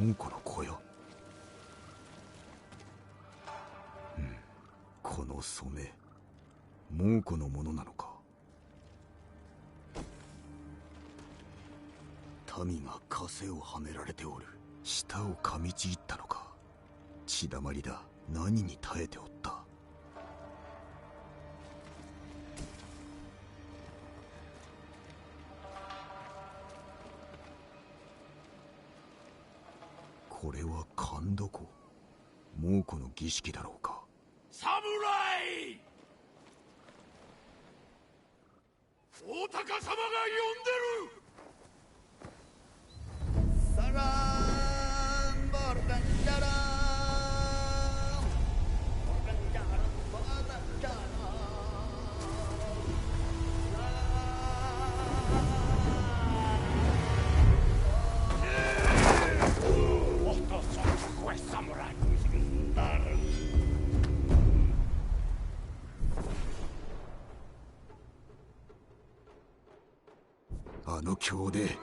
門戸の小屋。この染め、猛虎のものなのか。民が枷をはめられておる。舌を噛みちぎったのか。血だまりだ。何に耐えておった。これは勘どこ。猛虎の儀式だろうか。侍！大高様が呼んでる。サラーンボルガンジャラーンボルガンジャラーンボルガンジャラーン。Otto sotto quel samurai. あの強で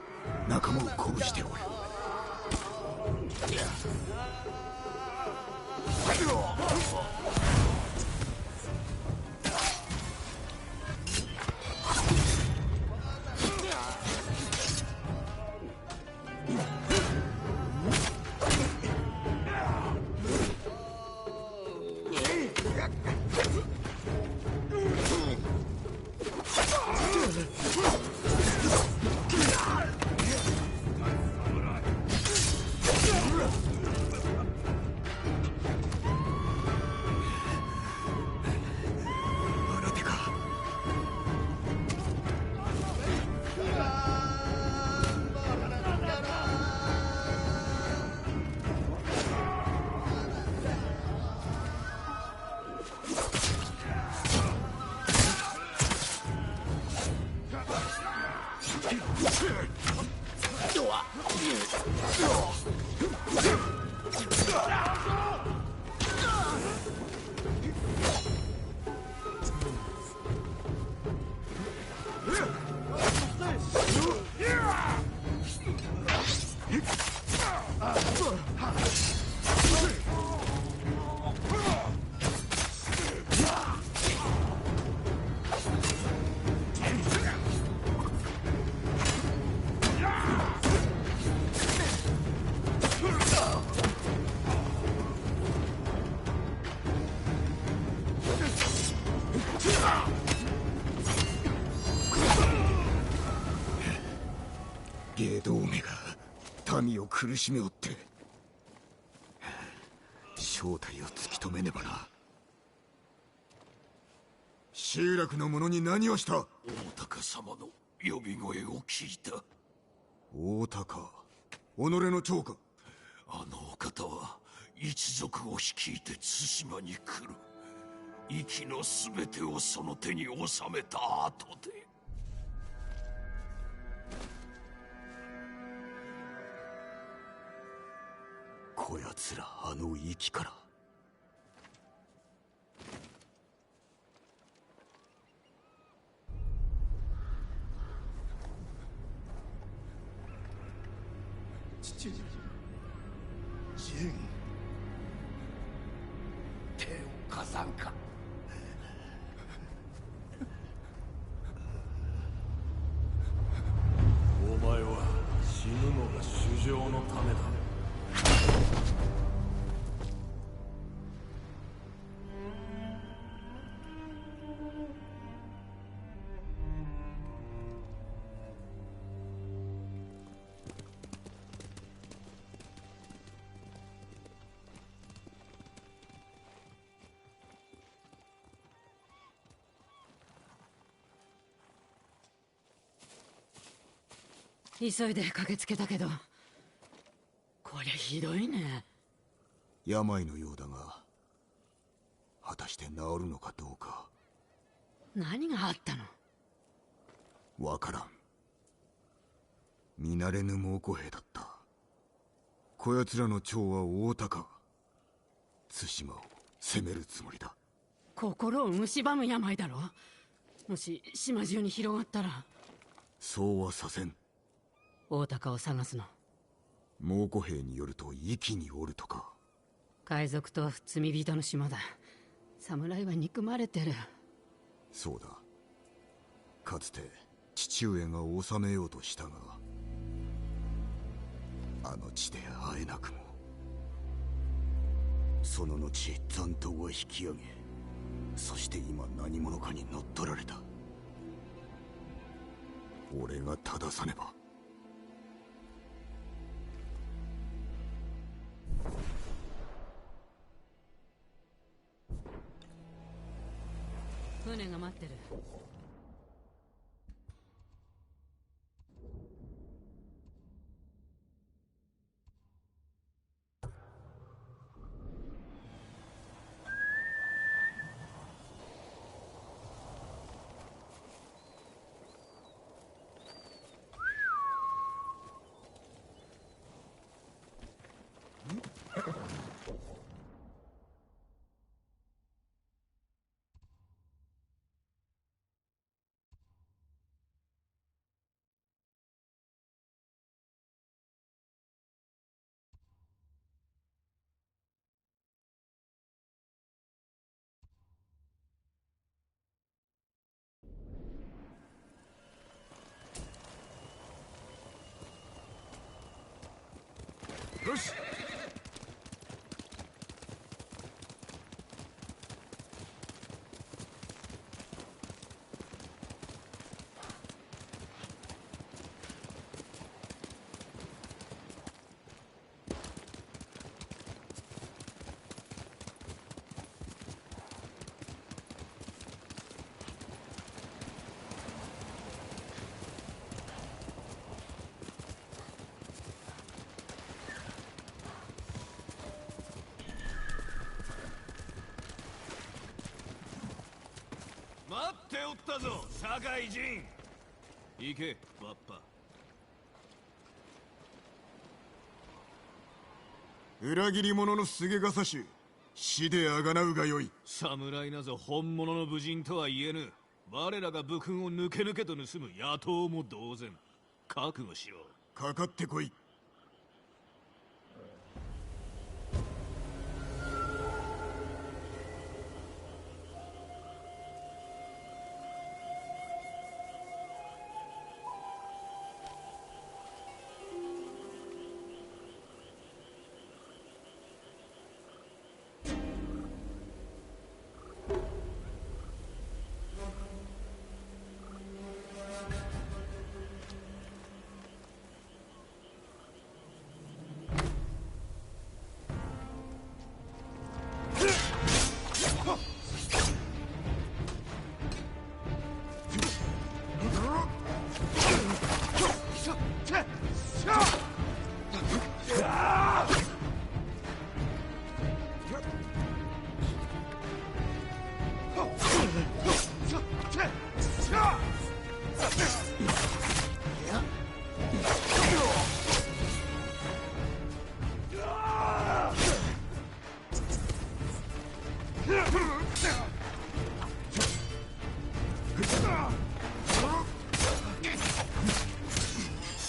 仲間を鼓舞しておる。外道めが民を苦しめおって、正体を突き止めねばな。集落の者に何をした。大高様の呼び声を聞いた。大高、己の長か。あのお方は一族を率いて対馬に来る。息の全てをその手に収めた後で。こやつらあの息から。父上、ジン、手を貸さんか。お前は死ぬのが衆生のためだ。急いで駆けつけたけど、こりゃひどいね。病のようだが、果たして治るのかどうか。何があったの。わからん。見慣れぬ猛虎兵だった。こやつらの長は大高。対馬を攻めるつもりだ。心を蝕む病だろ。もし島中に広がったら。そうはさせん。大高を探すの。蒙古兵によると壱岐におるとか。海賊と罪人の島だ。侍は憎まれてる。そうだ。かつて父上が治めようとしたが、あの地で会えなくも。その後残党は引き上げ、そして今何者かに乗っ取られた。俺が正さねば。船が待ってる。よし。待っておったぞ、堺人。行け、わっぱ。裏切り者のすげがさし、死であがなうがよい。侍なぞ本物の武人とは言えぬ。我らが武勲を抜け抜けと盗む野党も同然。覚悟しろ。かかってこい。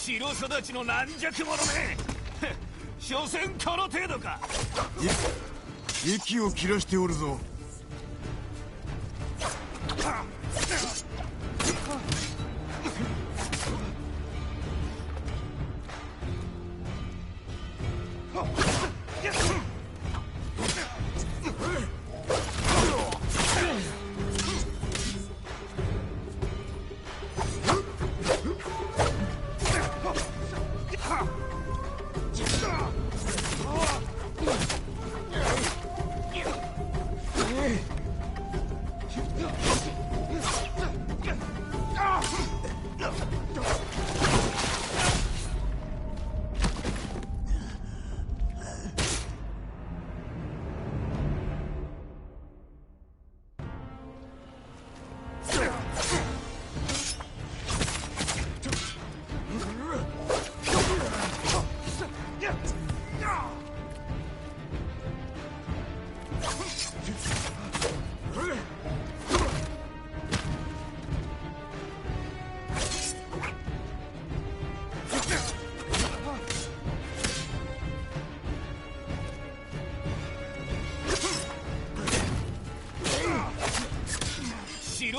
城育ちの軟弱者め。所詮この程度か。息を切らしておるぞ。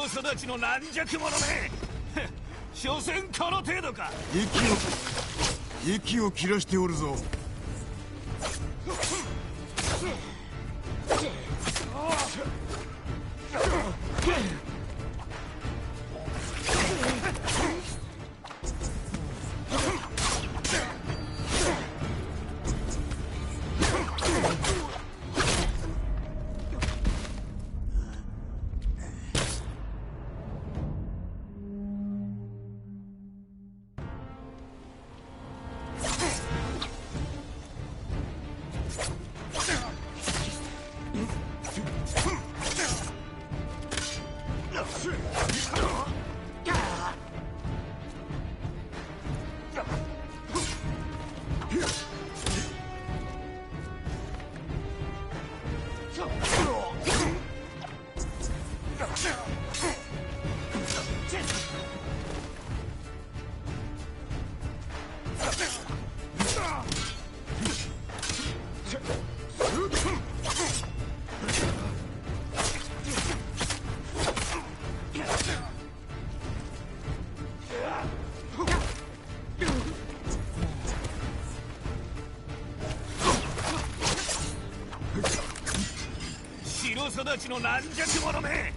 育ちの軟弱者め所詮この程度か。息を切らしておるぞ。育ちの軟弱者め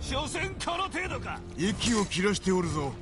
所詮この程度か。息を切らしておるぞ。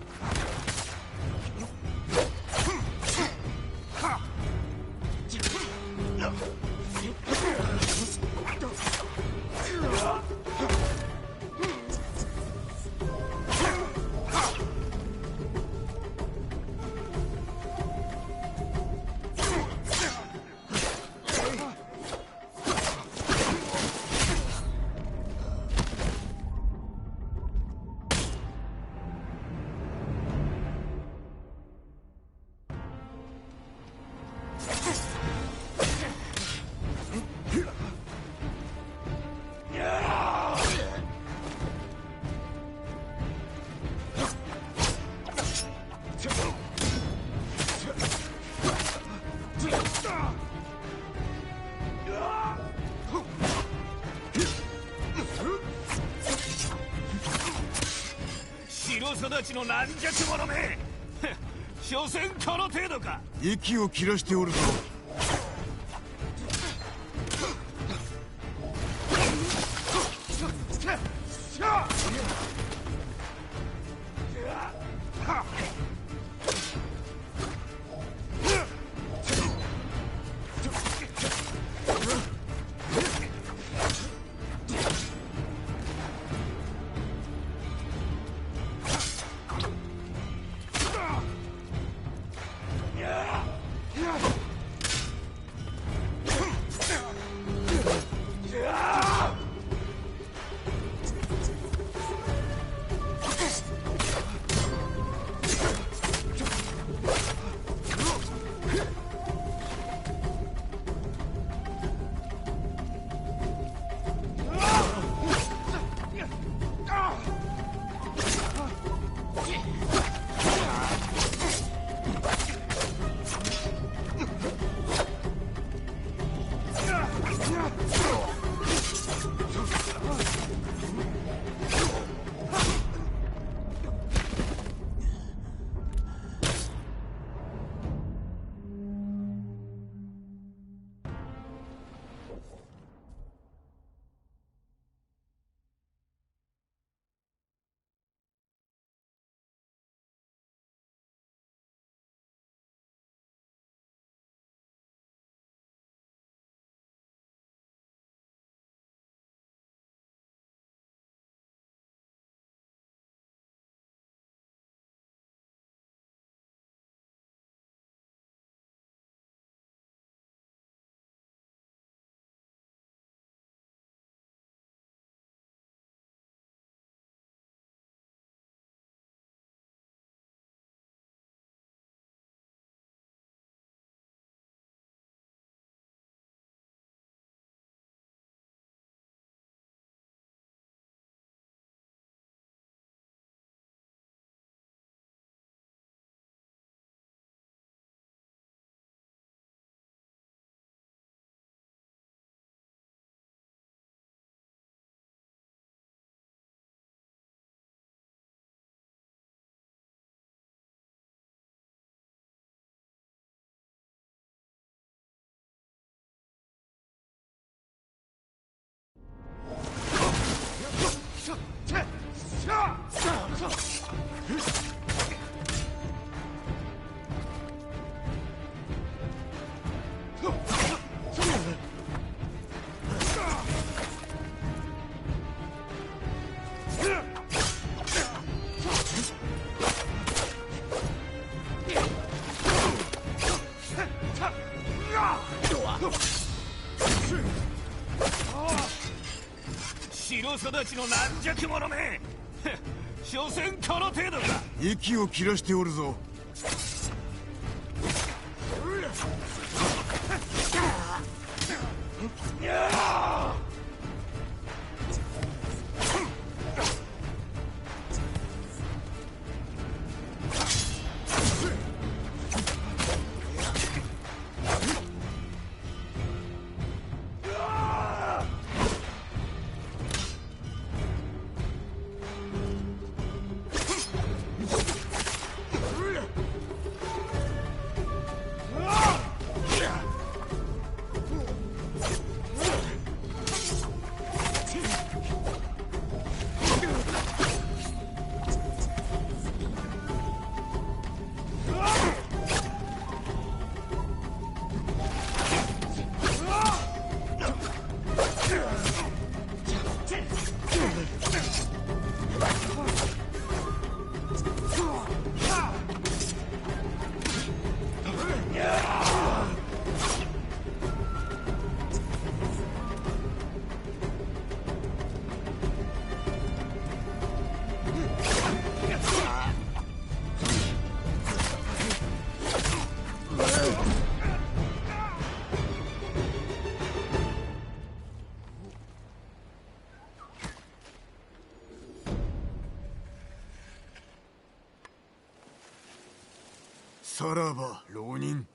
育ちの軟弱者め所詮この程度か。息を切らしておるぞ。白育ちの軟弱者め所詮この程度か。息を切らしておるぞ。さらば浪人。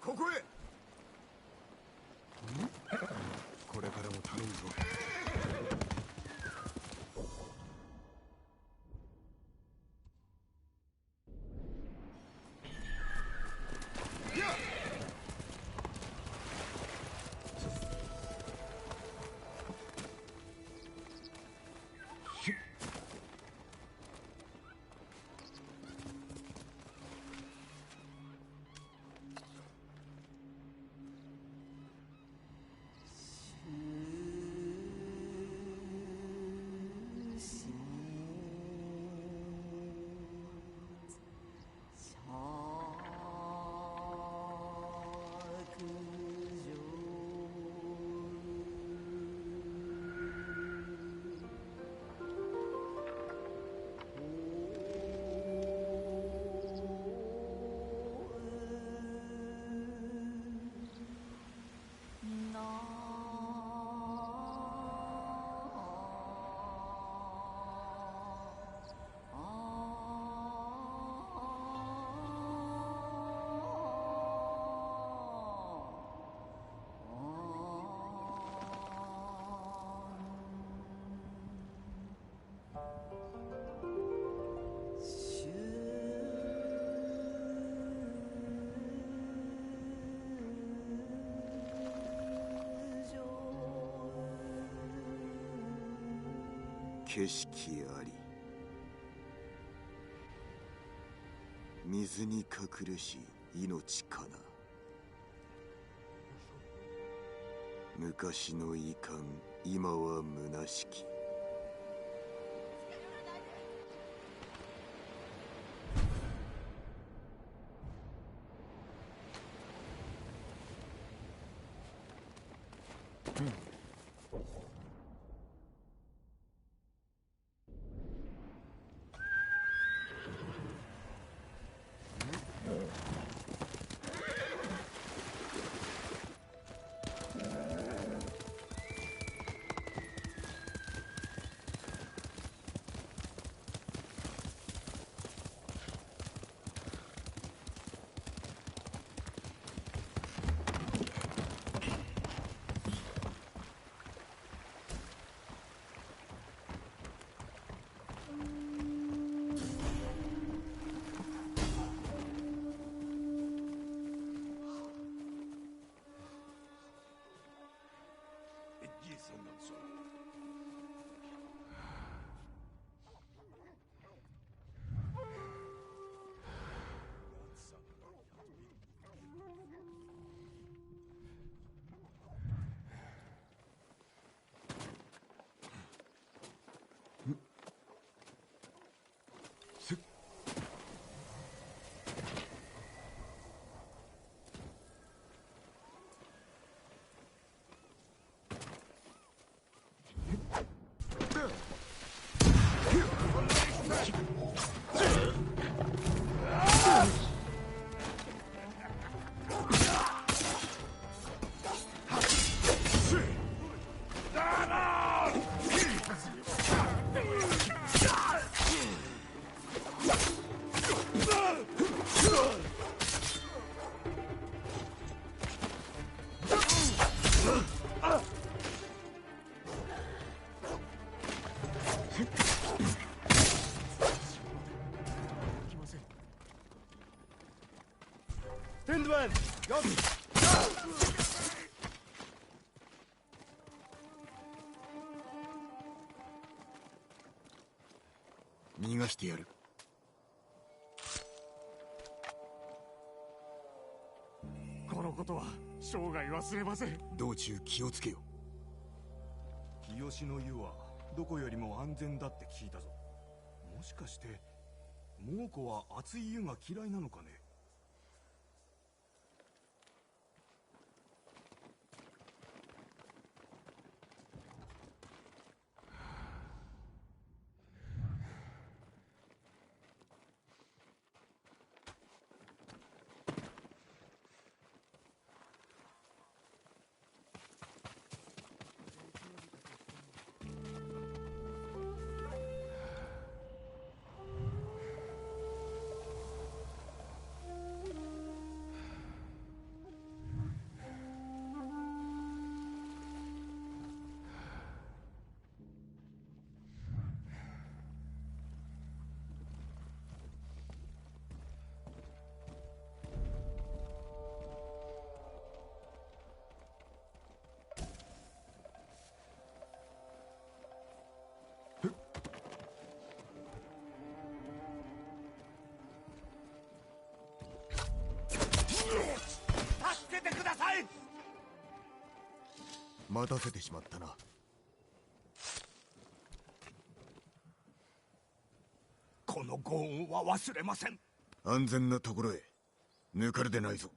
ここへ。これからも頼むぞ。景色あり、水に隠れし命かな。昔の遺憾、今は虚しき。Tindman! Go! 逃がしてやる。このことは生涯忘れません。道中気をつけよ。清の湯はどこよりも安全だって聞いたぞ。もしかして猛虎は熱い湯が嫌いなのかね。助けてください。待たせてしまったな。このご恩は忘れません。安全なところへ抜かるでないぞ。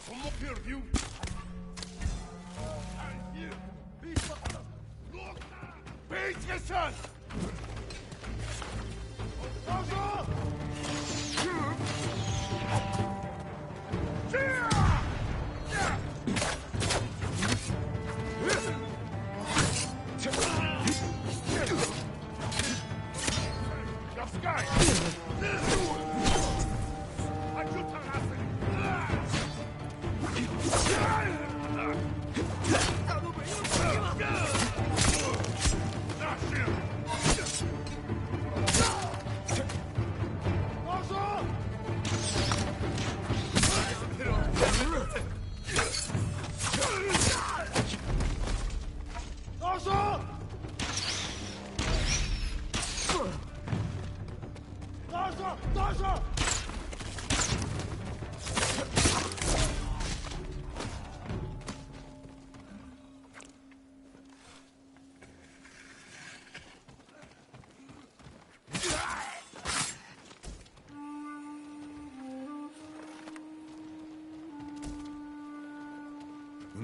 Comment perdue? Pay attention!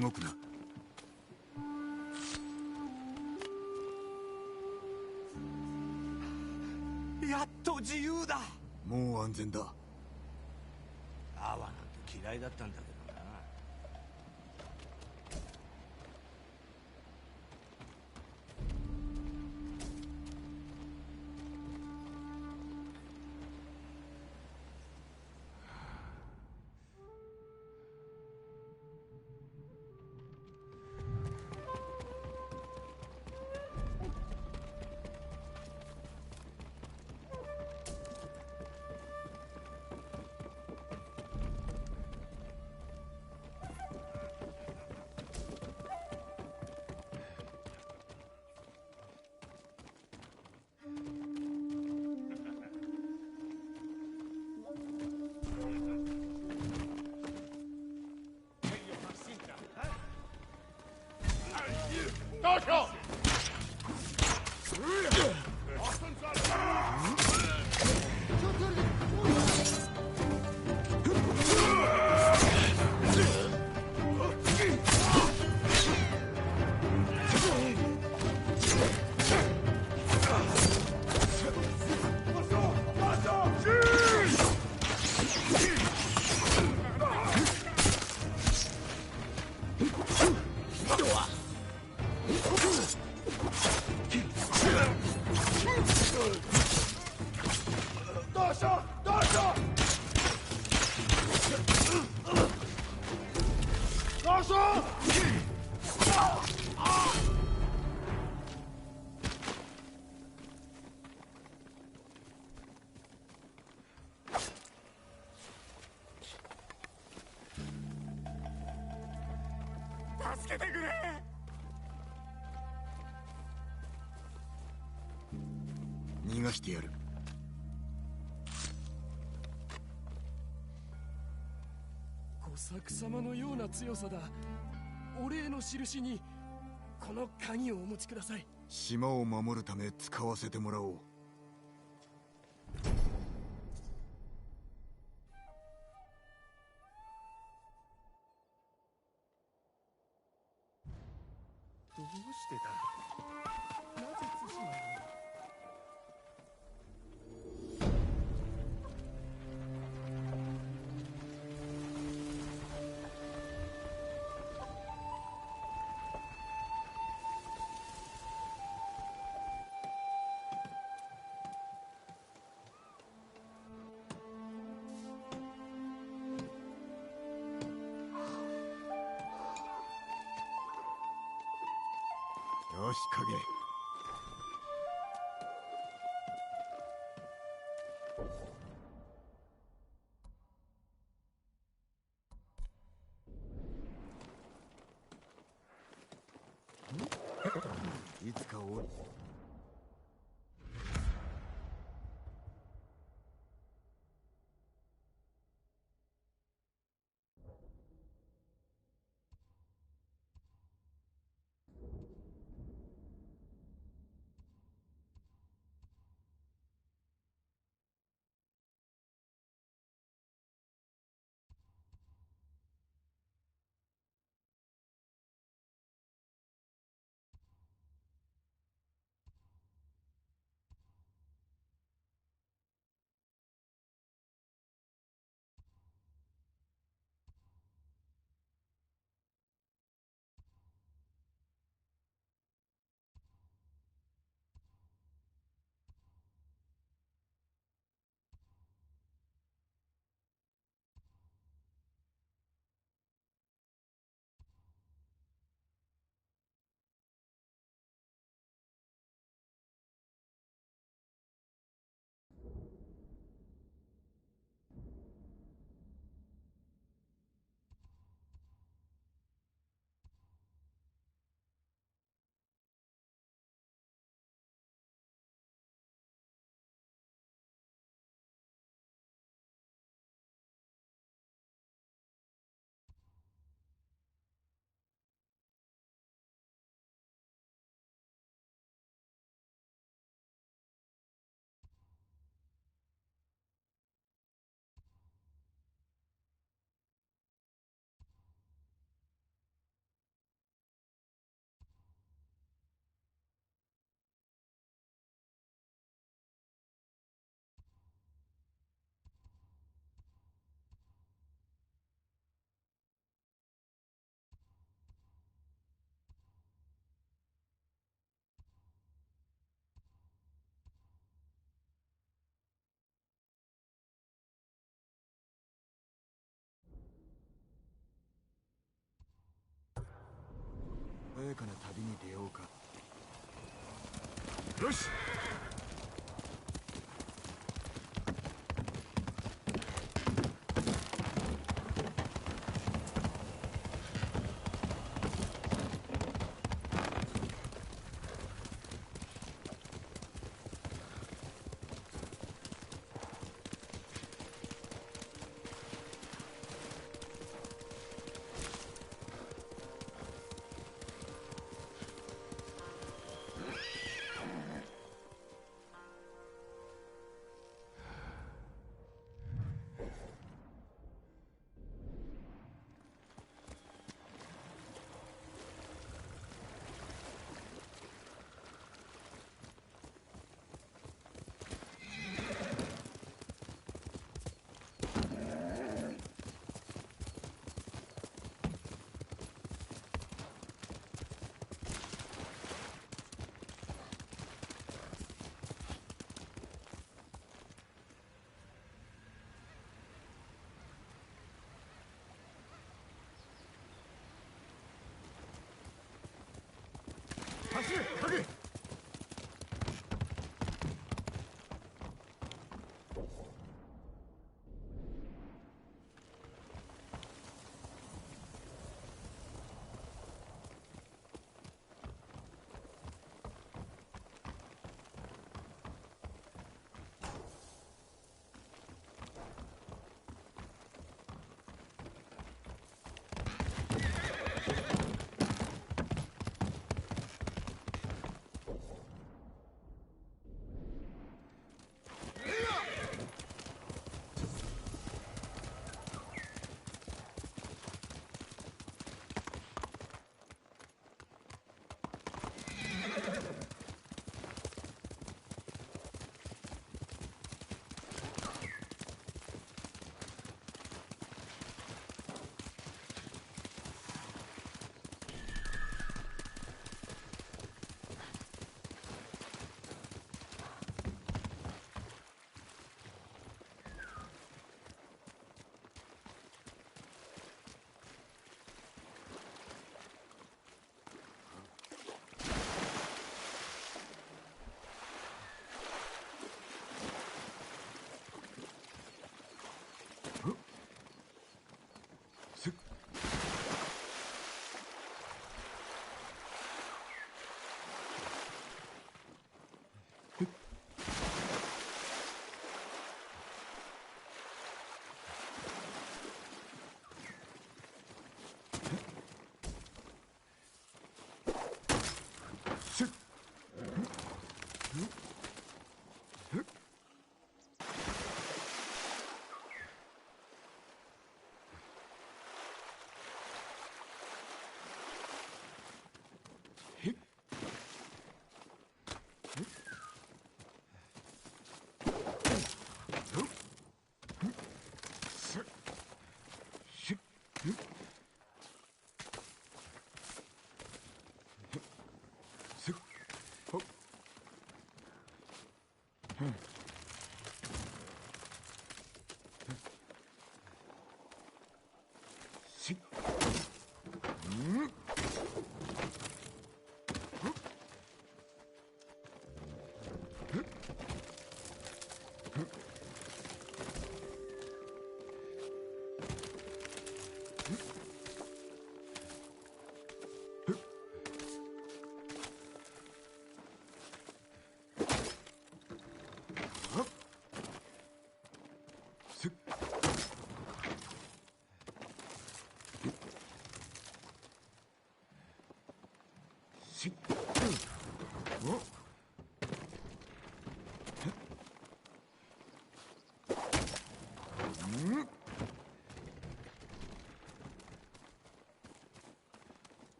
動くな。やっと自由だ。もう安全だ。アワなんて嫌いだったんだけどな。逃がしてやる。吾作様のような強さだ。お礼の印にこの鍵をお持ちください。島を守るため使わせてもらおう。どうしてだ。なぜ対馬に。よし影。いつかお穏やかな旅に出ようか。よし。走れ影。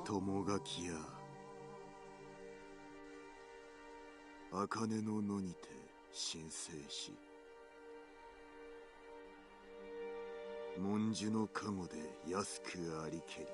友垣や茜の野にて神聖し、文殊の加護で安くありけり。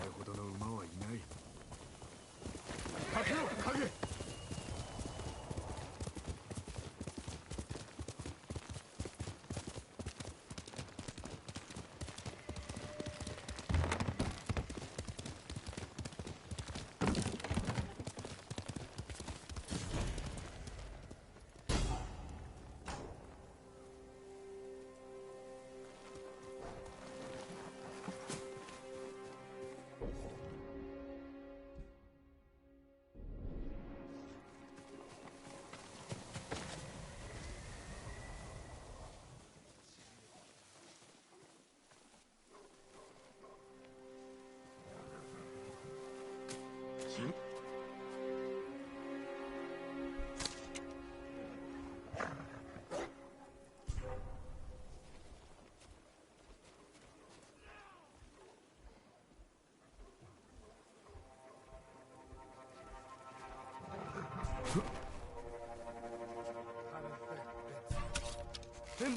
前ほどの馬はいない。かけろ影。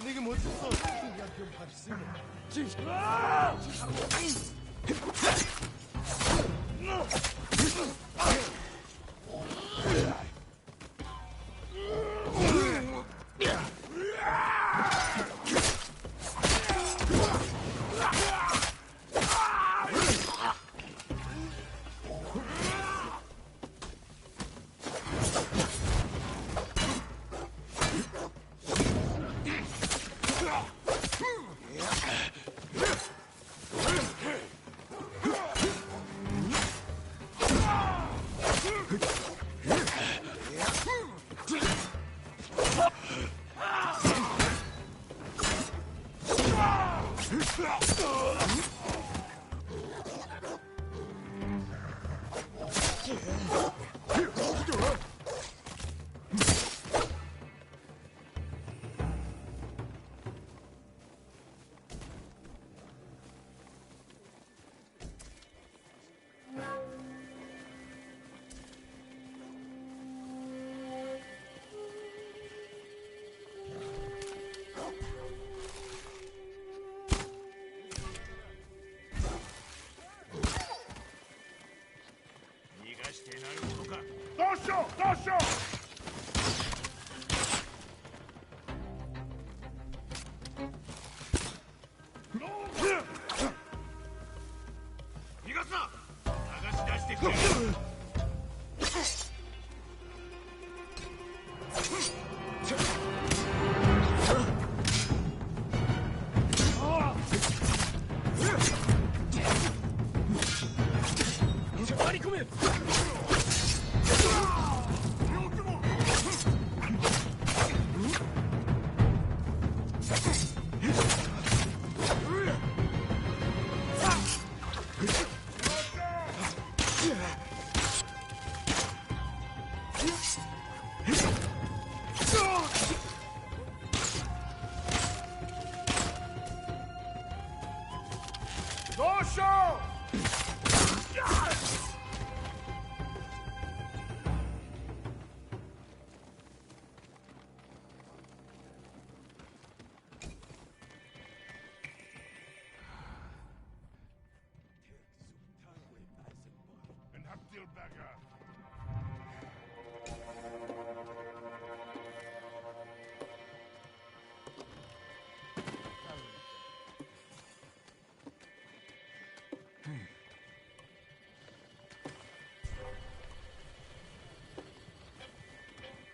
네가 멋졌어. 약간 발심해.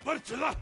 Marcela!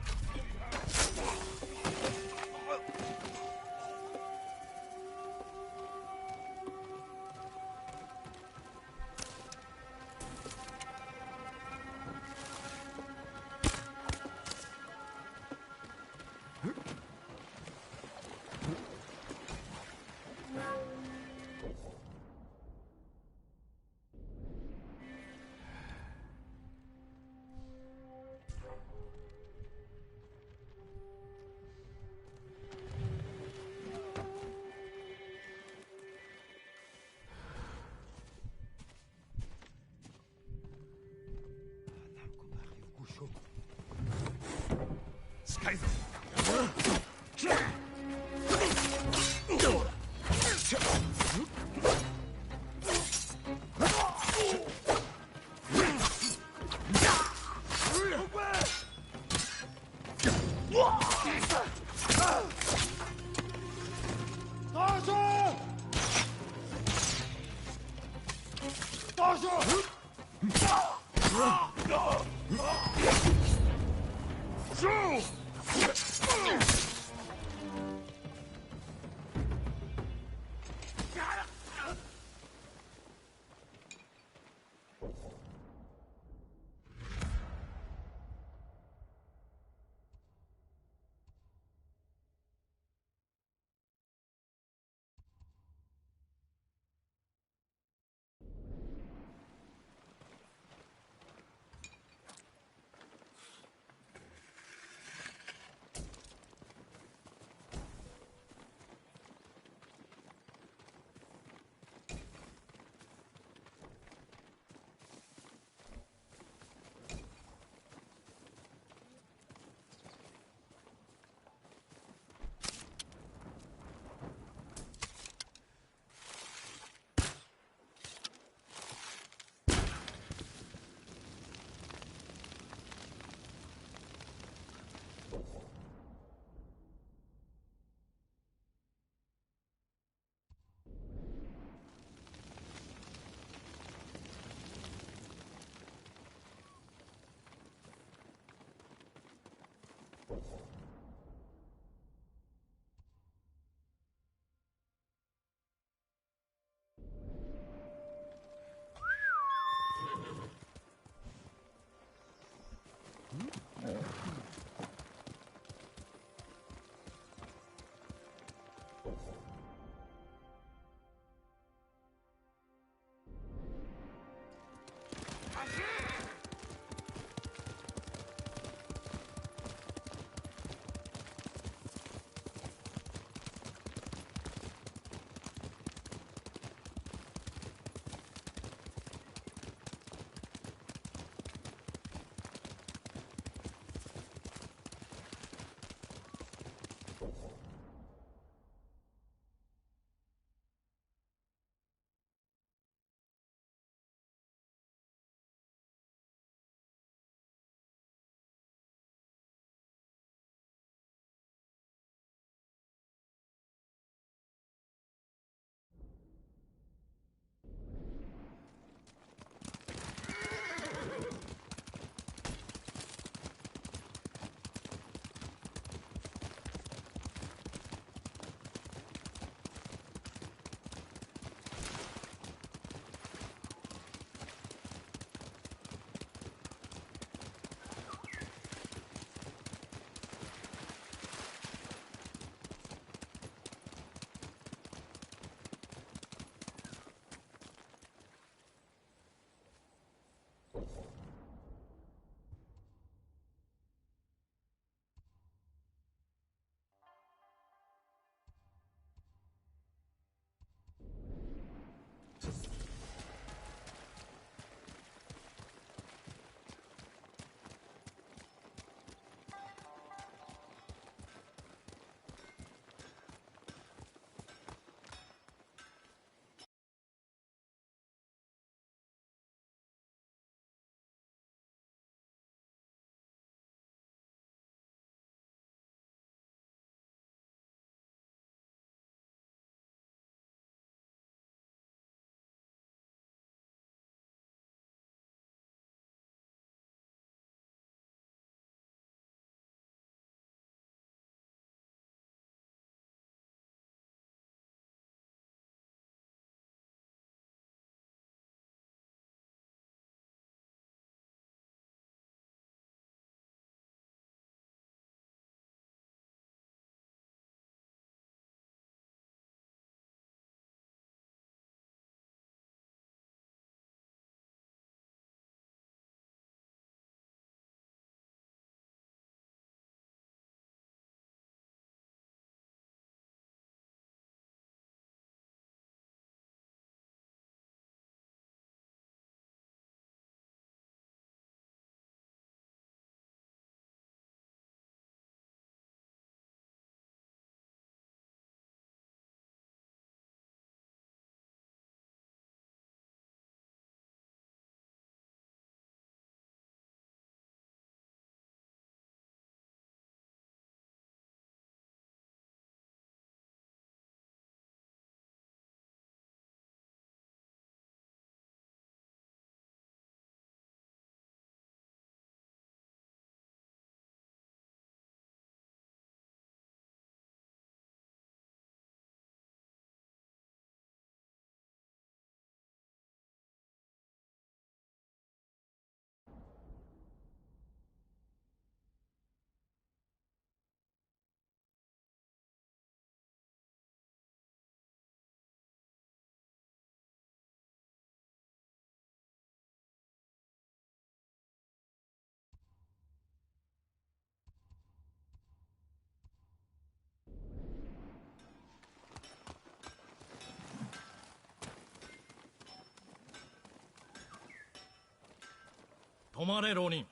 止まれ浪人。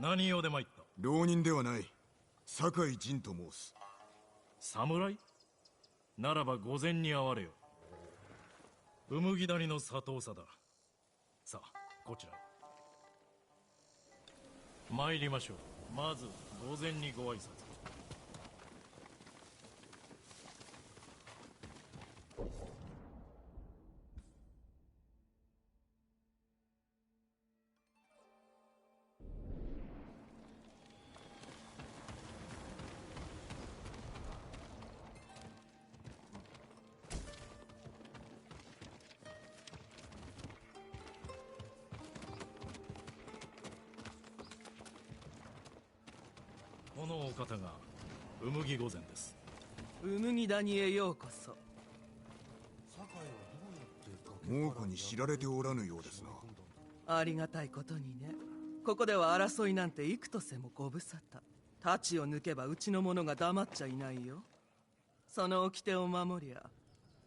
何用で参った？浪人ではない。酒井仁と申す。侍？ならば御前に会われよ。うむぎ谷の佐藤佐だ。さあこちら参りましょう。まず御前にご挨拶。このお方がうむぎ御前です。うむぎ谷へようこそ。猛虎に知られておらぬようですな。ありがたいことにね。ここでは争いなんて幾とせもご無沙汰。太刀を抜けばうちの者が黙っちゃいないよ。その掟を守りゃ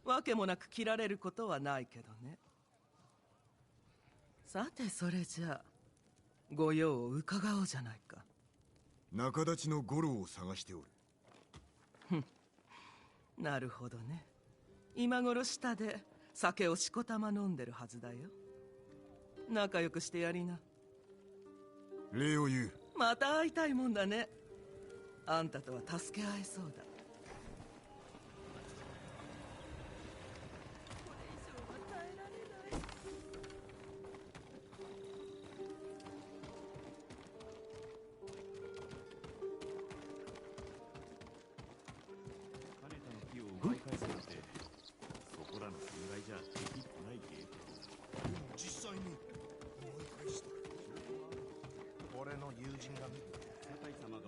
わけもなく切られることはないけどね。さてそれじゃあご用を伺おうじゃないか。仲立ちの五郎を探しておる。ふん、なるほどね。今頃下で酒をしこたま飲んでるはずだよ。仲良くしてやりな。礼を言う。また会いたいもんだね。あんたとは助け合えそうだ。実際に思い返した。俺の友人が見て酒井様が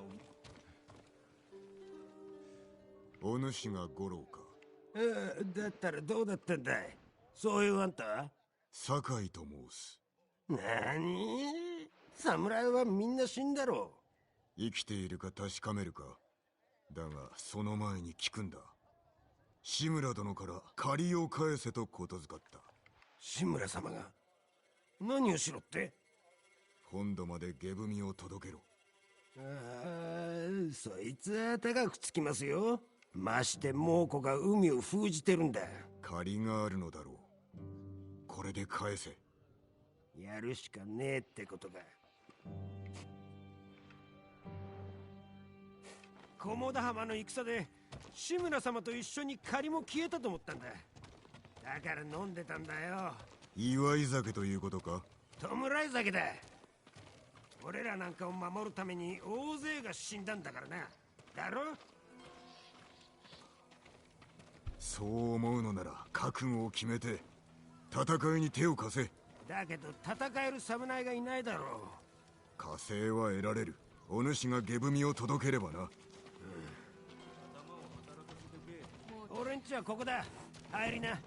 お主が五郎か。だったらどうだったんだい。そういうあんた？酒井と申す。なに？侍はみんな死んだろう。生きているか確かめるか。だがその前に聞くんだ。志村殿から借りを返せとことづかった。志村様が何をしろって？本土まで下踏みを届けろ。そいつは高くつきますよ。まして猛虎が海を封じてるんだ。借りがあるのだろう。これで返せ。やるしかねえってことか。菰田浜の戦で志村様と一緒に借りも消えたと思ったんだ。だから飲んでたんだよ。祝い酒ということか？弔い酒だ。俺らなんかを守るために大勢が死んだんだからな。だろ？そう思うのなら覚悟を決めて戦いに手を貸せ。だけど戦える侍がいないだろう。加勢は得られる。お主が下踏みを届ければな。俺んちはここだ。入りな。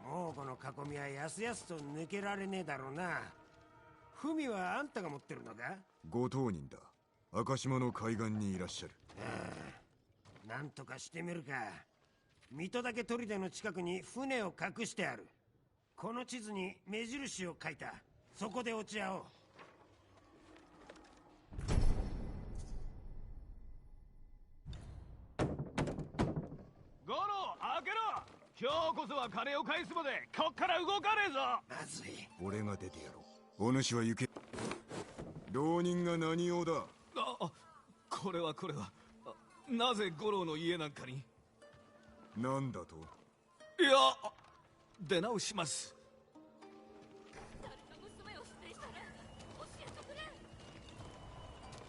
猛虎の囲みはやすやすと抜けられねえだろうな。文はあんたが持ってるのか？ご当人だ。赤島の海岸にいらっしゃる。なんとかしてみるか。水戸岳砦の近くに船を隠してある。この地図に目印を書いた。そこで落ち合おう。ゴロ開けろ。今日こそは金を返すまでこっから動かねえぞ。まずい。俺が出てやろう。お主は行け。浪人が何用だ？これはなぜ五郎の家なんかに？なんだと？いや、出直します。誰か娘を知っていたら教えてくれ。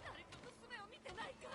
誰か娘を見てないか？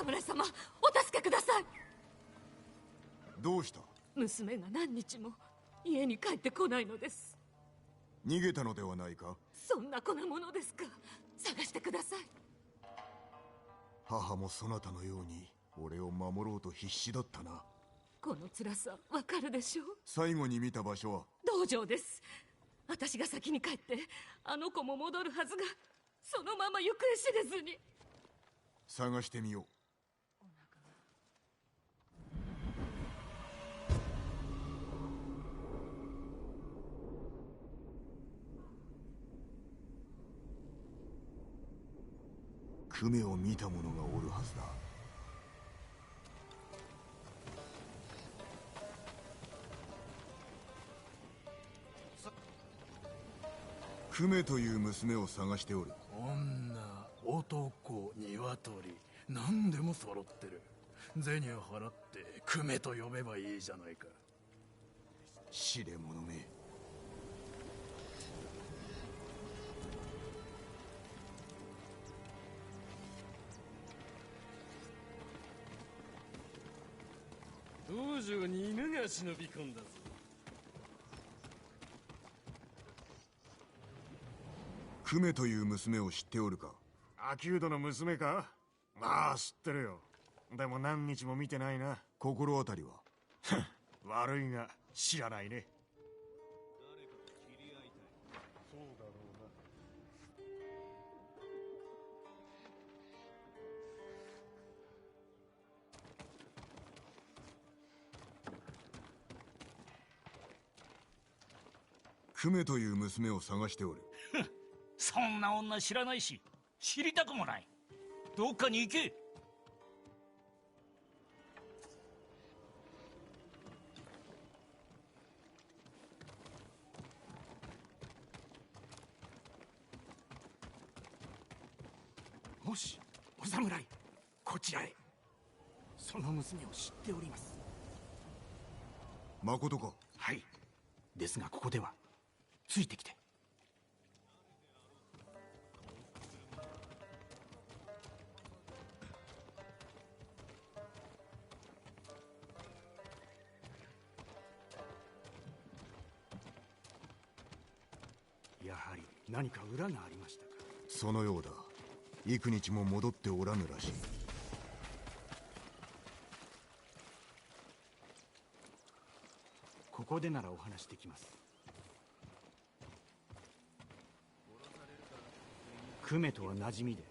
侍様、お助けください。どうした？娘が何日も家に帰ってこないのです。逃げたのではないか？そんな子なものですか。探してください。母もそなたのように俺を守ろうと必死だったな。この辛さわかるでしょう。最後に見た場所は道場です。私が先に帰ってあの子も戻るはずが、そのまま行方知れずに。探してみよう。クメを見た者がおるはずだ。クメという娘を探しておる。女、男、鶏、何でも揃ってる。銭を払ってクメと呼べばいいじゃないか。知れ者め。道場に犬が忍び込んだぞ。クメという娘を知っておるか？秋人の娘か？ああ、知ってるよ。でも何日も見てないな。心当たりは？悪いが知らないね。そうだろクメという娘を探しておる。そんな女知らないし、知りたくもない。どっかに行け。もしお侍、こちらへ。その娘を知っております。まことか？はい。ですがここでは。ついてきて。やはり何か裏がありましたか？そのようだ。幾日も戻っておらぬらしい。ここでならお話できます。クメとは馴染みで、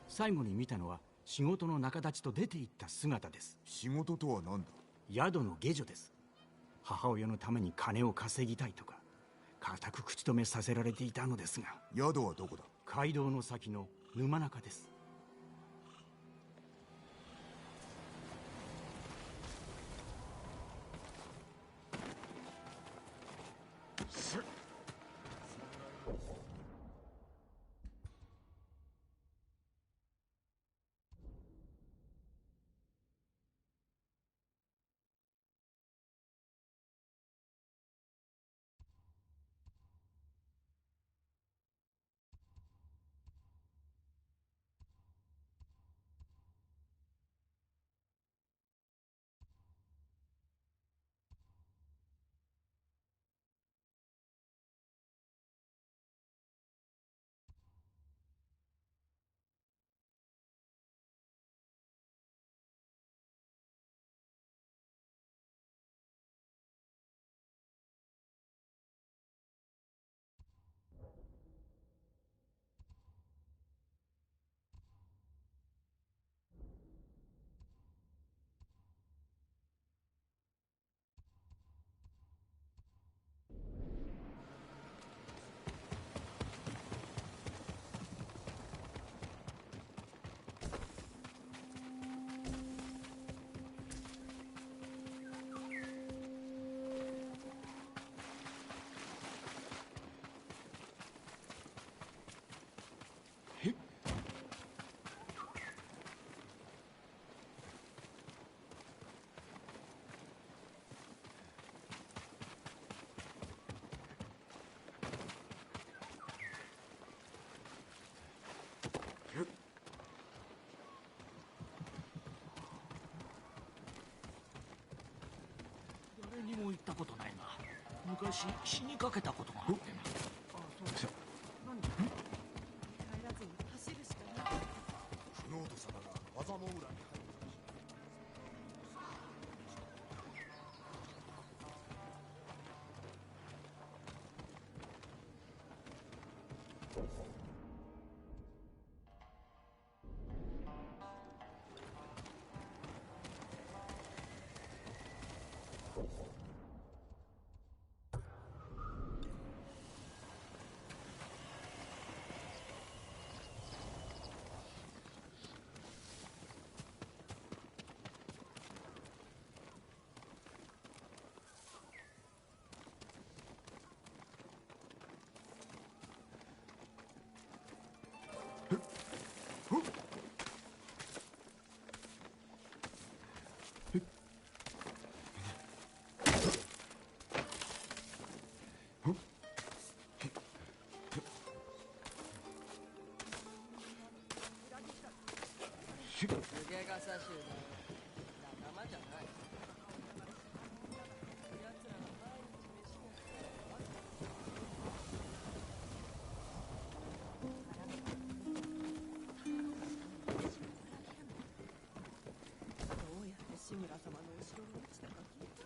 最後に見たのは仕事の仲立ちと出て行った姿です。仕事とは何だ？宿の下女です。母親のために金を稼ぎたいとか固く口止めさせられていたのですが。宿はどこだ？街道の先の沼中です。ったことないが、昔死にかけたことがあってな。帰らずに走るしかない。クノート様が技の裏に入った。すげがさしゅうだ。仲間じゃない。奴らは毎日飯を食う。どうやって志村様の後ろに落ちたか聞いた。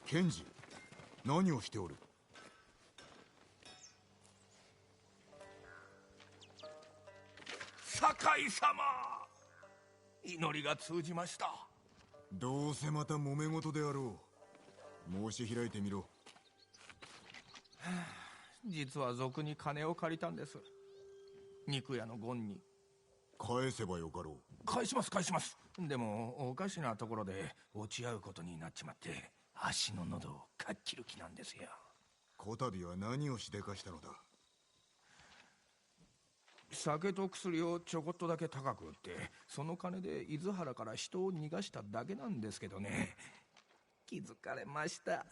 検事、何をしておる？酒井様、祈りが通じました。どうせまた揉め事であろう。申し開いてみろ。実は賊に金を借りたんです。肉屋のゴンに。返せばよかろう。返します返します。でもおかしなところで落ち合うことになっちまって、足の喉をかっ切る気なんですよ。こたびは何をしでかしたのだ？酒と薬をちょこっとだけ高く売って、その金で伊豆原から人を逃がしただけなんですけどね。気づかれました。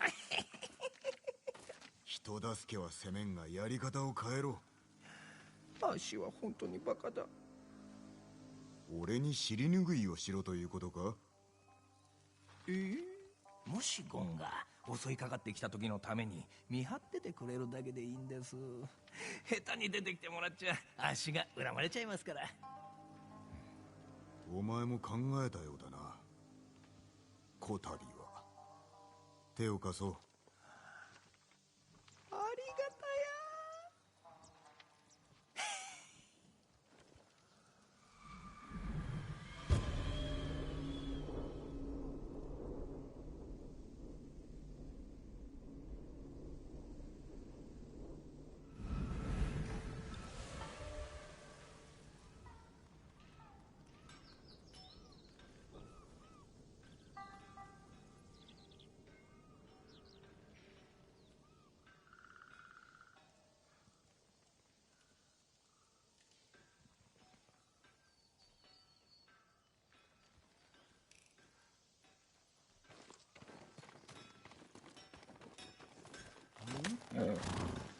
人助けはせめんがやり方を変えろ。足は本当にバカだ。俺に尻拭いをしろということか？もしゴンが襲いかかってきた時のために見張っててくれるだけでいいんです。下手に出てきてもらっちゃ足が恨まれちゃいますから。お前も考えたようだな。こたびは手を貸そう。ありがたや。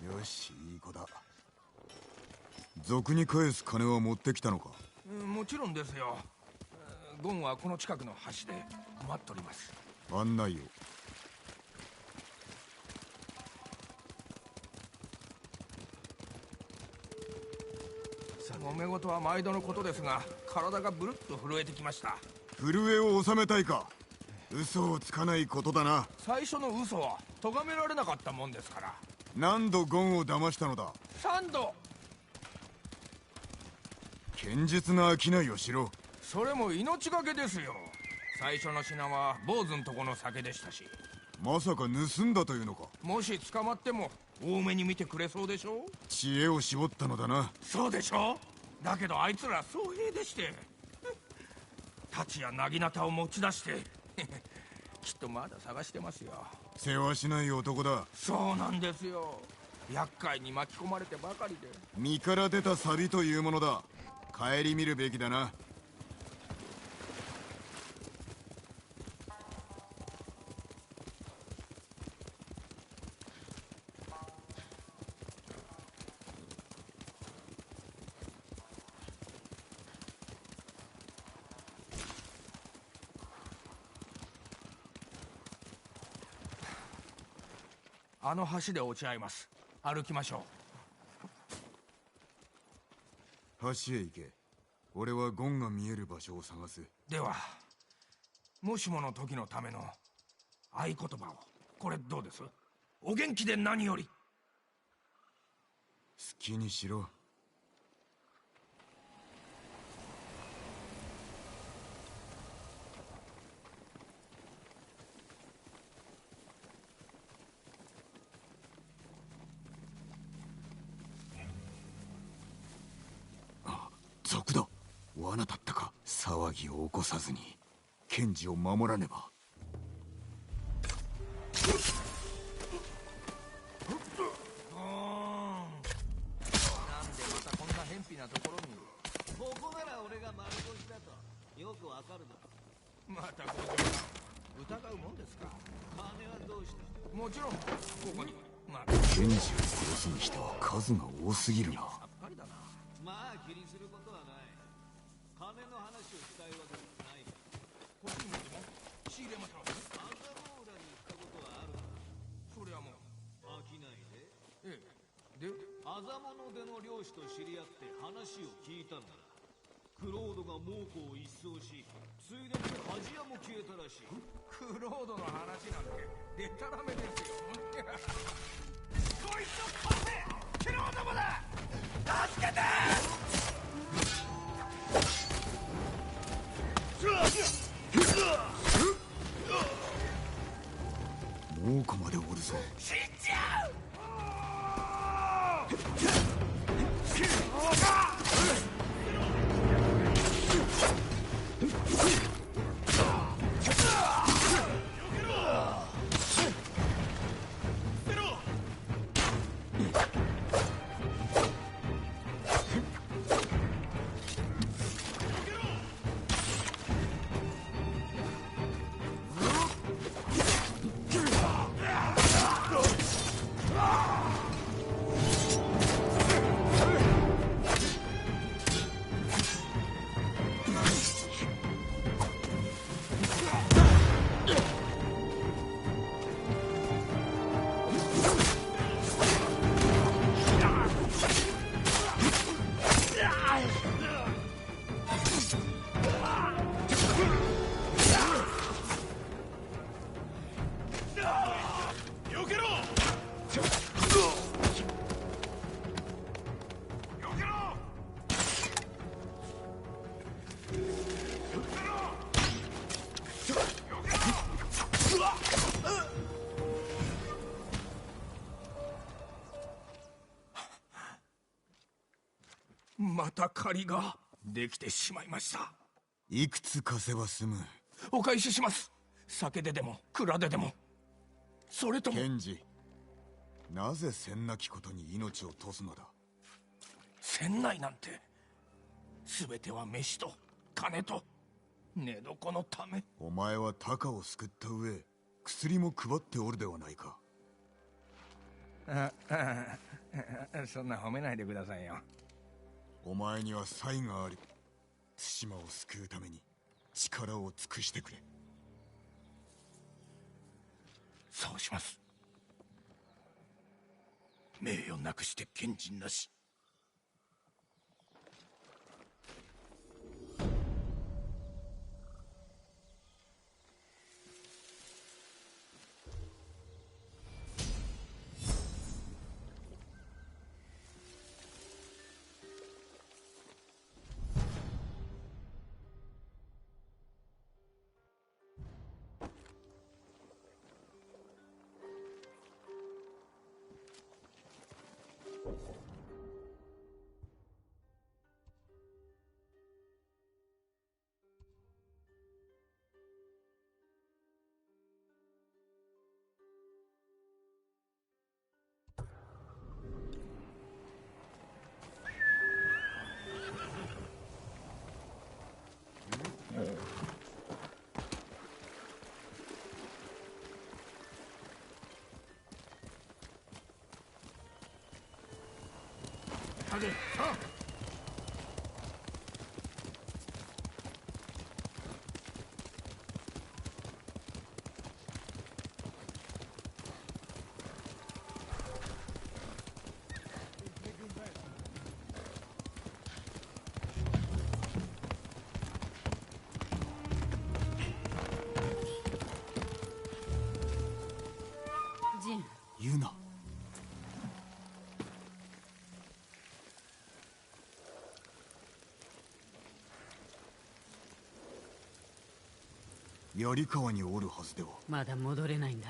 よし、いい子だ。賊に返す金は持ってきたのか？もちろんですよ。ゴンはこの近くの橋で待っております。案内を。揉め事は毎度のことですが、体がブルッと震えてきました。震えを収めたいか？嘘をつかないことだな。最初の嘘は咎められなかったもんですから。何度ゴンを騙したのだ？3度。堅実な商いをしろ。それも命がけですよ。最初の品は坊主んとこの酒でしたし。まさか盗んだというのか？もし捕まっても多めに見てくれそうでしょ？知恵を絞ったのだな。そうでしょ？だけどあいつら僧兵でして太刀や薙刀を持ち出してきっとまだ探してますよ。世話しない男だ。そうなんですよ。厄介に巻き込まれてばかりで。身から出た錆というものだ。顧みるべきだな。あの橋で落ち合います。歩きましょ橋へ行け。俺はゴンが見える場所を探す。ではもしもの時のための合言葉を。これどうです？お元気で何より。好きにしろ。賊だ。罠だったか。騒ぎを起こさずに賢治を守らねば。なところに。ここなら俺が丸腰だとよくわかるだろ。またご疑うもんですか。金はどうした？もちろんここに。賢治を殺すにしては数が多すぎるな。さっぱりだな。まあ気にすることはない。金の話をしたいわけではない。こっちにも仕入れましょう。麻布浦に行ったことはあるか？それはもう飽きないで。ええ。であざものでの漁師と知り合って話を聞いたんだ。クロードが猛虎を一掃し、ついでに鍛冶屋も消えたらしい。クロードの話なんてデタラメですよ。こいつを殺せ！クロードもだ！助けて！猛虎までおるぞ。死んじゃう！また借りができてしまいました。いくつ貸せば済む？お返しします。酒ででも蔵ででも。それとも賢治、なぜ千なきことに命を賭すのだ？千ないなんて全ては飯と金と寝床のため。お前は鷹を救った上薬も配っておるではないか。そんな褒めないでくださいよ。お前には才があり、対馬を救うために力を尽くしてくれ。そうします。名誉なくして賢人なし。槍川におるはずでは。まだ戻れないんだ。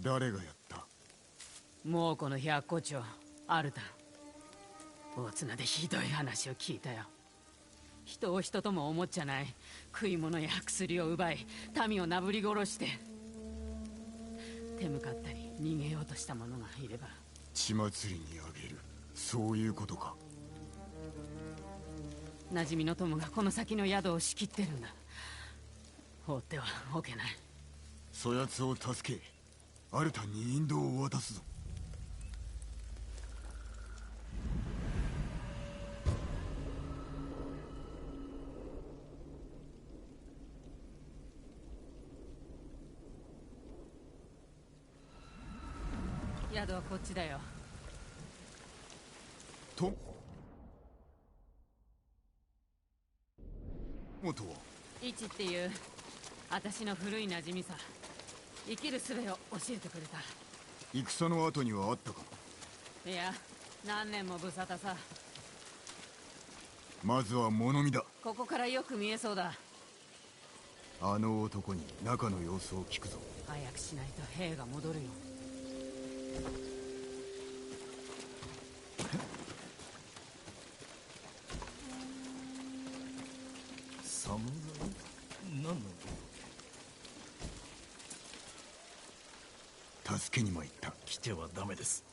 誰がやった？猛虎の百虎長アルタン。大綱でひどい話を聞いたよ。人を人とも思っちゃない。食い物や薬を奪い民をなぶり殺して、手向かったり逃げようとした者がいれば血祭りにあげる、そういうことか。馴染みの友がこの先の宿を仕切ってるんだ。放ってはおけない。そやつを助け、アルタンに引導を渡すぞ。宿はこっちだよ。と元はイチっていう私の古い馴染みさ。生きる術を教えてくれた。戦の後にはあったか？いや、何年も無沙汰さ。まずは物見だ。ここからよく見えそうだ。あの男に中の様子を聞くぞ。早くしないと兵が戻るよ。侍？何の？助けに参った。来てはダメです。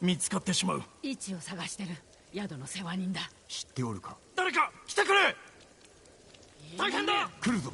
見つかってしまう。位置を探してる宿の世話人だ。知っておるか？誰か来てくれ！大変だ！来るぞ。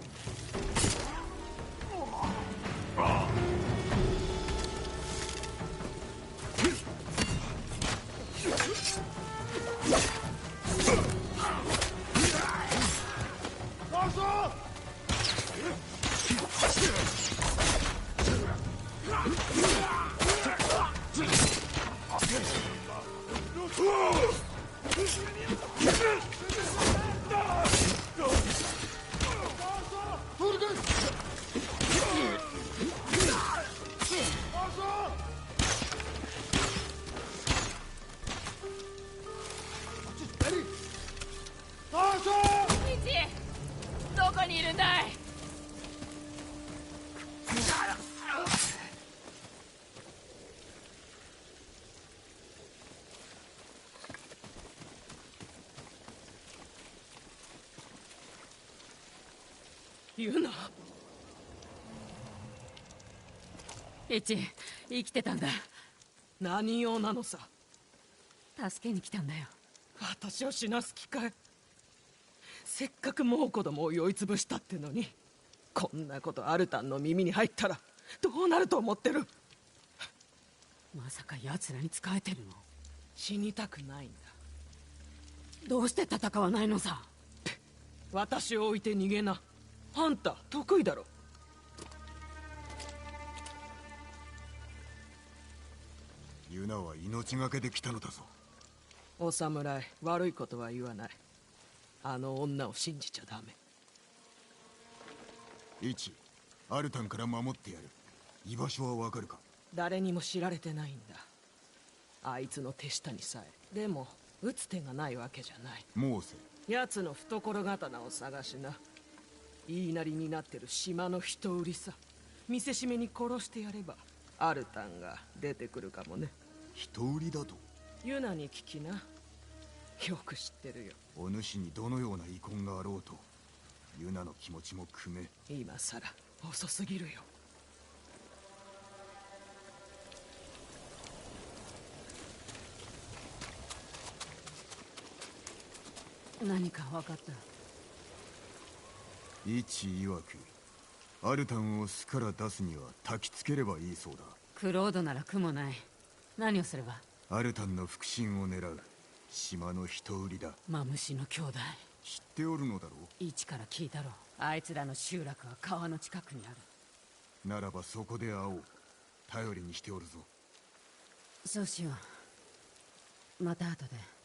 どこにいるんだい？ユナ。イチ、生きてたんだ。何用なのさ？助けに来たんだよ。私を死なす気かい？せっかく猛虎どもを酔いつぶしたってのに、こんなことアルタンの耳に入ったらどうなると思ってる？まさか奴らに仕えてるの？死にたくないんだ。どうして戦わないのさ？私を置いて逃げな。あんた得意だろ。ユナは命がけで来たのだぞ。お侍、悪いことは言わない。あの女を信じちゃダメ。一、アルタンから守ってやる。居場所はわかるか？誰にも知られてないんだ。あいつの手下にさえ。でも撃つ手がないわけじゃない。モーセ。奴の懐刀を探しな。言いなりになってる島の人売りさ。見せしめに殺してやればアルタンが出てくるかもね。人売りだと？ユナに聞きな。よく知ってるよ。お主にどのような遺恨があろうと、ユナの気持ちも汲め。今さら遅すぎるよ。何か分かった？一曰くアルタンを巣から出すには焚きつければいいそうだ。クロードなら苦もない。何をすれば？アルタンの復讐を狙う島の人売りだ。マムシの兄弟。知っておるのだろう？一から聞いたろ。あいつらの集落は川の近くにある。ならばそこで会おう。頼りにしておるぞ。そうしよう。また後で。